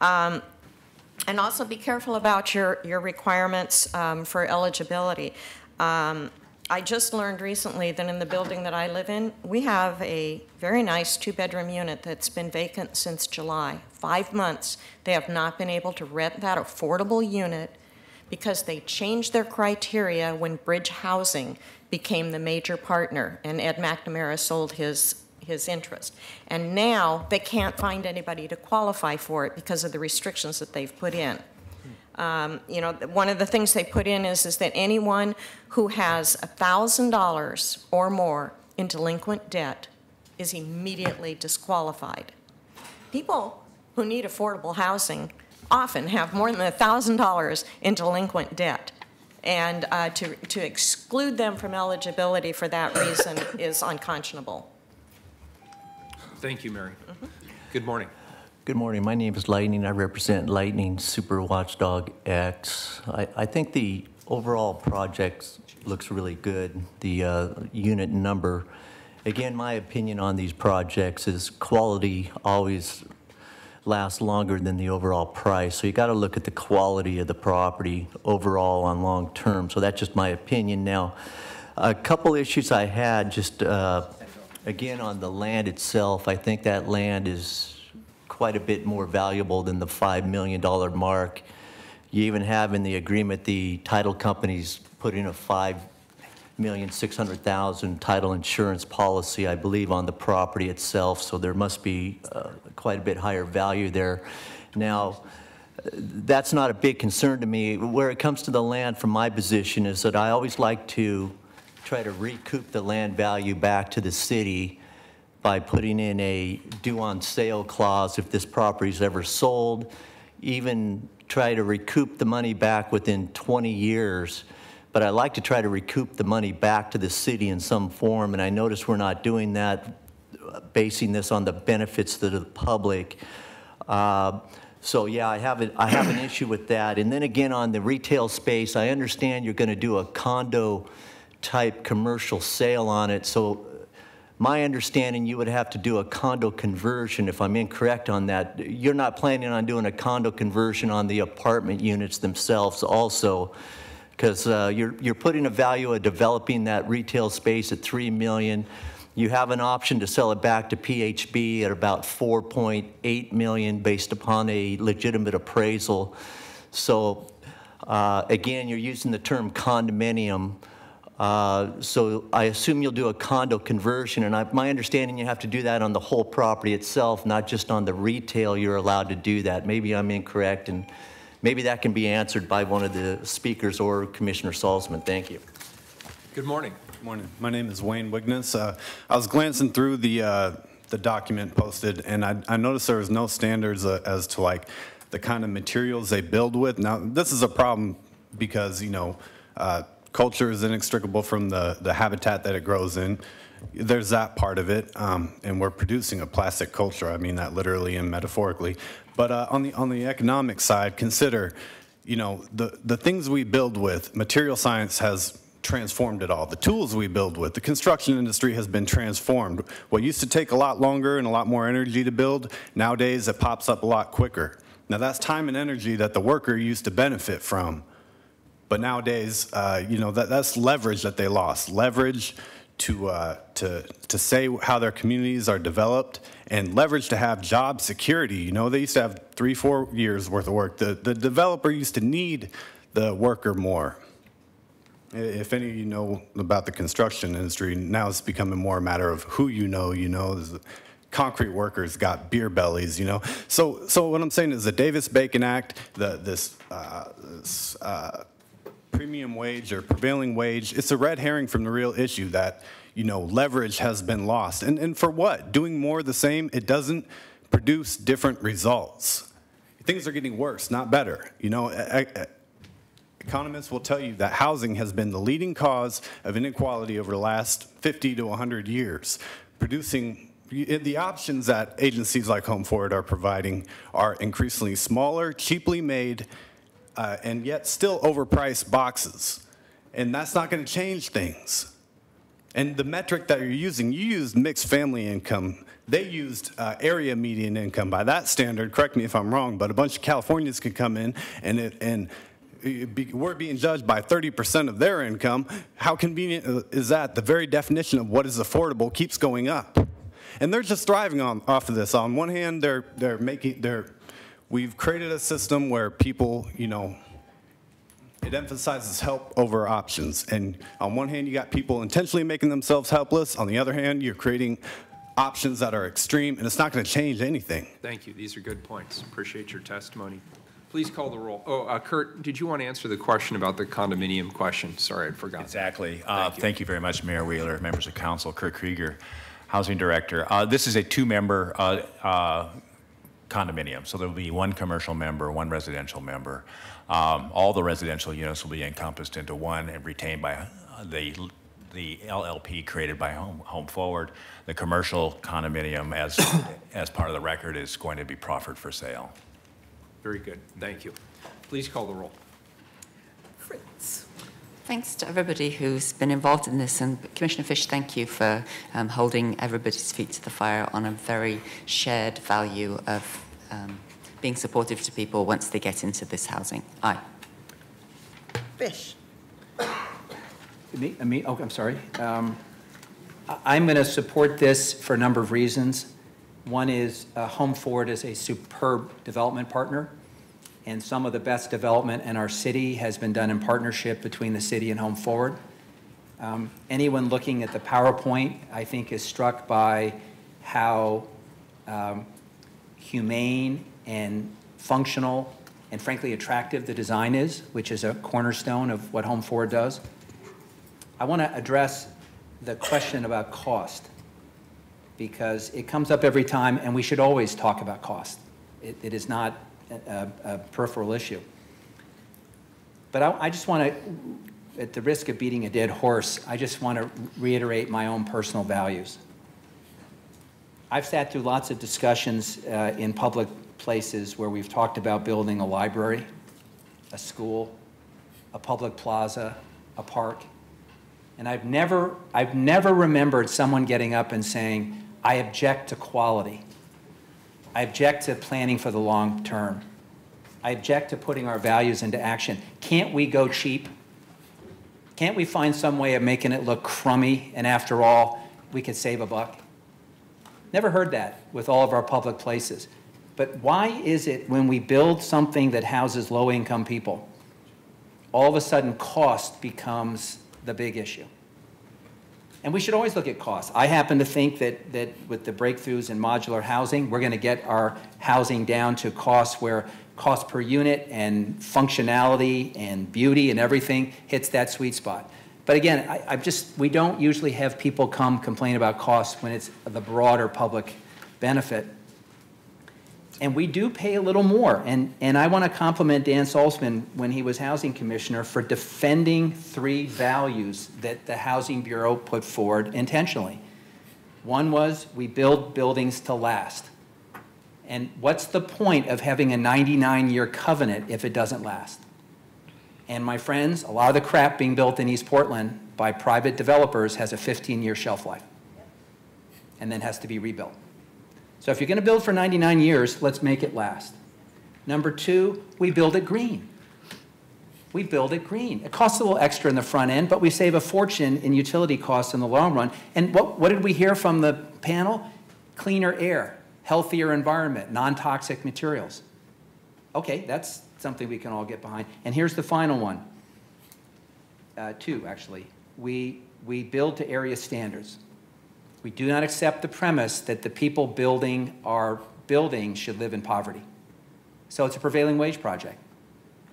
And also be careful about your requirements for eligibility. I just learned recently that in the building that I live in, we have a very nice 2-bedroom unit that's been vacant since July. 5 months. They have not been able to rent that affordable unit because they changed their criteria when Bridge Housing became the major partner and Ed McNamara sold his interest. And now they can't find anybody to qualify for it because of the restrictions that they've put in. You know, one of the things they put in is that anyone who has $1,000 or more in delinquent debt is immediately disqualified. People who need affordable housing often have more than $1,000 in delinquent debt. And to exclude them from eligibility for that reason is unconscionable. Thank you, Mary. Good morning. Good morning. My name is Lightning. I represent Lightning Super Watchdog X. I think the overall project looks really good. The unit number. Again, my opinion on these projects is quality always lasts longer than the overall price. So you got to look at the quality of the property overall on long term. So that's just my opinion. Now, a couple issues I had just again on the land itself. I think that land is quite a bit more valuable than the $5 million mark. You even have in the agreement the title companies put in a $5,600,000 title insurance policy, I believe, on the property itself, so there must be quite a bit higher value there. Now, that's not a big concern to me. Where it comes to the land from my position is that I always like to try to recoup the land value back to the city by putting in a due on sale clause if this property is ever sold, even try to recoup the money back within 20 years. But I like to try to recoup the money back to the city in some form, and I notice we're not doing that, basing this on the benefits to the public. So yeah, I have an issue with that. And then again, on the retail space, I understand you're going to do a condo type commercial sale on it. So my understanding, you would have to do a condo conversion. If I'm incorrect on that, you're not planning on doing a condo conversion on the apartment units themselves also, because you're putting a value of developing that retail space at $3 million. You have an option to sell it back to PHB at about $4.8 million based upon a legitimate appraisal. So again, you're using the term condominium. So I assume you'll do a condo conversion, and my understanding you have to do that on the whole property itself, not just on the retail you're allowed to do that. Maybe I'm incorrect, and maybe that can be answered by one of the speakers or Commissioner Salzman. Thank you. Good morning. Good morning. My name is Wayne Wigness. I was glancing through the document posted, and I noticed there was no standards as to like the kind of materials they build with. Now, this is a problem because, you know, culture is inextricable from the habitat that it grows in. There's that part of it, and we're producing a plastic culture. I mean that literally and metaphorically. But on the economic side, consider, you know, the things we build with. Material science has transformed it all. The tools we build with, the construction industry has been transformed. What used to take a lot longer and a lot more energy to build, nowadays it pops up a lot quicker. Now that's time and energy that the worker used to benefit from. But nowadays, you know, that's leverage that they lost. Leverage to say how their communities are developed, and leverage to have job security. You know, they used to have 3-4 years worth of work. The developer used to need the worker more. If any of you know about the construction industry, now it's becoming more a matter of who you know. You know, concrete workers got beer bellies, you know. So what I'm saying is the Davis-Bacon Act, this premium wage or prevailing wage, it's a red herring from the real issue that, you know, leverage has been lost. And for what? Doing more of the same, it doesn't produce different results. Things are getting worse, not better. You know, economists will tell you that housing has been the leading cause of inequality over the last 50 to 100 years, producing the options that agencies like Home For It are providing are increasingly smaller, cheaply made, and yet still overpriced boxes. And that's not going to change things. And the metric that you're using, you used mixed family income. They used area median income. By that standard, correct me if I'm wrong, but a bunch of Californians could come in and we're being judged by 30% of their income. How convenient is that? The very definition of what is affordable keeps going up. And they're just thriving off of this. On one hand, we've created a system where people, you know, it emphasizes help over options. And on one hand, you got people intentionally making themselves helpless. On the other hand, you're creating options that are extreme, and it's not going to change anything. Thank you. These are good points. Appreciate your testimony. Please Please call the roll. Oh, Kurt, did you want to answer the question about the condominium question? Sorry, I forgot. Exactly. Thank you very much, Mayor Wheeler, members of council. Kurt Krieger, Housing Director. This is a two-member condominium, so there will be one commercial member, one residential member. All the residential units will be encompassed into one and retained by the LLP created by Home Forward. The commercial condominium, as part of the record, is going to be proffered for sale. Very good. Thank you. Please call the roll. Fritz. Thanks to everybody who's been involved in this, and Commissioner Fish, thank you for holding everybody's feet to the fire on a very shared value of being supportive to people once they get into this housing. Aye. Fish. Me? Oh, I'm sorry. I'm going to support this for a number of reasons. One is Home Forward is a superb development partner, and some of the best development in our city has been done in partnership between the city and Home Forward. Anyone looking at the PowerPoint, I think, is struck by how humane and functional and frankly attractive the design is, which is a cornerstone of what Home Forward does. I want to address the question about cost, because it comes up every time, and we should always talk about cost. It is not a peripheral issue. But I just want to, at the risk of beating a dead horse, I just want to reiterate my own personal values. I've sat through lots of discussions in public places where we've talked about building a library, a school, a public plaza, a park. And I've never remembered someone getting up and saying, I object to quality. I object to planning for the long term. I object to putting our values into action. Can't we go cheap? Can't we find some way of making it look crummy, and after all, we could save a buck? Never heard that with all of our public places. But why is it when we build something that houses low-income people, all of a sudden cost becomes the big issue? And we should always look at costs. I happen to think that with the breakthroughs in modular housing, we're going to get our housing down to costs where cost per unit and functionality and beauty and everything hits that sweet spot. But again, we don't usually have people come complain about costs when it's the broader public benefit. And we do pay a little more. And I want to compliment Dan Salzman when he was housing commissioner for defending three values that the Housing Bureau put forward intentionally. One was we build buildings to last. And what's the point of having a 99-year covenant if it doesn't last? And my friends, a lot of the crap being built in East Portland by private developers has a 15-year shelf life and then has to be rebuilt. So if you're going to build for 99 years, let's make it last. Number two, we build it green. We build it green. It costs a little extra in the front end, but we save a fortune in utility costs in the long run. And what did we hear from the panel? Cleaner air, healthier environment, non-toxic materials. Okay, that's something we can all get behind. And here's the final one. Two, actually. We build to area standards. We do not accept the premise that the people building our buildings should live in poverty. So it's a prevailing wage project.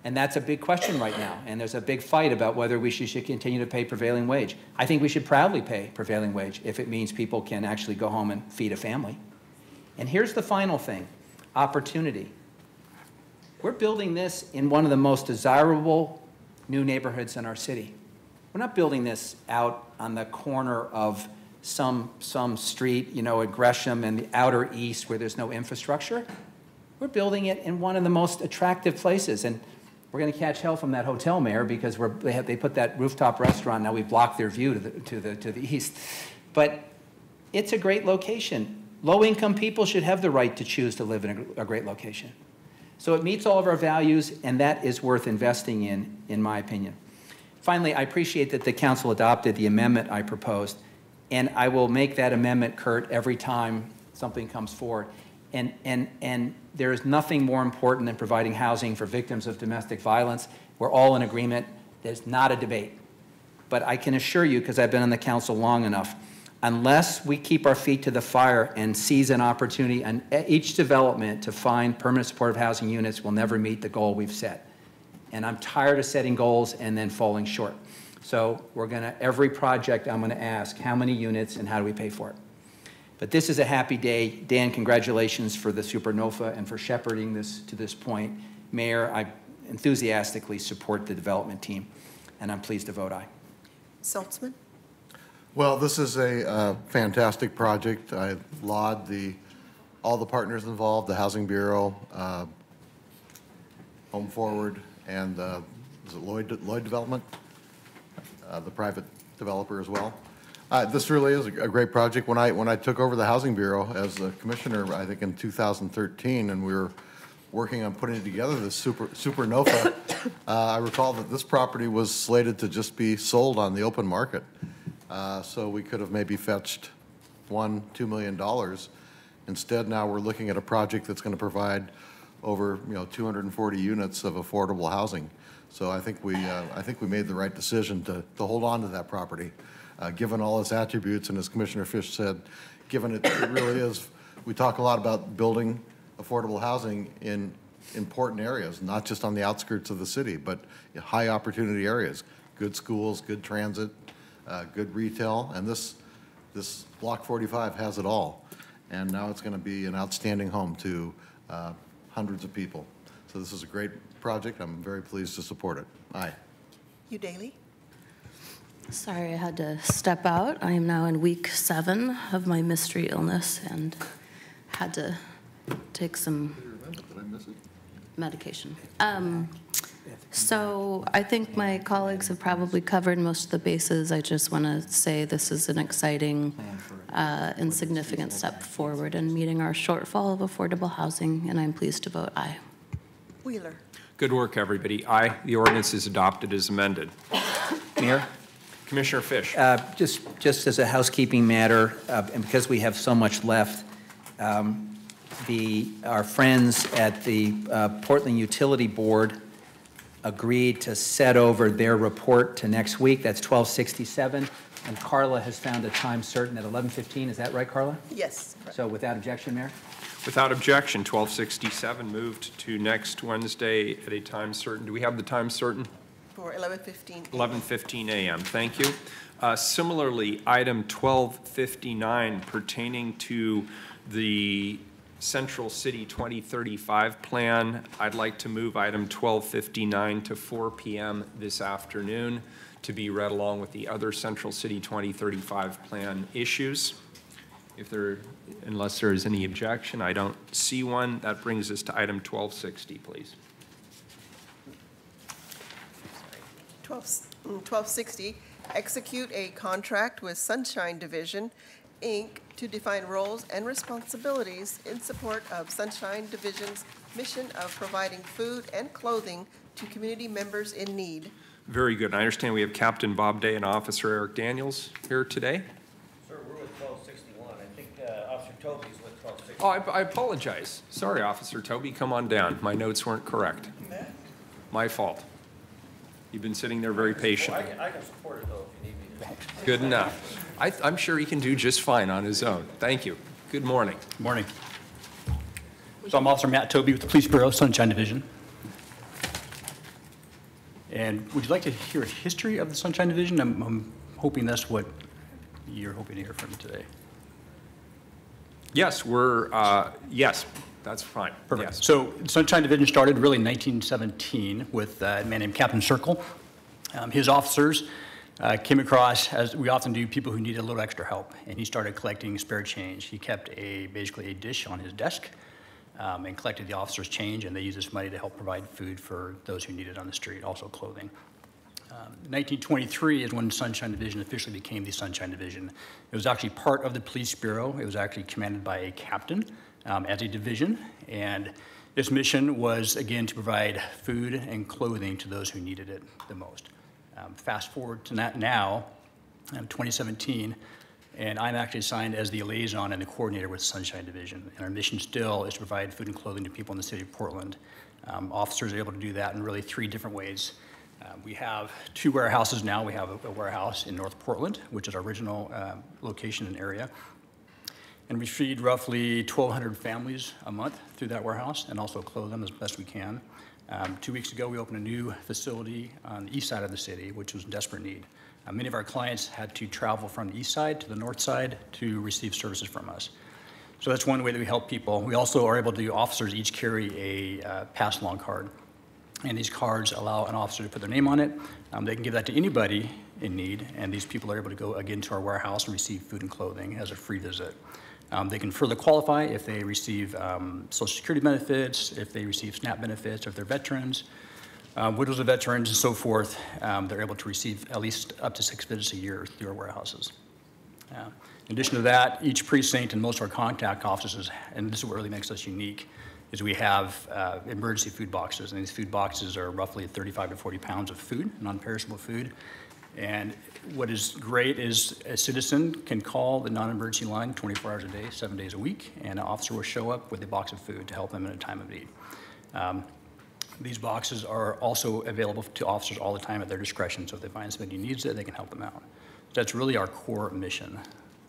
And that's a big question right now. And there's a big fight about whether we should continue to pay prevailing wage. I think we should proudly pay prevailing wage if it means people can actually go home and feed a family. And here's the final thing, opportunity. We're building this in one of the most desirable new neighborhoods in our city. We're not building this out on the corner of some street, you know, at Gresham and the outer east where there's no infrastructure. We're building it in one of the most attractive places. And we're going to catch hell from that hotel, Mayor, because they put that rooftop restaurant, now we blocked their view to the east. But it's a great location. Low-income people should have the right to choose to live in a great location. So it meets all of our values, and that is worth investing in my opinion. Finally, I appreciate that the council adopted the amendment I proposed. And I will make that amendment, Kurt, every time something comes forward. And there is nothing more important than providing housing for victims of domestic violence. We're all in agreement. There's not a debate. But I can assure you, because I've been on the council long enough, unless we keep our feet to the fire and seize an opportunity on each development to find permanent supportive housing units, we'll never meet the goal we've set. And I'm tired of setting goals and then falling short. So we're gonna, every project I'm gonna ask, how many units and how do we pay for it? But this is a happy day. Dan, congratulations for the Supernova and for shepherding this to this point. Mayor, I enthusiastically support the development team, and I'm pleased to vote aye. Saltzman? Well, this is a fantastic project. I laud all the partners involved, the Housing Bureau, Home Forward, and is it Lloyd Development? The private developer as well. This really is a great project. When I took over the Housing Bureau as a commissioner, I think in 2013, and we were working on putting together this Supernova, I recall that this property was slated to just be sold on the open market. So we could have maybe fetched $1–2 million. Instead, now we're looking at a project that's going to provide over 240 units of affordable housing. So I think we made the right decision to hold on to that property, given all its attributes, and as Commissioner Fish said, given it really is. We talk a lot about building affordable housing in important areas, not just on the outskirts of the city, but high opportunity areas, good schools, good transit, good retail, and this Block 45 has it all. And now it's going to be an outstanding home to hundreds of people. So this is a great project. I'm very pleased to support it. Aye. Hugh Daly? Sorry, I had to step out. I am now in week 7 of my mystery illness and had to take some medication. So I think my colleagues have probably covered most of the bases. I just want to say this is an exciting and significant step forward in meeting our shortfall of affordable housing, and I'm pleased to vote aye. Wheeler? Good work, everybody. Aye. The ordinance is adopted as amended. Mayor? Commissioner Fish. Just as a housekeeping matter, and because we have so much left, our friends at the Portland Utility Board agreed to set over their report to next week. That's 1267. And Carla has found a time certain at 11:15. Is that right, Carla? Yes. Correct. So without objection, Mayor? Without objection, 1267 moved to next Wednesday at a time certain. Do we have the time certain? For 11:15. 11:15 a.m. Thank you. Similarly, item 1259 pertaining to the Central City 2035 plan, I'd like to move item 1259 to 4 p.m. this afternoon to be read along with the other Central City 2035 plan issues. Unless there is any objection, I don't see one. That brings us to item 1260, please. 1260, execute a contract with Sunshine Division, Inc. to define roles and responsibilities in support of Sunshine Division's mission of providing food and clothing to community members in need. Very good. I understand we have Captain Bob Day and Officer Eric Daniels here today. Sir, we're with 1261. I think Officer Toby's with 1260. Oh, I apologize. Sorry, Officer Toby, come on down. My notes weren't correct. My fault. You've been sitting there very patiently. I can support it, though, if you need me to. Good enough. I'm sure he can do just fine on his own. Thank you. Good morning. Good morning. So I'm Officer Matt Toby with the Police Bureau, Sunshine Division. And would you like to hear a history of the Sunshine Division? I'm hoping that's what you're hoping to hear from me today. Yes, yes, that's fine. Perfect. Yes. So Sunshine Division started really in 1917 with a man named Captain Circle. His officers came across, as we often do, people who needed a little extra help, and he started collecting spare change. He kept basically a dish on his desk and collected the officers' change, and they used this money to help provide food for those who needed it on the street, also clothing. 1923 is when Sunshine Division officially became the Sunshine Division. It was actually part of the Police Bureau. It was actually commanded by a captain as a division, and this mission was, again, to provide food and clothing to those who needed it the most. Fast forward to now, 2017, and I'm actually assigned as the liaison and the coordinator with Sunshine Division. And our mission still is to provide food and clothing to people in the city of Portland. Officers are able to do that in really 3 different ways. We have 2 warehouses now. We have a warehouse in North Portland, which is our original location and area. And we feed roughly 1,200 families a month through that warehouse and also clothe them as best we can. 2 weeks ago, we opened a new facility on the east side of the city, which was in desperate need. Many of our clients had to travel from the east side to the north side to receive services from us. So that's one way that we help people. We also are able to, officers each carry a pass-along card. And these cards allow an officer to put their name on it. They can give that to anybody in need, and these people are able to go again to our warehouse and receive food and clothing as a free visit. They can further qualify if they receive Social Security benefits, if they receive SNAP benefits, or if they're veterans, widows of veterans, and so forth. They're able to receive at least up to 6 visits a year through our warehouses. In addition to that, each precinct and most of our contact offices, and this is what really makes us unique, is we have emergency food boxes, and these food boxes are roughly 35 to 40 pounds of food, non-perishable food. And what is great is a citizen can call the non-emergency line 24 hours a day, 7 days a week, and an officer will show up with a box of food to help them in a time of need. These boxes are also available to officers all the time at their discretion, so if they find somebody who needs it, they can help them out. That's really our core mission.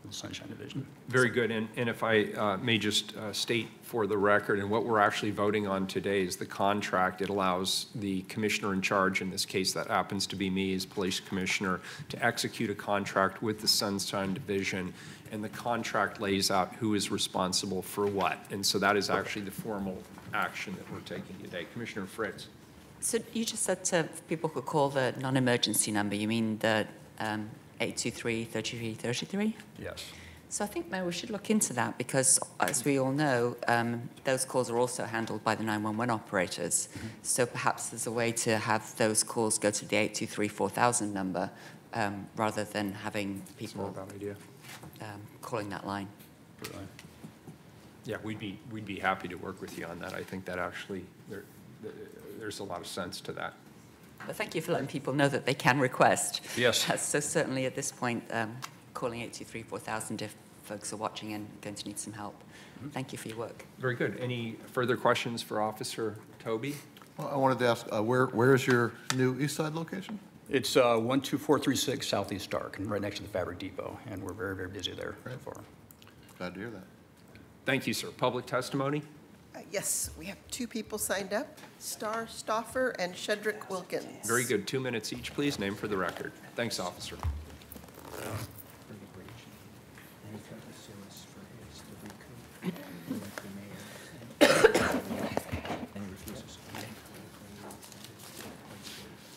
The Sunshine Division. Very good. And if I may just state for the record, and what we're actually voting on today is the contract. It allows the commissioner in charge, in this case that happens to be me as police commissioner, to execute a contract with the Sunshine Division, and the contract lays out who is responsible for what. And so that is actually the formal action that we're taking today. Commissioner Fritz. So you just said people could call the non-emergency number. You mean the 823-3333? Yes. So I think maybe we should look into that because, as we all know, those calls are also handled by the 911 operators. Mm-hmm. So perhaps there's a way to have those calls go to the 823-4000 number rather than having people calling that line. Really? Yeah, we'd be happy to work with you on that. I think that actually there's a lot of sense to that. But thank you for letting people know that they can request. Yes. So certainly at this point, calling 823-4000 if folks are watching and going to need some help. Mm-hmm. Thank you for your work. Very good. Any further questions for Officer Toby? Well, I wanted to ask, where is your new east side location? It's 12436 Southeast Stark, and right next to the Fabric Depot, and we're very, very busy there. Great. Glad to hear that. Thank you, sir. Public testimony? Yes, we have 2 people signed up, Star Stoffer and Shedrick Wilkins. Very good. 2 minutes each, please. Name for the record. Thanks, officer.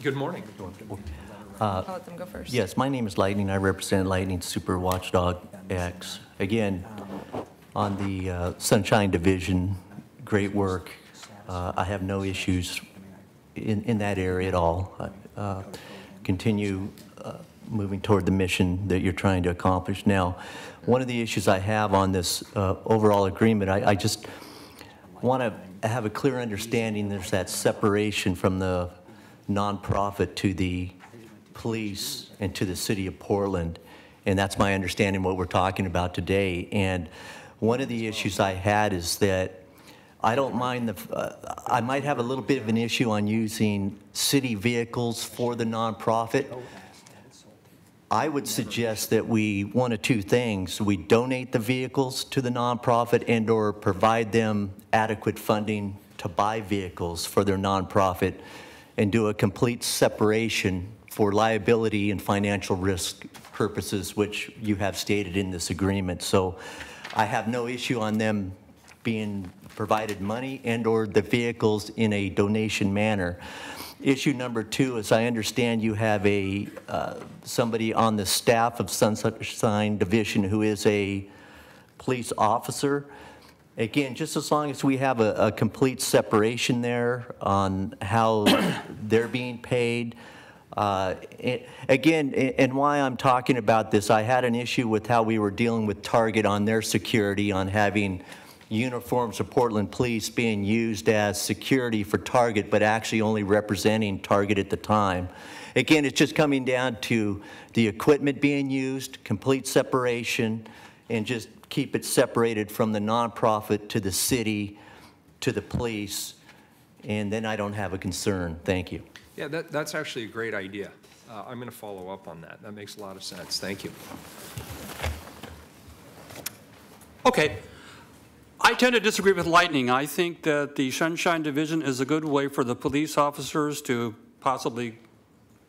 Good morning. I'll let them go first. Yes, my name is Lightning. I represent Lightning Super Watchdog X. Again, on the Sunshine Division, great work. I have no issues in that area at all. Continue moving toward the mission that you're trying to accomplish. Now, one of the issues I have on this overall agreement, I just want to have a clear understanding there's that separation from the nonprofit to the police and to the city of Portland. And that's my understanding what we're talking about today. And one of the issues I had is that I don't mind I might have a little bit of an issue on using city vehicles for the nonprofit. I would suggest that one of 2 things. We donate the vehicles to the nonprofit and/or provide them adequate funding to buy vehicles for their nonprofit and do a complete separation for liability and financial risk purposes, which you have stated in this agreement. So I have no issue on them being provided money and/or the vehicles in a donation manner. Issue number 2 is I understand you have somebody on the staff of Sunshine Division who is a police officer. Again, just as long as we have a complete separation there on how they're being paid. Again, and why I'm talking about this, I had an issue with how we were dealing with Target on their security, on having uniforms of Portland Police being used as security for Target, but actually only representing Target at the time. Again, it's just coming down to the equipment being used, complete separation, and just keep it separated from the nonprofit to the city to the police, and then I don't have a concern. Thank you. Yeah, that's actually a great idea. I'm going to follow up on that. That makes a lot of sense. Thank you. Okay. I tend to disagree with Lightning. I think that the Sunshine Division is a good way for the police officers to possibly,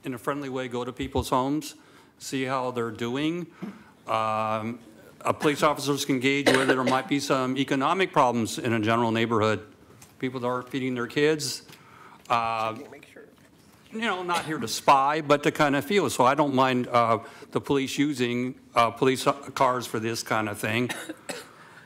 in a friendly way, go to people's homes, see how they're doing. Police officers can gauge whether there might be some economic problems in a general neighborhood. People that aren't feeding their kids. You know, not here to spy, but to kind of feel. So I don't mind the police using police cars for this kind of thing.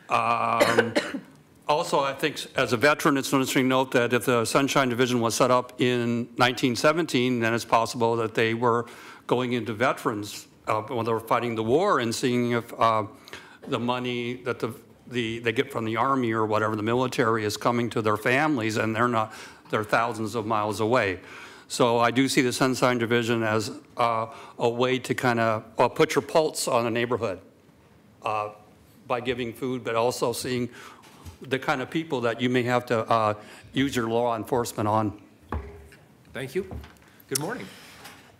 Also, I think as a veteran, it's an interesting note that if the Sunshine Division was set up in 1917, then it's possible that they were going into veterans when they were fighting the war and seeing if the money that they get from the Army or whatever, the military, is coming to their families, and they're thousands of miles away. So I do see the Sunshine Division as a way to kind of put your pulse on a neighborhood by giving food, but also seeing the kind of people that you may have to use your law enforcement on. Thank you. Good morning.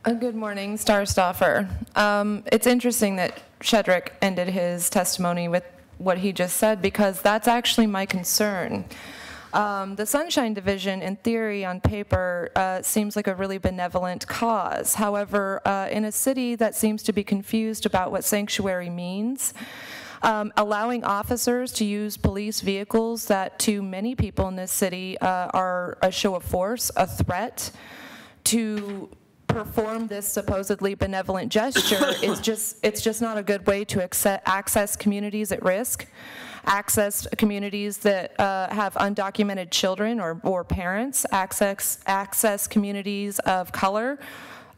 Good morning, Star Stoffer. It's interesting that Shedrick ended his testimony with what he just said, because that's actually my concern. The Sunshine Division, in theory, on paper, seems like a really benevolent cause. However, in a city that seems to be confused about what sanctuary means, allowing officers to use police vehicles that to many people in this city are a show of force, a threat, to perform this supposedly benevolent gesture is just not a good way to access communities at risk, access communities that have undocumented children or parents, access communities of color,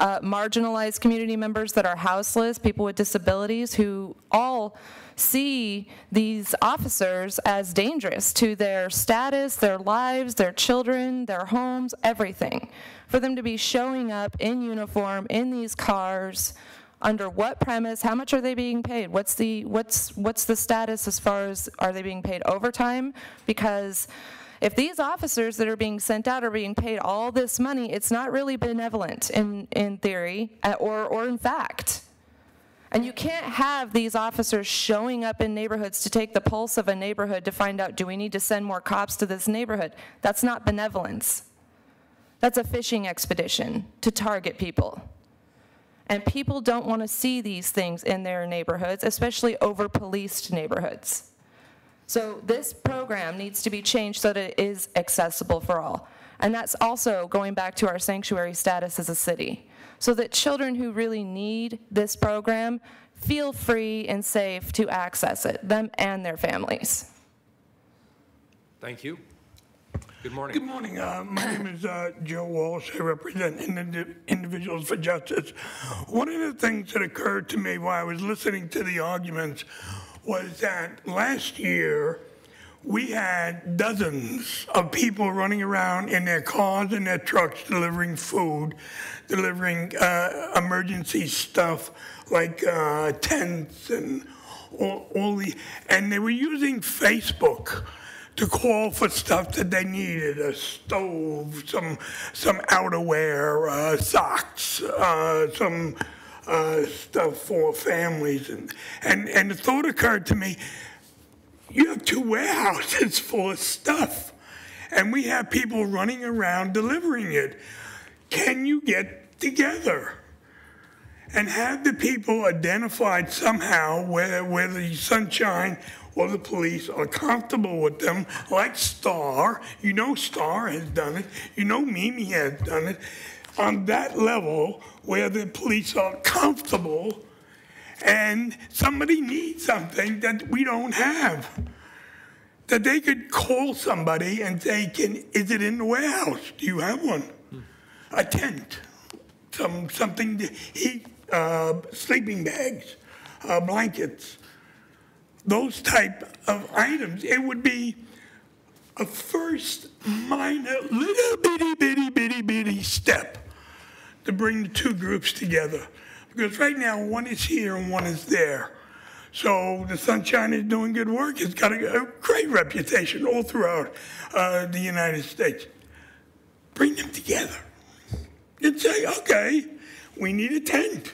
marginalized community members that are houseless, people with disabilities who all see these officers as dangerous to their status, their lives, their children, their homes, everything. For them to be showing up in uniform in these cars, under what premise? How much are they being paid? What's the status as far as, are they being paid overtime? Because if these officers that are being sent out are being paid all this money, it's not really benevolent in theory or in fact. And you can't have these officers showing up in neighborhoods to take the pulse of a neighborhood to find out, do we need to send more cops to this neighborhood? That's not benevolence. That's a fishing expedition to target people. And people don't want to see these things in their neighborhoods, especially over-policed neighborhoods. So this program needs to be changed so that it is accessible for all. And that's also going back to our sanctuary status as a city, so that children who really need this program feel free and safe to access it, them and their families. Thank you. Good morning. Good morning. My name is Joe Walsh. I represent Individuals for Justice. One of the things that occurred to me while I was listening to the arguments was that last year we had dozens of people running around in their cars and their trucks delivering food, delivering emergency stuff like tents and and they were using Facebook to call for stuff that they needed, a stove, some outerwear, socks, some stuff for families. And the thought occurred to me, you have 2 warehouses full of stuff, and we have people running around delivering it. Can you get together and have the people identified somehow where the Sunshine or the police are comfortable with them, like Star? You know Star has done it. You know Mimi has done it. On that level where the police are comfortable and somebody needs something that we don't have, that they could call somebody and say, is it in the warehouse? Do you have one? A tent, something to heat, sleeping bags, blankets, those type of items. It would be a first minor, little bitty step to bring the 2 groups together. Because right now, one is here and one is there. So the Sunshine is doing good work. It's got a great reputation all throughout the United States. Bring them together. and say, okay, we need a tent.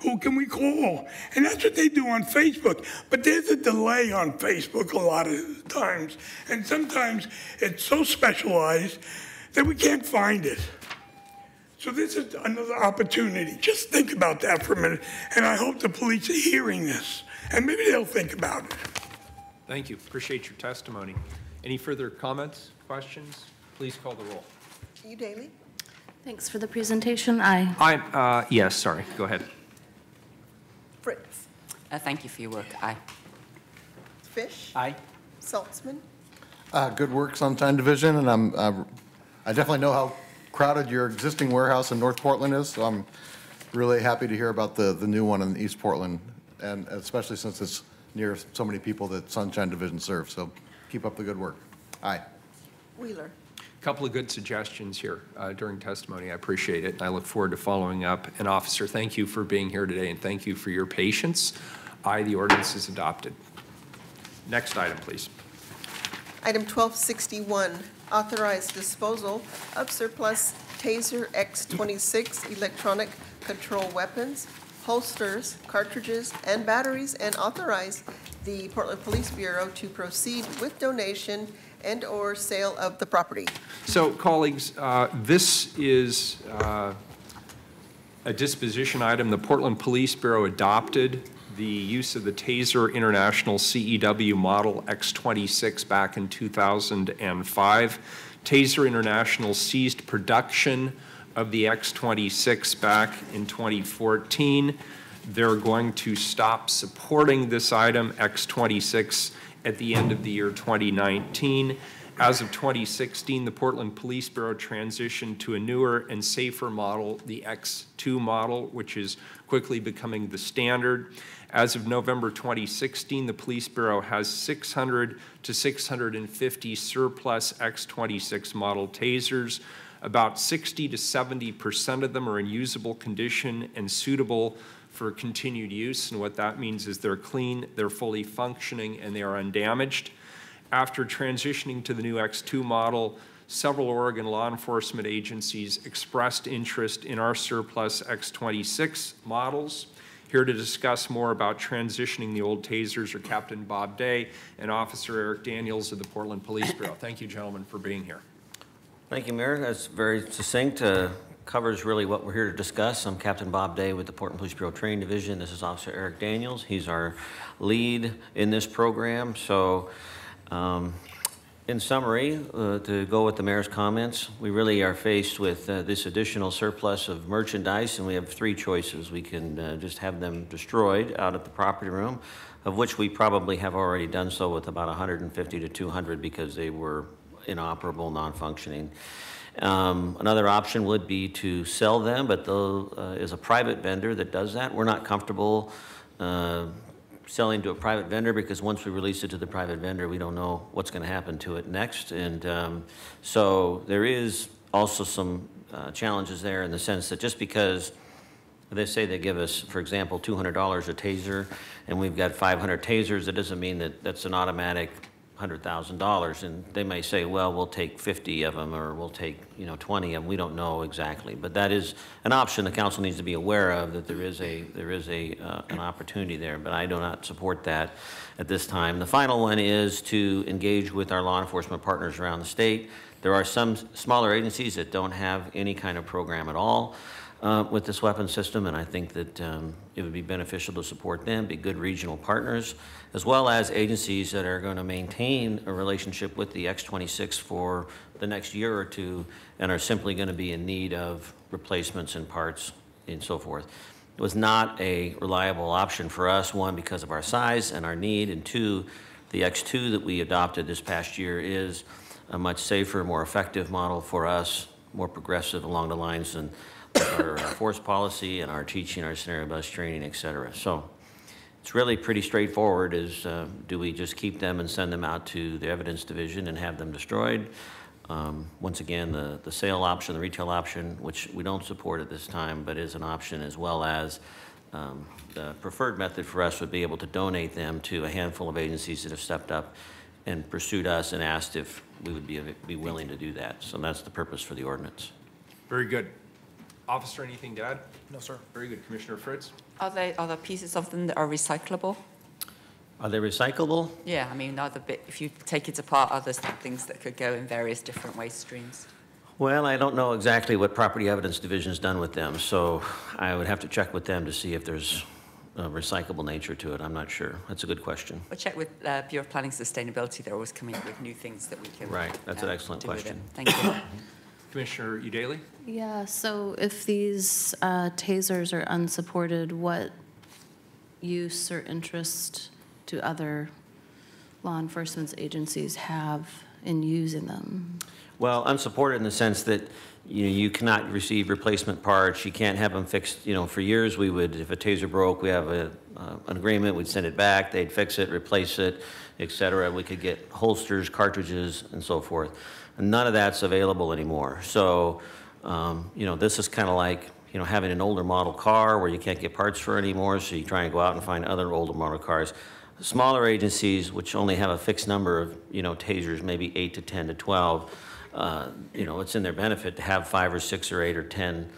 Who can we call? And that's what they do on Facebook. But there's a delay on Facebook a lot of times. And sometimes it's so specialized that we can't find it. So this is another opportunity. Just think about that for a minute. And I hope the police are hearing this. And maybe they'll think about it. Thank you. Appreciate your testimony. Any further comments, questions? Please call the roll. Hugh Daly? Thanks for the presentation. Aye. Yes, sorry. Go ahead. Fritz? Thank you for your work. Aye. Fish? Aye. Saltzman? Good work, Sunshine Division, and I definitely know how crowded your existing warehouse in North Portland is, so I'm really happy to hear about the new one in East Portland, and especially since it's near so many people that Sunshine Division serves. So keep up the good work. Aye. Wheeler? A couple of good suggestions here during testimony. I appreciate it, and I look forward to following up. And Officer, thank you for being here today, and thank you for your patience. Aye, the ordinance is adopted. Next item, please. Item 1261, authorize disposal of surplus Taser X26 electronic control weapons, holsters, cartridges, and batteries, and authorize the Portland Police Bureau to proceed with donation and/or sale of the property. So, colleagues, this is a disposition item. The Portland Police Bureau adopted the use of the Taser International CEW Model X26 back in 2005. Taser International ceased production of the X26 back in 2014. They're going to stop supporting this item, X26, at the end of the year 2019. As of 2016, the Portland Police Bureau transitioned to a newer and safer model, the X2 model, which is quickly becoming the standard. As of November 2016, the Police Bureau has 600 to 650 surplus X26 model tasers. About 60 to 70% of them are in usable condition and suitable for continued use. And what that means is they're clean, they're fully functioning, and they are undamaged. After transitioning to the new X2 model, several Oregon law enforcement agencies expressed interest in our surplus X26 models. Here to discuss more about transitioning the old tasers are Captain Bob Day and Officer Eric Daniels of the Portland Police Bureau. Thank you, gentlemen, for being here. Thank you, Mayor. That's very succinct. Covers really what we're here to discuss. I'm Captain Bob Day with the Portland Police Bureau Training Division. This is Officer Eric Daniels. He's our lead in this program. So, in summary, to go with the mayor's comments, we really are faced with this additional surplus of merchandise, and we have three choices. We can just have them destroyed out at the property room, of which we probably have already done so with about 150 to 200 because they were inoperable, non-functioning. Another option would be to sell them, but there is a private vendor that does that. We're not comfortable selling to a private vendor because once we release it to the private vendor, we don't know what's going to happen to it next. And so there is also some challenges there in the sense that just because they say they give us, for example, $200 a taser, and we've got 500 tasers, it doesn't mean that that's an automatic $100,000, and they may say, well, we'll take 50 of them, or we'll take 20 of them. We don't know exactly, but that is an option the council needs to be aware of, that there is an opportunity there. But I do not support that at this time. The final one is to engage with our law enforcement partners around the state. There are some smaller agencies that don't have any kind of program at all with this weapon system, and I think that it would be beneficial to support them, be good regional partners, as well as agencies that are going to maintain a relationship with the X26 for the next year or two and are simply going to be in need of replacements and parts and so forth. It was not a reliable option for us, one, because of our size and our need, and two, the X2 that we adopted this past year is a much safer, more effective model for us, more progressive along the lines and our force policy and our teaching, our scenario bus training, et cetera. So it's really pretty straightforward. Is do we just keep them and send them out to the evidence division and have them destroyed? Once again, the sale option, the retail option, which we don't support at this time, but is an option, as well as the preferred method for us would be able to donate them to a handful of agencies that have stepped up and pursued us and asked if we would be willing to do that. So that's the purpose for the ordinance. Very good. Officer, anything to add? No, sir. Very good. Commissioner Fritz? Are there pieces of them that are recyclable? Are they recyclable? Yeah, I mean, if you take it apart, are there things that could go in various different waste streams? Well, I don't know exactly what Property Evidence Division's done with them, so I would have to check with them to see if there's a recyclable nature to it. I'm not sure. That's a good question. We'll check with Bureau of Planning Sustainability. They're always coming up with new things that we can Right. That's an excellent do with question. them. Thank you. Commissioner Udaly? Yeah, so if these tasers are unsupported, what use or interest do other law enforcement agencies have in using them? Well, unsupported in the sense that you cannot receive replacement parts. You can't have them fixed. For years we would, if a taser broke, we have an agreement. We'd send it back. They'd fix it, replace it, et cetera. We could get holsters, cartridges, and so forth. And none of that's available anymore. So, this is kind of like, having an older model car where you can't get parts for anymore. So you try and go out and find other older model cars. Smaller agencies, which only have a fixed number of, tasers, maybe 8 to 10 to 12, it's in their benefit to have 5 or 6 or 8 or 10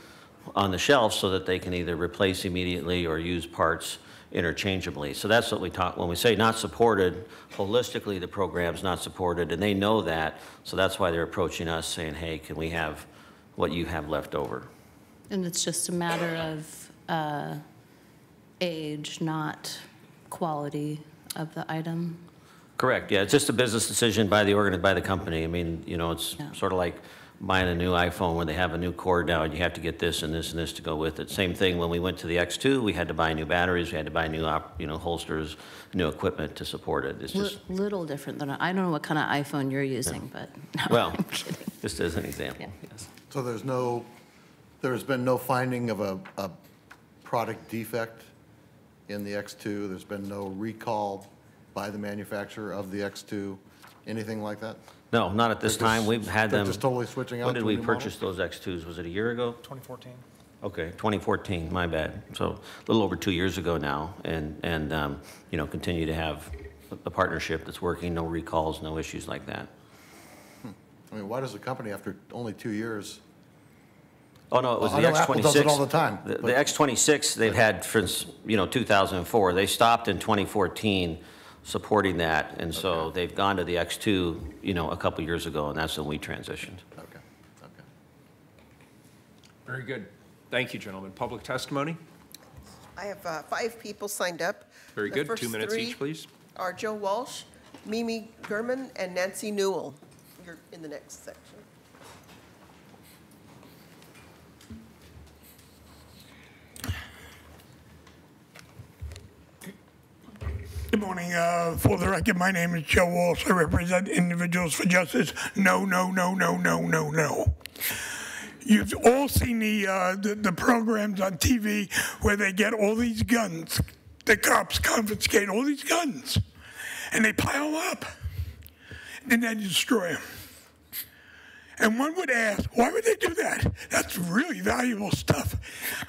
on the shelf so that they can either replace immediately or use parts interchangeably. So that's what we talk, when we say not supported, holistically the program's not supported, and they know that, so that's why they're approaching us saying, hey, can we have what you have left over? And it's just a matter of age, not quality of the item? Correct, yeah, it's just a business decision by the company. I mean, it's sort of like buying a new iPhone where they have a new cord now and you have to get this and this and this to go with it. Same thing when we went to the X2, we had to buy new batteries, we had to buy new holsters, new equipment to support it. It's just little different than, I don't know what kind of iPhone you're using, but no, well, I'm kidding. just as an example, yes. So there's been no finding of a product defect in the X2? There's been no recall by the manufacturer of the X2, anything like that? No, not at this time. We've had them. Just totally switching out When to did a we new purchase those X2s? Was it a year ago? 2014. Okay, 2014, my bad. So a little over 2 years ago now, and continue to have a partnership that's working, no recalls, no issues like that. I mean, why does the company, after only 2 years? Oh, no, it was I the know X26. Apple does it all the time. The X26 they've had since, 2004. They stopped in 2014 supporting that, and so they've gone to the X2, a couple years ago, and that's when we transitioned. Okay. Very good. Thank you, gentlemen. Public testimony? I have 5 people signed up. Very The good. first 2 minutes 3 each, please. are Joe Walsh, Mimi Gurman, and Nancy Newell. You're in the next section. Good morning. For the record, my name is Joe Walsh. I represent Individuals for Justice. No, no, no, no, no, no, no. You've all seen the programs on TV where they get all these guns. The cops confiscate all these guns, and they pile up, and then they destroy them. And one would ask, why would they do that? That's really valuable stuff.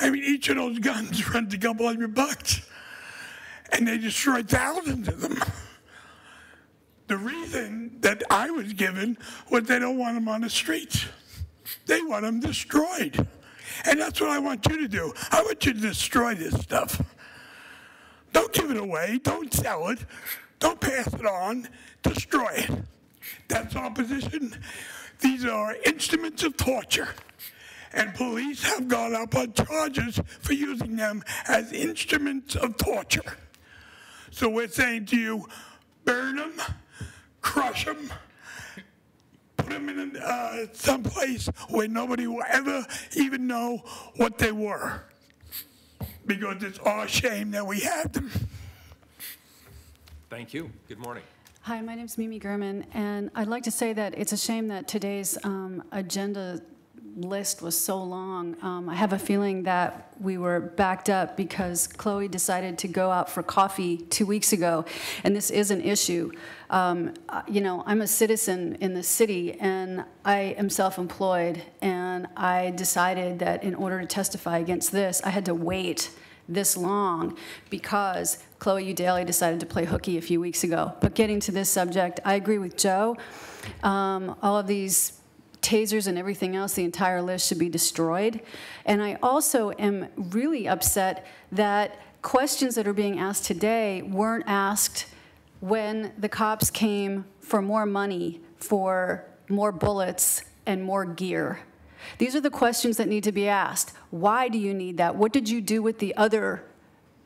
I mean, each of those guns runs a couple $100. And they destroyed thousands of them. The reason that I was given was they don't want them on the streets. They want them destroyed. And that's what I want you to do. I want you to destroy this stuff. Don't give it away. Don't sell it. Don't pass it on. Destroy it. That's our position. These are instruments of torture. And police have gone up on charges for using them as instruments of torture. So we're saying to you, burn them, crush them, put them in some place where nobody will ever even know what they were. Because it's our shame that we had them. Thank you. Good morning. Hi, my name's Mimi Gurman, and I'd like to say that it's a shame that today's agenda list was so long. I have a feeling that we were backed up because Chloe decided to go out for coffee 2 weeks ago, and this is an issue. I'm a citizen in the city, and I am self-employed, and I decided that in order to testify against this, I had to wait this long because Chloe Udaly decided to play hooky a few weeks ago. But getting to this subject, I agree with Joe. All of these tasers and everything else, the entire list should be destroyed. And I also am really upset that questions that are being asked today weren't asked when the cops came for more money, for more bullets, and more gear. These are the questions that need to be asked. Why do you need that? What did you do with the other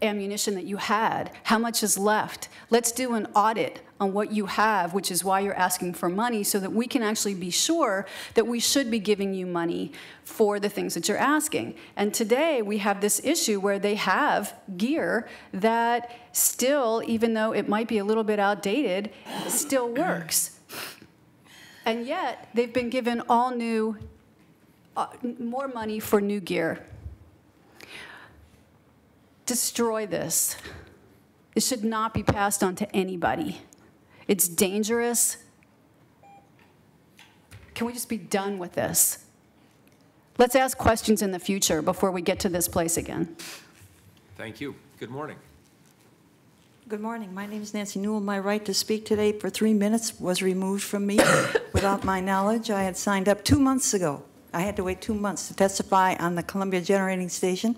ammunition that you had? How much is left? Let's do an audit on what you have, which is why you're asking for money, so that we can actually be sure that we should be giving you money for the things that you're asking. And today we have this issue where they have gear that still, even though it might be a little bit outdated, still works. And yet they've been given all new, more money for new gear. Destroy this. It should not be passed on to anybody. It's dangerous. Can we just be done with this? Let's ask questions in the future before we get to this place again. Thank you. Good morning. Good morning. My name is Nancy Newell. My right to speak today for 3 minutes was removed from me without my knowledge. I had signed up 2 months ago. I had to wait 2 months to testify on the Columbia Generating Station.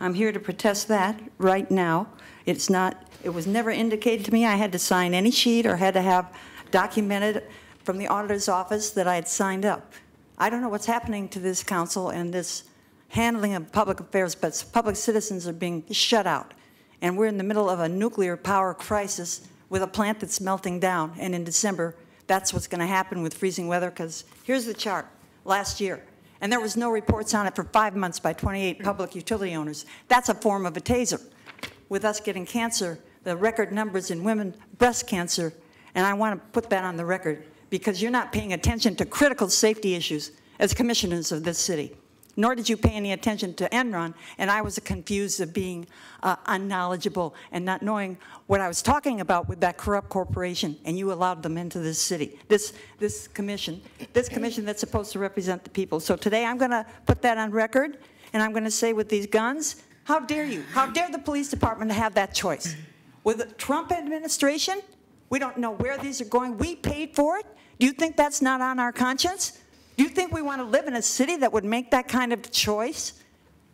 I'm here to protest that right now. It was never indicated to me I had to sign any sheet or had to have documented from the auditor's office that I had signed up. I don't know what's happening to this council and this handling of public affairs, but public citizens are being shut out. And we're in the middle of a nuclear power crisis with a plant that's melting down. And in December, that's what's going to happen with freezing weather, because here's the chart last year. And there was no reports on it for 5 months by 28 public utility owners. That's a form of a taser. With us getting cancer, the record numbers in women breast cancer, and I want to put that on the record because you're not paying attention to critical safety issues as commissioners of this city. Nor did you pay any attention to Enron, and I was confused of being unknowledgeable and not knowing what I was talking about with that corrupt corporation, and you allowed them into this city, this commission that's supposed to represent the people. So today I'm going to put that on record, and I'm going to say with these guns, how dare you? How dare the police department have that choice? With the Trump administration, we don't know where these are going. We paid for it. Do you think that's not on our conscience? Do you think we want to live in a city that would make that kind of choice?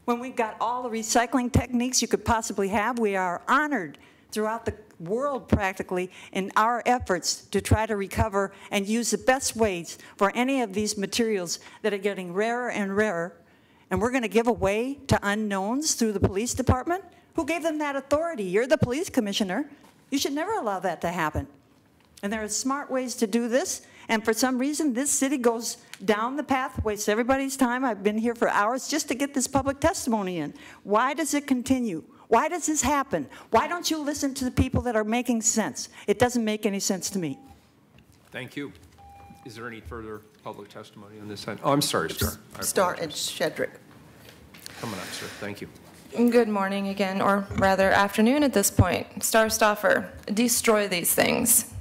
When we've got all the recycling techniques you could possibly have, we are honored throughout the world practically in our efforts to try to recover and use the best ways for any of these materials that are getting rarer and rarer. And we're going to give away to unknowns through the police department? Who gave them that authority? You're the police commissioner. You should never allow that to happen. And there are smart ways to do this. And for some reason, this city goes down the path, wastes everybody's time. I've been here for hours just to get this public testimony in. Why does it continue? Why does this happen? Why don't you listen to the people that are making sense? It doesn't make any sense to me. Thank you. Is there any further public testimony on this side? Oh, I'm sorry, Star. Star and Shedrick. Coming up, sir. Thank you. Good morning again, or rather afternoon at this point. Star Stoffer, destroy these things.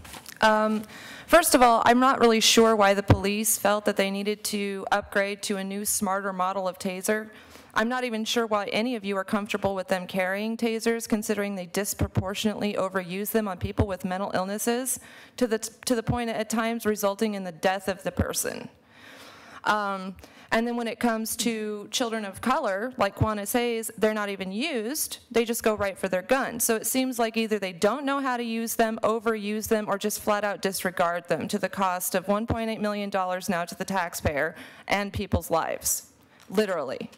First of all, I'm not really sure why the police felt that they needed to upgrade to a new, smarter model of taser. I'm not even sure why any of you are comfortable with them carrying tasers, considering they disproportionately overuse them on people with mental illnesses to the point at times resulting in the death of the person. And then when it comes to children of color, like Quanah Hayes, they're not even used. They just go right for their guns. So it seems like either they don't know how to use them, overuse them, or just flat out disregard them to the cost of $1.8 million now to the taxpayer and people's lives, literally.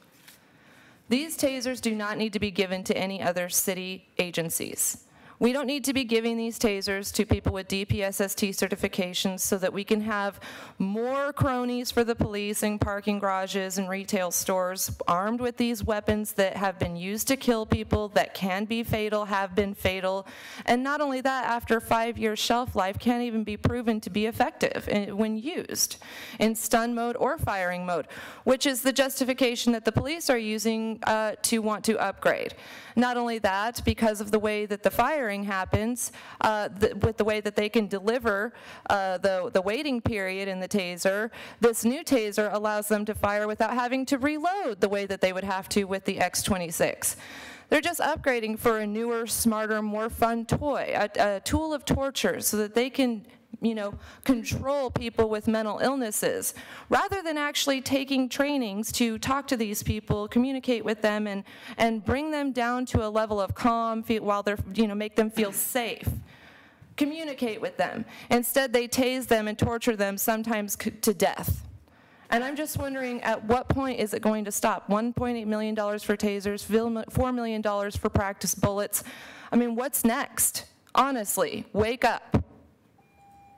These tasers do not need to be given to any other city agencies. We don't need to be giving these tasers to people with DPSST certifications so that we can have more cronies for the police in parking garages and retail stores armed with these weapons that have been used to kill people, that can be fatal, have been fatal. And not only that, after 5 years shelf life, can't even be proven to be effective when used in stun mode or firing mode, which is the justification that the police are using to want to upgrade. Not only that, because of the way that the firing happens, with the way that they can deliver the waiting period in the taser, this new taser allows them to fire without having to reload the way that they would have to with the X26. They're just upgrading for a newer, smarter, more fun toy, a tool of torture so that they can control people with mental illnesses, rather than actually taking trainings to talk to these people, communicate with them, and bring them down to a level of calm while they're, make them feel safe. Communicate with them. Instead, they tase them and torture them, sometimes to death. And I'm just wondering, at what point is it going to stop? $1.8 million for tasers, $4 million for practice bullets. I mean, what's next? Honestly, wake up.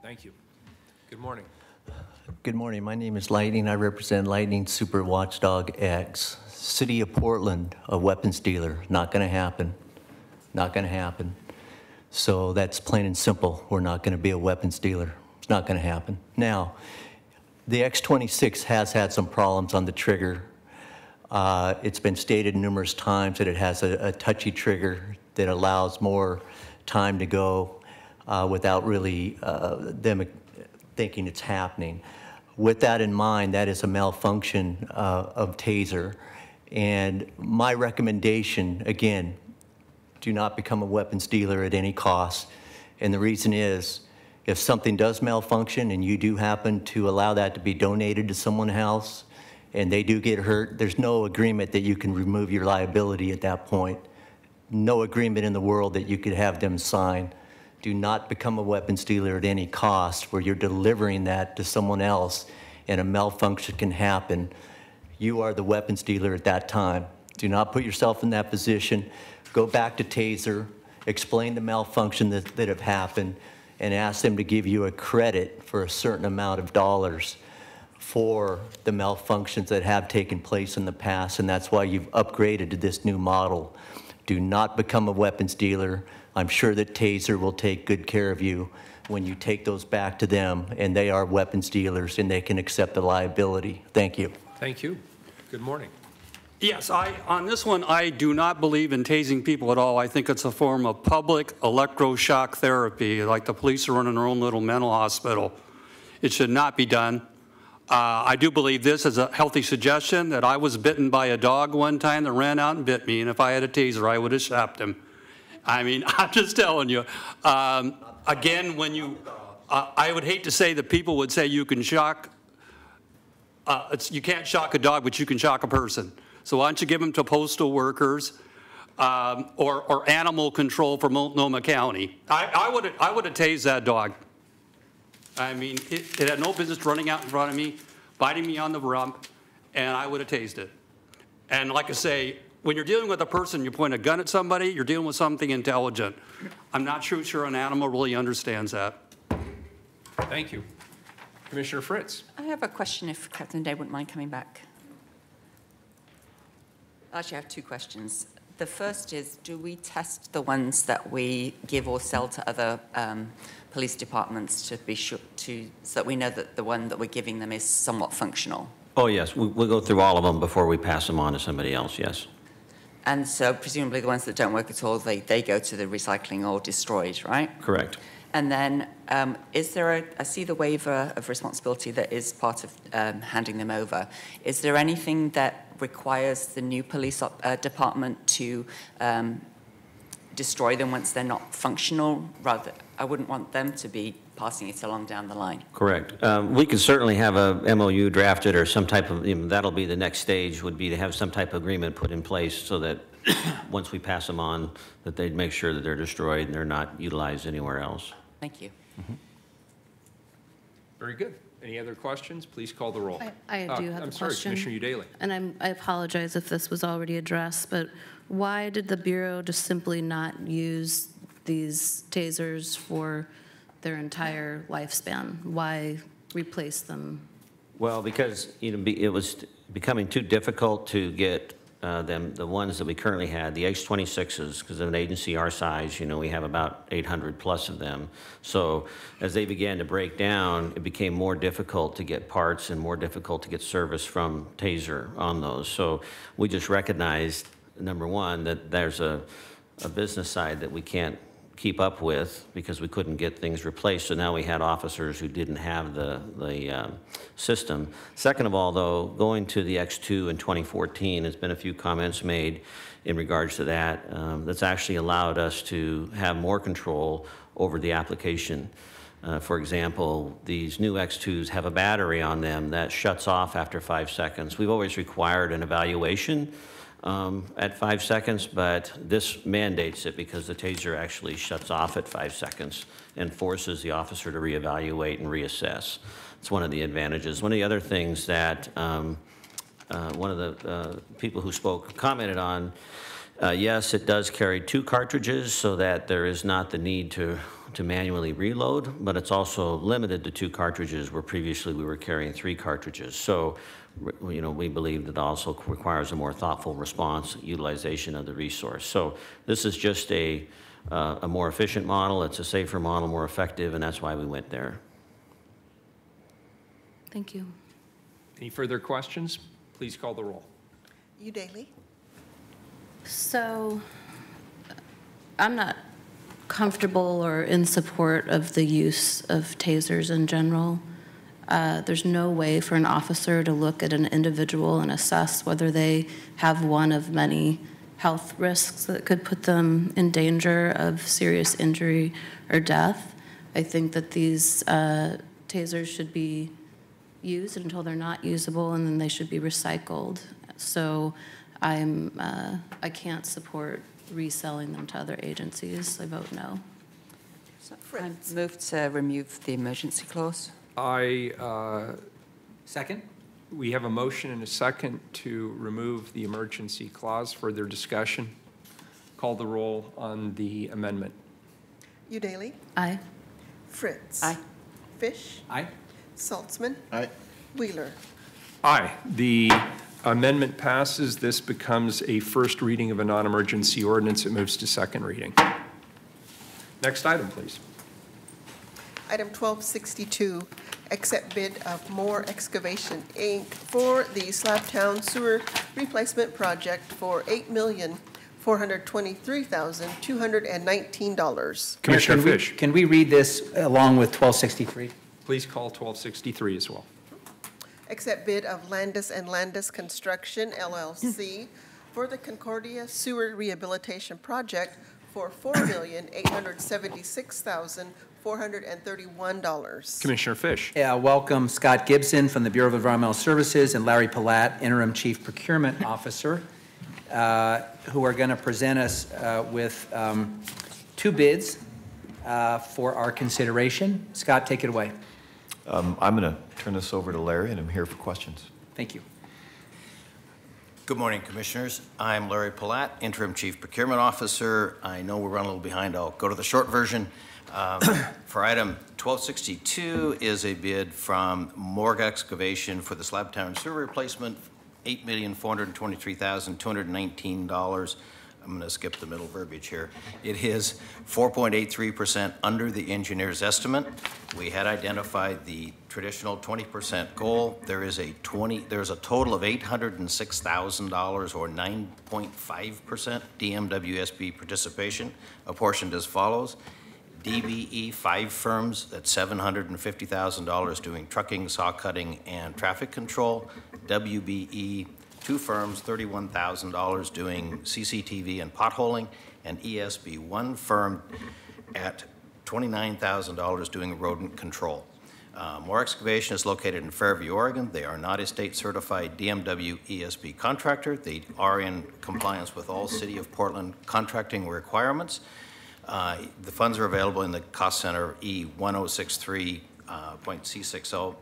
Thank you. Good morning. Good morning. My name is Lightning. I represent Lightning Super Watchdog X. City of Portland, a weapons dealer. Not going to happen. Not going to happen. So that's plain and simple. We're not going to be a weapons dealer. It's not going to happen. Now, the X26 has had some problems on the trigger. It's been stated numerous times that it has a touchy trigger that allows more time to go without really them thinking it's happening. With that in mind, that is a malfunction of TASER. And my recommendation, again, do not become a weapons dealer at any cost. And the reason is, if something does malfunction and you do happen to allow that to be donated to someone else and they do get hurt, there's no agreement that you can remove your liability at that point. No agreement in the world that you could have them sign. Do not become a weapons dealer at any cost where you're delivering that to someone else and a malfunction can happen. You are the weapons dealer at that time. Do not put yourself in that position. Go back to TASER, explain the malfunction that have happened, and ask them to give you a credit for a certain amount of dollars for the malfunctions that have taken place in the past, and that's why you've upgraded to this new model. Do not become a weapons dealer. I'm sure that TASER will take good care of you when you take those back to them, and they are weapons dealers, and they can accept the liability. Thank you. Thank you. Good morning. Yes, on this one, I do not believe in tasing people at all. I think it's a form of public electroshock therapy, like the police are running their own little mental hospital. It should not be done. I do believe this is a healthy suggestion, that I was bitten by a dog one time that ran out and bit me, and if I had a taser, I would have shopped him. I mean, I'm just telling you. Again, when you, I would hate to say that people would say you can shock, you can't shock a dog, but you can shock a person. So why don't you give them to postal workers or animal control for Multnomah County? I would have tased that dog. I mean, it had no business running out in front of me, biting me on the rump, and I would have tased it. And like I say, when you're dealing with a person, you point a gun at somebody, you're dealing with something intelligent. I'm not sure an animal really understands that. Thank you. Commissioner Fritz. I have a question if Captain Day wouldn't mind coming back. Actually, I have two questions. The first is, do we test the ones that we give or sell to other police departments to be sure so that we know that the one that we're giving them is somewhat functional? Oh, yes. We'll go through all of them before we pass them on to somebody else, yes. And so presumably the ones that don't work at all, they go to the recycling or destroyed, right? Correct. And then is there I see the waiver of responsibility that is part of handing them over. Is there anything that requires the new police department to destroy them once they're not functional? Rather, I wouldn't want them to be passing it along down the line. Correct. We could certainly have a MOU drafted or some type of, that'll be the next stage, would be to have some type of agreement put in place so that once we pass them on, that they'd make sure that they're destroyed and they're not utilized anywhere else. Thank you. Mm-hmm. Very good. Any other questions? Please call the roll. I do have a question. I'm sorry, Commissioner Udaley. And I apologize if this was already addressed, but why did the Bureau just simply not use these tasers for their entire lifespan? Why replace them? Well, because it was becoming too difficult to get the ones that we currently had, the X26s, because of an agency our size, we have about 800 plus of them. So as they began to break down, it became more difficult to get parts and more difficult to get service from TASER on those. So we just recognized, number one, that there's a business side that we can't keep up with because we couldn't get things replaced. So now we had officers who didn't have the system. Second of all, though, going to the X2 in 2014, there's been a few comments made in regards to that. That's actually allowed us to have more control over the application. For example, these new X2s have a battery on them that shuts off after 5 seconds. We've always required an evaluation at 5 seconds, but this mandates it because the taser actually shuts off at 5 seconds and forces the officer to reevaluate and reassess. It's one of the advantages. One of the other things that one of the people who spoke commented on, yes, it does carry 2 cartridges so that there is not the need to manually reload, but it's also limited to 2 cartridges where previously we were carrying 3 cartridges. So, you know, we believe that also requires a more thoughtful response, utilization of the resource. So this is just a more efficient model. It's a safer model, more effective, and that's why we went there. Thank you. Any further questions? Please call the roll. Udaly. So I'm not comfortable or in support of the use of tasers in general. There's no way for an officer to look at an individual and assess whether they have one of many health risks that could put them in danger of serious injury or death. I think that these tasers should be used until they're not usable, and then they should be recycled. So I can't support reselling them to other agencies. I vote no. I move to remove the emergency clause. Second? We have a motion and a second to remove the emergency clause. Further discussion? Call the roll on the amendment. Udaly. Aye. Fritz. Aye. Fish. Aye. Saltzman. Aye. Wheeler. Aye. The amendment passes. This becomes a first reading of a non-emergency ordinance. It moves to second reading. Next item, please. Item 1262, accept bid of Moore Excavation, Inc. for the Slabtown Sewer Replacement Project for $8,423,219. Commissioner Fish. Can we read this along with 1263? Please call 1263 as well. Accept bid of Landis and Landis Construction, LLC, for the Concordia Sewer Rehabilitation Project for $4,876,431. Commissioner Fish. Welcome Scott Gibson from the Bureau of Environmental Services and Larry Palat, Interim Chief Procurement Officer, who are going to present us with 2 bids for our consideration. Scott, take it away. I'm going to turn this over to Larry, and I'm here for questions. Thank you. Good morning, Commissioners. I'm Larry Palat, Interim Chief Procurement Officer. I know we're running a little behind. I'll go to the short version. For item 1262 is a bid from Morgue Excavation for the Slabtown Sewer Replacement, $8,423,219. I'm going to skip the middle verbiage here. It is 4.83% under the engineer's estimate. We had identified the traditional 20% goal. There's a total of $806,000 or 9.5% DMWSB participation, apportioned as follows. DBE 5 firms at $750,000 doing trucking, saw cutting, and traffic control. WBE 2 firms, $31,000 doing CCTV and potholing, and ESB 1 firm at $29,000 doing rodent control. Moore Excavation is located in Fairview, Oregon. They are not a state-certified DMW ESB contractor. They are in compliance with all City of Portland contracting requirements. The funds are available in the cost center E1063.C60.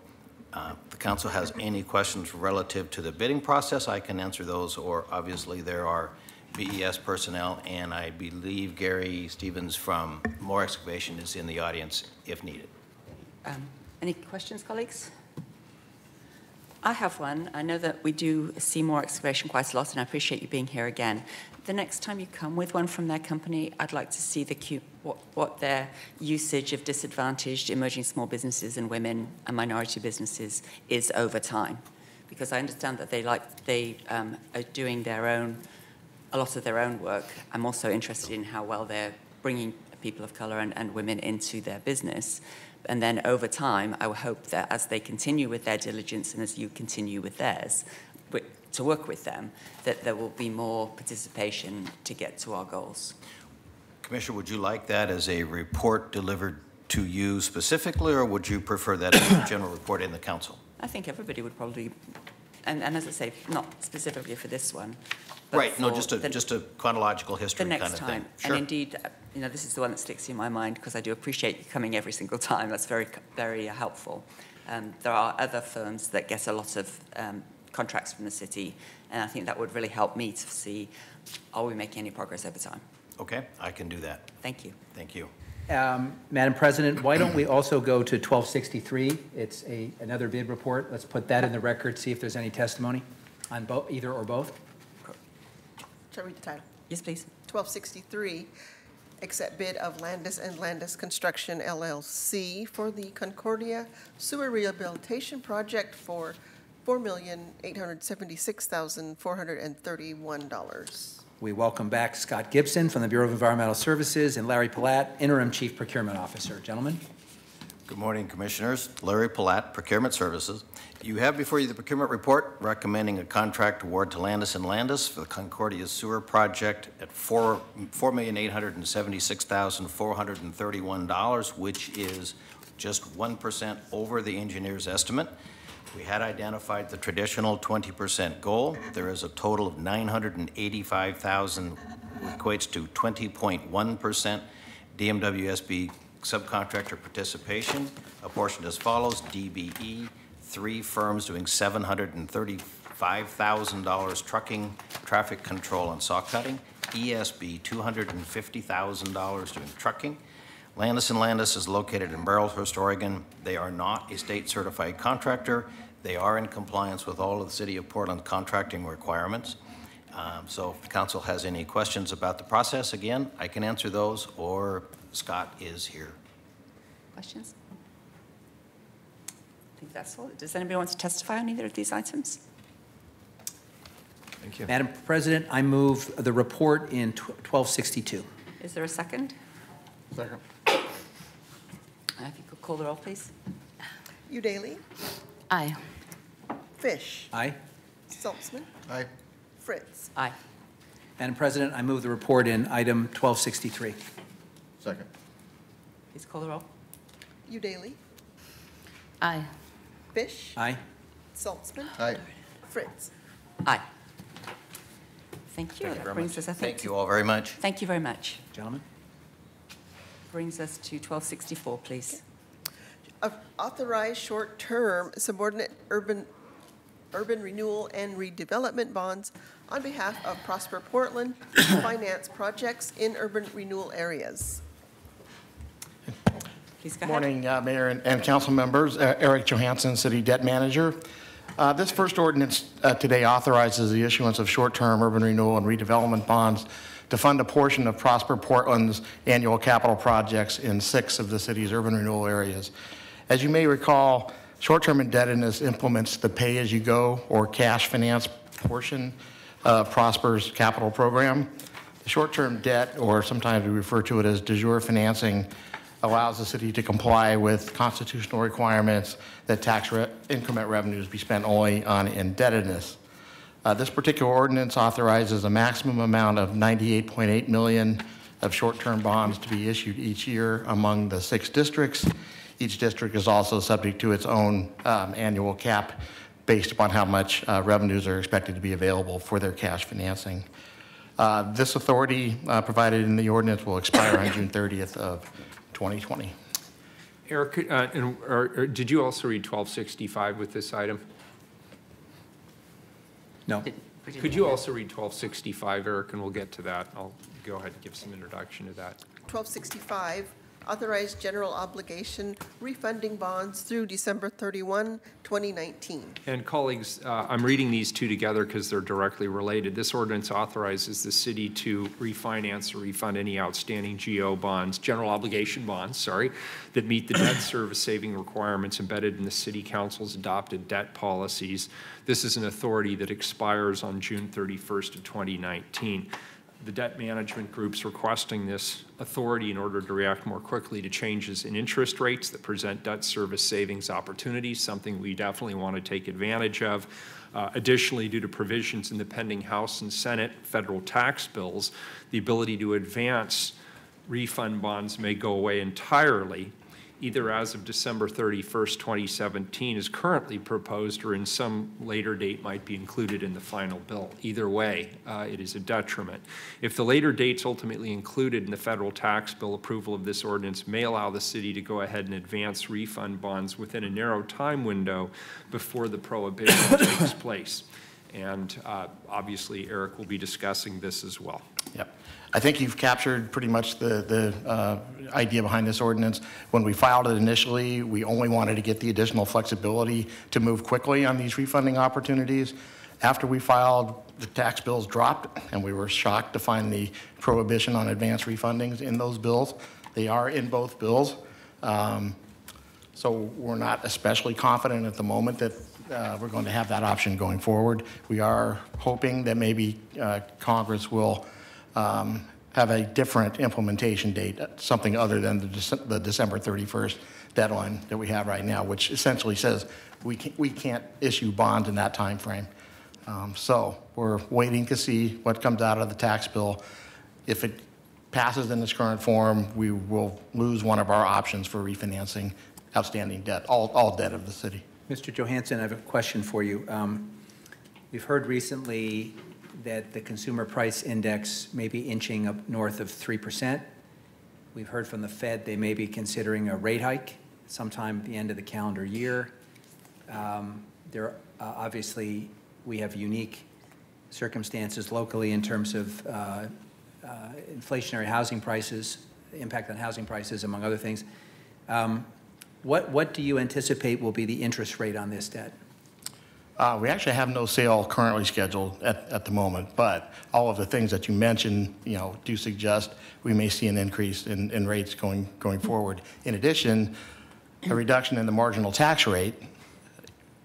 The council has any questions relative to the bidding process, I can answer those, or obviously there are BES personnel, and I believe Gary Stevens from Moore Excavation is in the audience if needed. Any questions, colleagues? I have one. I know that we do see Moore Excavation quite a lot, and I appreciate you being here again. The next time you come with one from their company, I'd like to see what their usage of disadvantaged emerging small businesses and women and minority businesses is over time. Because I understand that they are doing a lot of their own work. I'm also interested in how well they're bringing people of color and women into their business. And then over time, I would hope that as they continue with their diligence and as you continue with theirs, to work with them, that there will be more participation to get to our goals. Commissioner, would you like that as a report delivered to you specifically, or would you prefer that as a general report in the council? I think everybody would probably, and as I say, not specifically for this one. But Right, no, for just a chronological history the kind next of time. thing. Sure. And indeed, this is the one that sticks in my mind because I do appreciate you coming every single time. That's very, very helpful. There are other firms that get a lot of contracts from the city, and I think that would really help me to see, are we making any progress over time? Okay, I can do that. Thank you. Thank you. Madam President, why don't we also go to 1263? It's another bid report. Let's put that in the record, see if there's any testimony on either or both. Shall I read the title? Yes, please. 1263, accept bid of Landis and Landis Construction LLC for the Concordia Sewer Rehabilitation Project for $4,876,431. We welcome back Scott Gibson from the Bureau of Environmental Services and Larry Palat, Interim Chief Procurement Officer. Gentlemen. Good morning, Commissioners. Larry Palat, Procurement Services. You have before you the procurement report recommending a contract award to Landis & Landis for the Concordia Sewer Project at $4,876,431, which is just 1% over the engineer's estimate. We had identified the traditional 20% goal. There is a total of $985,000, equates to 20.1% DMWSB subcontractor participation, apportioned as follows: DBE, 3 firms doing $735,000 trucking, traffic control, and saw cutting; ESB, $250,000 doing trucking. Landis & Landis is located in Barrelhurst, Oregon. They are not a state-certified contractor. They are in compliance with all of the City of Portland contracting requirements. So if the council has any questions about the process, again, I can answer those, or Scott is here. Questions? I think that's all. Does anybody want to testify on either of these items? Thank you. Madam President, I move the report in 1262. Is there a second? Second. If you could call the roll, please. Udaly. Aye. Fish. Aye. Saltzman. Aye. Fritz. Aye. Madam President, I move the report in item 1263. Second. Please call the roll. Udaly. Aye. Fish. Aye. Saltzman. Aye. Fritz. Aye. Thank you. Thank you That very brings much. us, I think, Thank you all very much. Thank you very much. Gentlemen. Brings us to 1264, please. Authorize short-term subordinate urban renewal and redevelopment bonds on behalf of Prosper Portland to finance projects in urban renewal areas. Please go ahead. Morning, Mayor and council members. Eric Johansson, City Debt Manager. This first ordinance today authorizes the issuance of short-term urban renewal and redevelopment bonds to fund a portion of Prosper Portland's annual capital projects in 6 of the city's urban renewal areas. As you may recall, short-term indebtedness implements the pay-as-you-go or cash finance portion of Prosper's capital program. The short-term debt, or sometimes we refer to it as de jure financing, allows the city to comply with constitutional requirements that tax increment revenues be spent only on indebtedness. This particular ordinance authorizes a maximum amount of $98.8 million of short-term bonds to be issued each year among the 6 districts. Each district is also subject to its own annual cap based upon how much revenues are expected to be available for their cash financing. This authority provided in the ordinance will expire on June 30th of 2020. Eric, did you also read 1265 with this item? No. Could you also read 1265, Eric, and we'll get to that. I'll go ahead and give some introduction to that. 1265, authorize general obligation refunding bonds through December 31, 2019. And colleagues, I'm reading these two together because they're directly related. This ordinance authorizes the city to refinance or refund any outstanding GO bonds, general obligation bonds, that meet the debt service saving requirements embedded in the city council's adopted debt policies. This is an authority that expires on June 31st of 2019. The debt management group's requesting this authority in order to react more quickly to changes in interest rates that present debt service savings opportunities, something we definitely want to take advantage of. Additionally, due to provisions in the pending House and Senate federal tax bills, the ability to advance refund bonds may go away entirely. either as of December 31st, 2017, as currently proposed, or in some later date might be included in the final bill. Either way, it is a detriment. If the later dates ultimately included in the federal tax bill, approval of this ordinance may allow the city to go ahead and advance refund bonds within a narrow time window before the prohibition takes place. And obviously, Eric will be discussing this as well. Yep. I think you've captured pretty much the idea behind this ordinance. When we filed it initially, we only wanted to get the additional flexibility to move quickly on these refunding opportunities. After we filed, the tax bills dropped, and we were shocked to find the prohibition on advance refundings in those bills. They are in both bills. So we're not especially confident at the moment that we're going to have that option going forward. We are hoping that maybe Congress will have a different implementation date, something other than the December 31st deadline that we have right now, which essentially says we can't issue bonds in that time frame. So we're waiting to see what comes out of the tax bill. If it passes in its current form, we will lose one of our options for refinancing outstanding debt, all debt of the city. Mr. Johansson, I have a question for you. We've heard recently that the consumer price index may be inching up north of 3%. We've heard from the Fed they may be considering a rate hike sometime at the end of the calendar year. Obviously, we have unique circumstances locally in terms of inflationary housing prices, impact on housing prices, among other things. What do you anticipate will be the interest rate on this debt? We actually have no sale currently scheduled at the moment, but all of the things that you mentioned, do suggest we may see an increase in rates going forward. In addition, a reduction in the marginal tax rate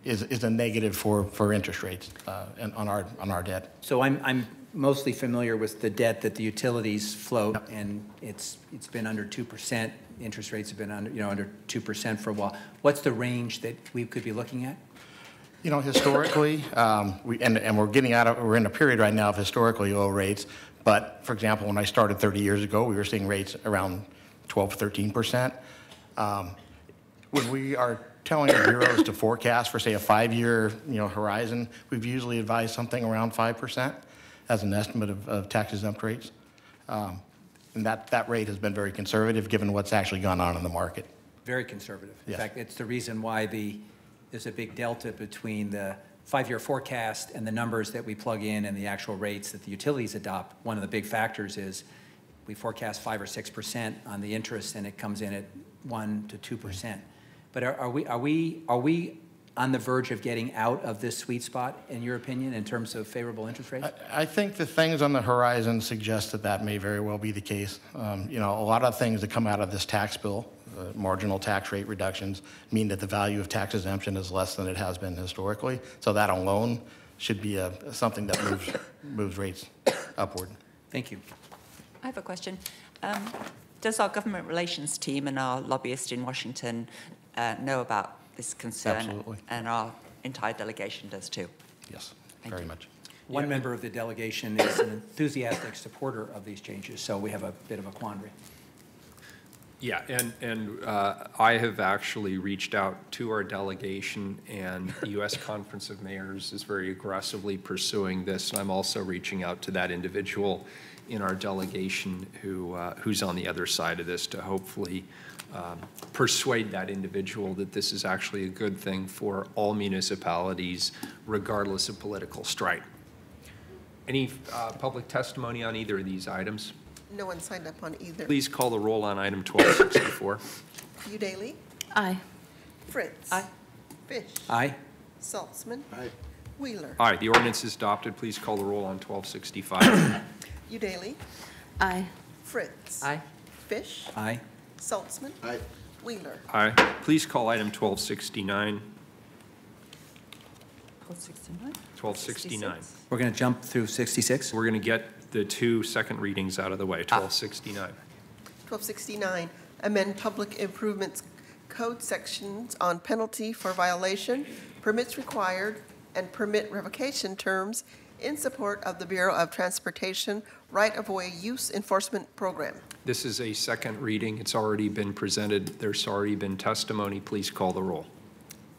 is a negative for interest rates on our debt. So I'm mostly familiar with the debt that the utilities float, and it's been under 2%. Interest rates have been under 2% for a while. What's the range that we could be looking at? Historically, we're in a period right now of historically low rates. But for example, when I started 30 years ago, we were seeing rates around 12, 13%. When we are telling our bureaus to forecast for, say, a 5-year horizon, we've usually advised something around 5% as an estimate of tax-exempt rates. And that rate has been very conservative given what's actually gone on in the market. Very conservative. In Yes. fact, it's the reason why there's a big delta between the 5-year forecast and the numbers that we plug in and the actual rates that the utilities adopt. One of the big factors is we forecast 5 or 6% on the interest, and it comes in at 1 to 2%. But are we on the verge of getting out of this sweet spot, in your opinion, in terms of favorable interest rates? I think the things on the horizon suggest that may very well be the case. A lot of things that come out of this tax bill, marginal tax rate reductions, mean that the value of tax exemption is less than it has been historically. So that alone should be something that moves rates upward. Thank you. I have a question. Does our government relations team and our lobbyist in Washington know about this concern? Absolutely. And our entire delegation does too? Yes, Thank very you. much. One member of the delegation is an enthusiastic supporter of these changes, so we have a bit of a quandary. Yeah, and I have actually reached out to our delegation, and the U.S. Conference of Mayors is very aggressively pursuing this. I'm also reaching out to that individual in our delegation who's on the other side of this to hopefully persuade that individual that this is actually a good thing for all municipalities, regardless of political stripe. Any public testimony on either of these items? No one signed up on either. Please call the roll on item 1264. Udaly? Aye. Fritz? Aye. Fish? Aye. Saltzman? Aye. Wheeler? Aye, the ordinance is adopted. Please call the roll on 1265. Udaly? Aye. Fritz? Aye. Fish? Aye. Saltzman? Aye. Wheeler? Aye. Please call item 1269. 1269? 1269. We're going to jump through 66? We're going to get the 2 second readings out of the way, 1269. 1269, amend public improvements code sections on penalty for violation, permits required, and permit revocation terms in support of the Bureau of Transportation right-of-way use enforcement program. This is a second reading. It's already been presented. There's already been testimony. Please call the roll.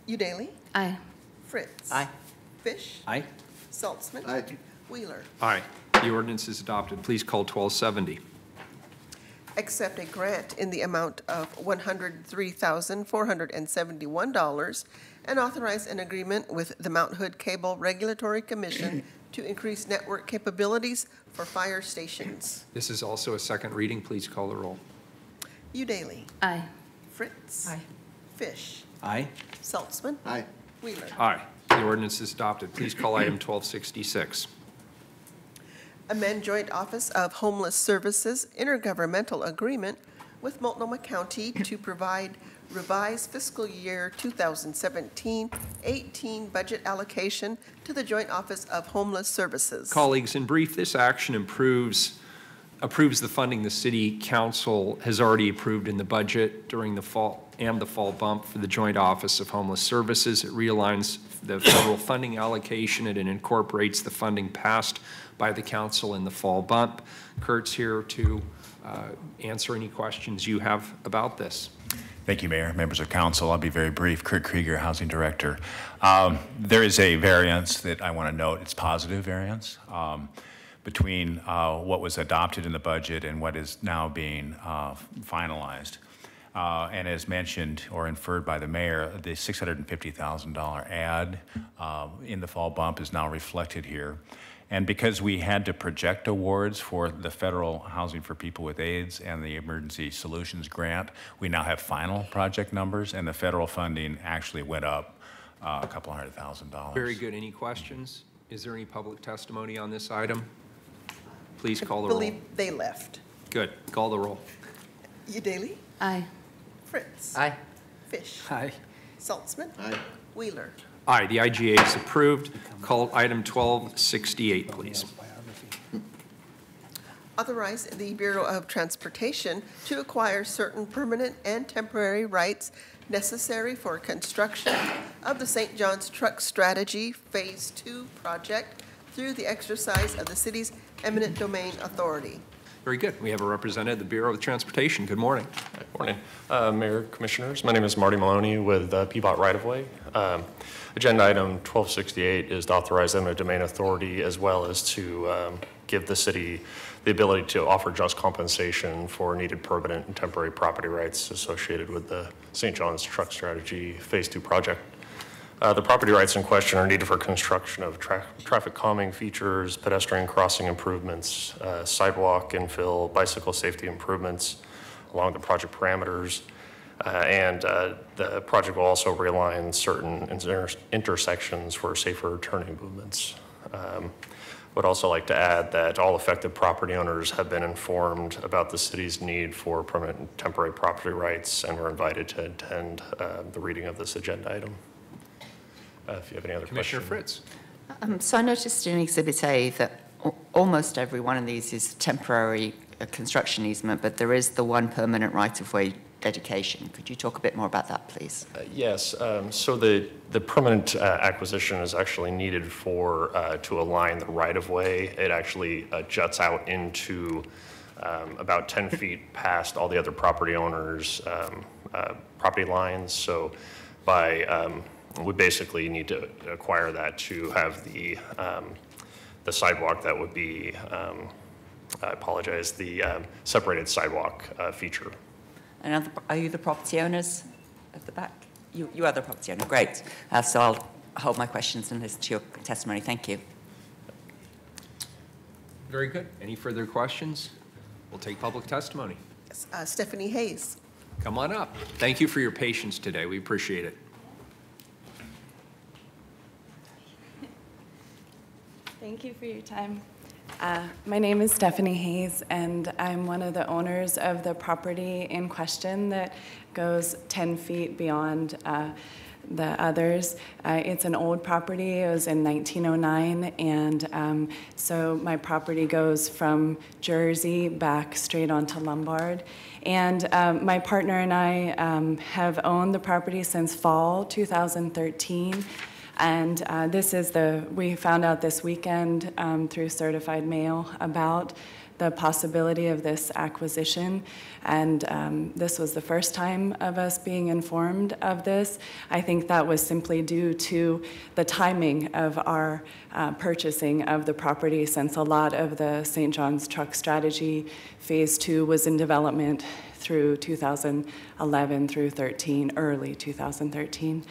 Udaly? Aye. Fritz? Aye. Fish? Aye. Saltzman? Aye. Wheeler? Aye. The ordinance is adopted. Please call 1270. Accept a grant in the amount of $103,471 and authorize an agreement with the Mount Hood Cable Regulatory Commission to increase network capabilities for fire stations. This is also a second reading. Please call the roll. Udaly? Aye. Fritz? Aye. Fish? Aye. Saltzman? Aye. Wheeler? Aye. The ordinance is adopted. Please call item 1266. Amend Joint Office of Homeless Services intergovernmental agreement with Multnomah County to provide revised fiscal year 2017-18 budget allocation to the Joint Office of Homeless Services. Colleagues, in brief, this action approves the funding the City Council has already approved in the budget during the fall and the fall bump for the Joint Office of Homeless Services. It realigns the federal funding allocation and it incorporates the funding passed by the council in the fall bump. Kurt's here to answer any questions you have about this. Thank you, Mayor, members of council. I'll be very brief. Kurt Krieger, Housing Director. There is a variance that I want to note. It's positive variance between what was adopted in the budget and what is now being finalized. And as mentioned or inferred by the mayor, the $650,000 add in the fall bump is now reflected here. And because we had to project awards for the Federal Housing for People with AIDS and the Emergency Solutions Grant, we now have final project numbers, and the federal funding actually went up a couple $100,000. Very good. Any questions? Is there any public testimony on this item? Please call the I roll. believe they left. Good. Call the roll. Udaly? Aye. Fritz? Aye. Fish? Aye. Saltzman? Aye. Wheeler? Aye, the IGA is approved. Call item 1268, please. Authorize the Bureau of Transportation to acquire certain permanent and temporary rights necessary for construction of the St. John's Truck Strategy Phase 2 project through the exercise of the city's eminent domain authority. Very good. We have a representative of the Bureau of Transportation. Good morning. Good morning, Mayor, Commissioners. My name is Marty Maloney with PBOT Right-of-Way. Agenda item 1268 is to authorize eminent domain authority as well as to give the city the ability to offer just compensation for needed permanent and temporary property rights associated with the St. John's Truck Strategy Phase 2 project. The property rights in question are needed for construction of traffic calming features, pedestrian crossing improvements, sidewalk infill, bicycle safety improvements along the project parameters. And the project will also realign certain intersections for safer turning movements. Would also like to add that all affected property owners have been informed about the city's need for permanent and temporary property rights and were invited to attend the reading of this agenda item. If you have any other Commissioner questions. Fritz. So I noticed in Exhibit A that almost every one of these is temporary construction easement, but there is the one permanent right-of-way dedication. Could you talk a bit more about that, please? Yes. So the permanent acquisition is actually needed for to align the right-of-way. It actually juts out into about 10 feet past all the other property owners' property lines. So by we basically need to acquire that to have the sidewalk that would be, I apologize, the separated sidewalk feature. And are you the property owners at the back? You are the property owner, great. So I'll hold my questions and listen to your testimony. Thank you. Very good. Any further questions? We'll take public testimony. Stephanie Hayes. Come on up. Thank you for your patience today. We appreciate it. Thank you for your time. My name is Stephanie Hayes, and I'm one of the owners of the property in question that goes 10 feet beyond the others. It's an old property. It was in 1909, and so my property goes from Jersey back straight onto Lombard. And my partner and I have owned the property since fall 2013. And this is we found out this weekend through certified mail about the possibility of this acquisition, and this was the first time of us being informed of this. I think that was simply due to the timing of our purchasing of the property, since a lot of the St. John's Truck Strategy Phase 2 was in development through 2011 through 13, early 2013.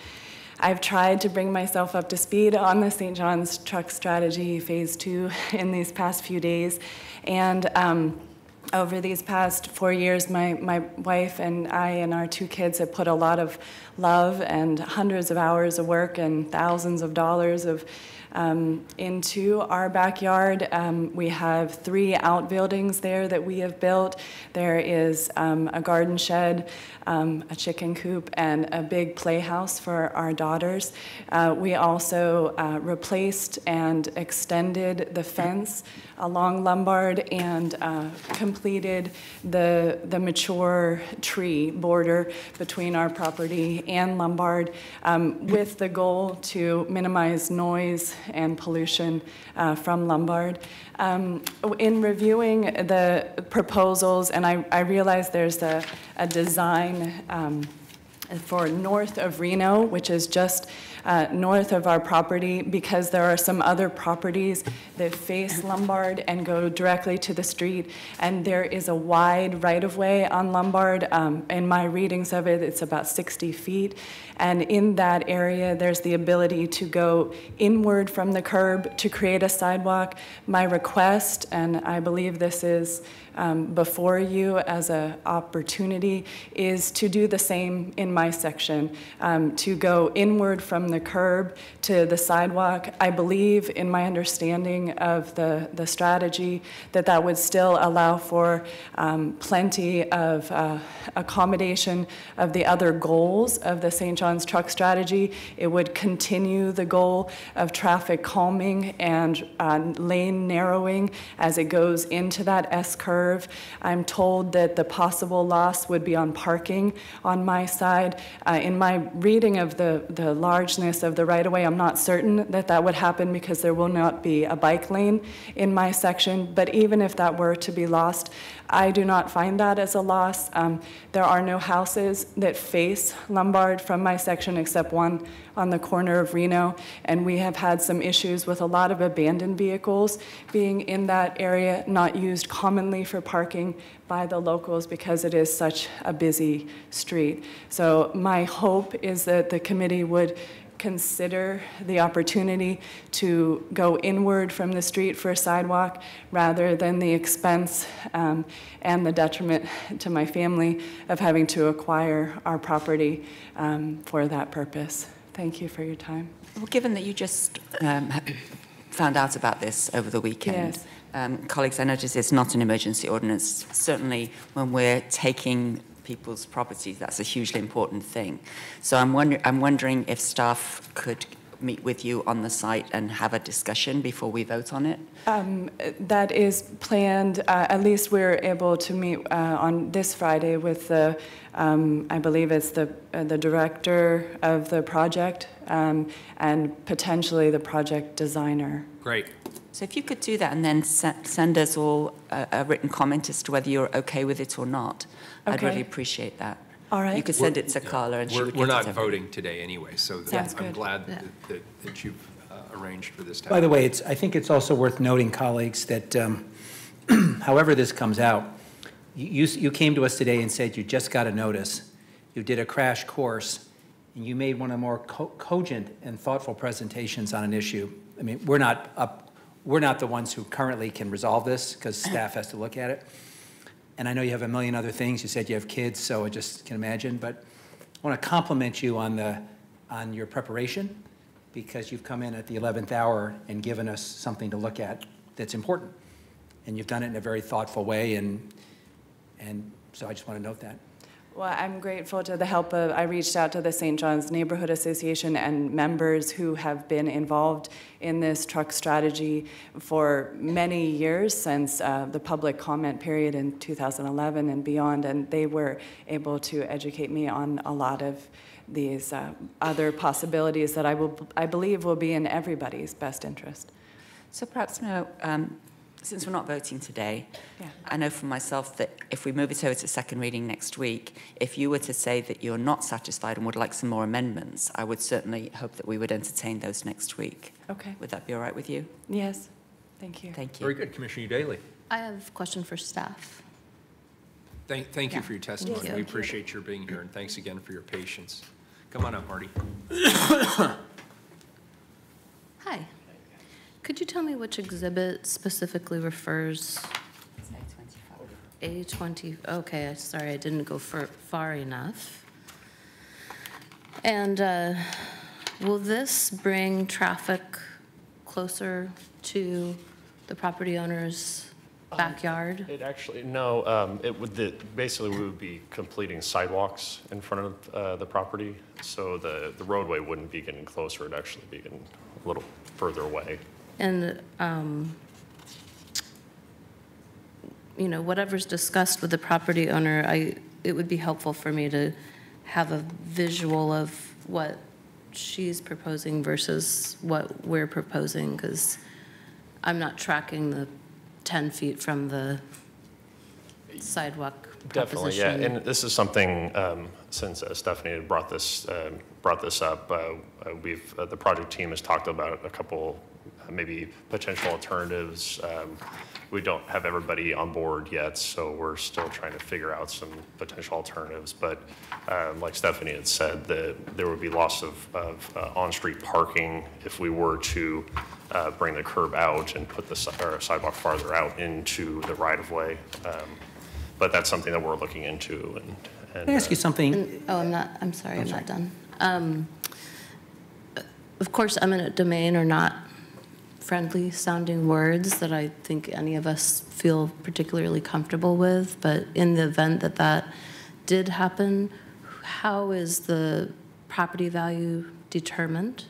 I've tried to bring myself up to speed on the St. John's Truck Strategy Phase 2 in these past few days, and over these past 4 years, my wife and I and our 2 kids have put a lot of love and hundreds of hours of work and thousands of dollars of into our backyard. We have 3 outbuildings there that we have built. There is a garden shed, a chicken coop, and a big playhouse for our daughters. We also replaced and extended the fence along Lombard and completed the mature tree border between our property and Lombard, with the goal to minimize noise and pollution from Lombard. In reviewing the proposals, and I realize there's a design for north of Reno, which is just north of our property, because there are some other properties that face Lombard and go directly to the street, and there is a wide right-of-way on Lombard. In my readings of it, it's about 60 feet, and in that area, there's the ability to go inward from the curb to create a sidewalk. My request, and I believe this is before you as an opportunity, is to do the same in my section, to go inward from the curb to the sidewalk. I believe, in my understanding of the strategy, that would still allow for plenty of accommodation of the other goals of the St. John's Truck Strategy. It would continue the goal of traffic calming and lane narrowing as it goes into that S-curve. I'm told that the possible loss would be on parking on my side. In my reading of the largeness of the right-of-way, I'm not certain that would happen because there will not be a bike lane in my section, but even if that were to be lost, I do not find that as a loss. There are no houses that face Lombard from my section except one on the corner of Reno, and we have had some issues with a lot of abandoned vehicles being in that area, not used commonly for parking by the locals because it is such a busy street. So my hope is that the committee would consider the opportunity to go inward from the street for a sidewalk rather than the expense and the detriment to my family of having to acquire our property for that purpose. Thank you for your time. Well, given that you just found out about this over the weekend, Yes. Colleagues, I notice it's not an emergency ordinance. Certainly when we're taking people's properties, that's a hugely important thing. So I'm wondering if staff could meet with you on the site and have a discussion before we vote on it? That is planned. At least we're able to meet on this Friday with the, I believe it's the director of the project and potentially the project designer. Great. So if you could do that and then send us all a written comment as to whether you're okay with it or not, I'd Okay. really appreciate that. All right. You could send it to Carla and she would We're get not it to voting today anyway, so Sounds I'm good. glad Yeah. that you've arranged for this to By the happen. way, I think it's also worth noting, colleagues, that however this comes out, you came to us today and said you just got a notice, you did a crash course, and you made one of the more cogent and thoughtful presentations on an issue. I mean, we're not the ones who currently can resolve this because staff has to look at it. And I know you have a million other things. You said you have kids, so I just can imagine. But I want to compliment you on your preparation, because you've come in at the 11th hour and given us something to look at that's important. And you've done it in a very thoughtful way, and so I just want to note that. Well, I'm grateful to the help of, I reached out to the St. John's Neighborhood Association and members who have been involved in this truck strategy for many years, since the public comment period in 2011 and beyond, and they were able to educate me on a lot of these other possibilities that I believe will be in everybody's best interest. So perhaps now, since we're not voting today, Yeah. I know for myself that if we move it over to second reading next week, if you were to say that you're not satisfied and would like some more amendments, I would certainly hope that we would entertain those next week. Okay. Would that be all right with you? Yes, thank you. Thank you. Very good. Commissioner Daly. I have a question for staff. Thank you for your testimony. Thank you. We appreciate your being here, and thanks again for your patience. Come on up, Marty. Hi. Could you tell me which exhibit specifically refers? A20, okay, sorry, I didn't go far enough. And will this bring traffic closer to the property owner's backyard? It actually, no, it would, basically we would be completing sidewalks in front of the property. So the roadway wouldn't be getting closer, it'd actually be getting a little further away. And, you know, whatever's discussed with the property owner, it would be helpful for me to have a visual of what she's proposing versus what we're proposing, because I'm not tracking the 10 feet from the sidewalk Definitely, yeah. proposition. And this is something, since Stephanie had brought this up, the project team has talked about a couple maybe potential alternatives. We don't have everybody on board yet, so we're still trying to figure out some potential alternatives. But like Stephanie had said, there would be loss of on-street parking if we were to bring the curb out and put the sidewalk farther out into the right-of-way. But that's something that we're looking into. Can I ask you something? I'm sorry, I'm not done. Of course, eminent domain are not friendly sounding words that I think any of us feel particularly comfortable with, but in the event that that did happen, how is the property value determined?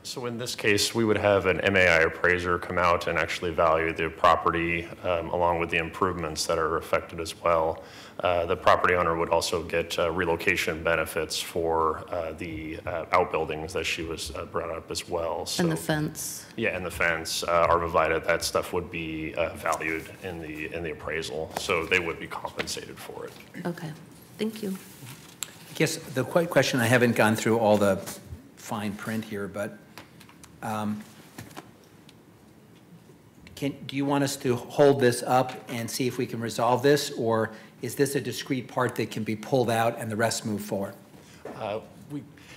So in this case, we would have an MAI appraiser come out and actually value the property along with the improvements that are affected as well. The property owner would also get relocation benefits for the outbuildings that she was brought up as well. So, And the fence? Yeah, and the fence, arborvitae, that stuff would be valued in the appraisal. So they would be compensated for it. Okay, thank you. I guess the question, I haven't gone through all the fine print here, but do you want us to hold this up and see if we can resolve this, or is this a discrete part that can be pulled out and the rest move forward?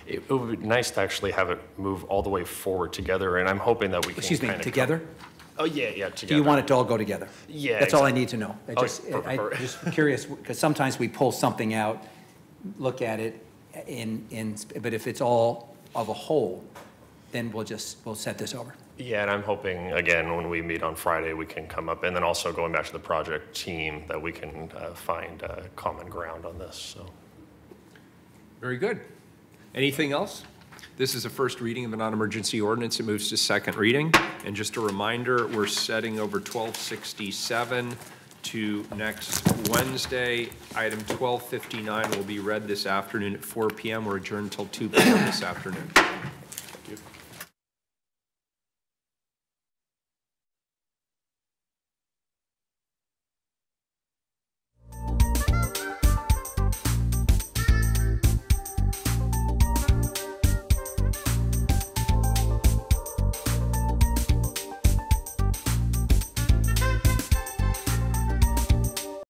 It would be nice to actually have it move all the way forward together, and I'm hoping that we can Excuse me, kind of together? Oh, yeah, together. Do you want it to all go together? Yeah, That's all I exactly. need to know. Oh, I'm just curious, because sometimes we pull something out, look at it, but if it's all of a whole, then we'll set this over. Yeah, and I'm hoping, again, when we meet on Friday, we can come up, and then also going back to the project team, that we can find common ground on this, so. Very good. Anything else? This is a first reading of a non-emergency ordinance. It moves to second reading. And just a reminder, we're setting over 1267 to next Wednesday. Item 1259 will be read this afternoon at 4 p.m. We're adjourned until 2 p.m. this afternoon.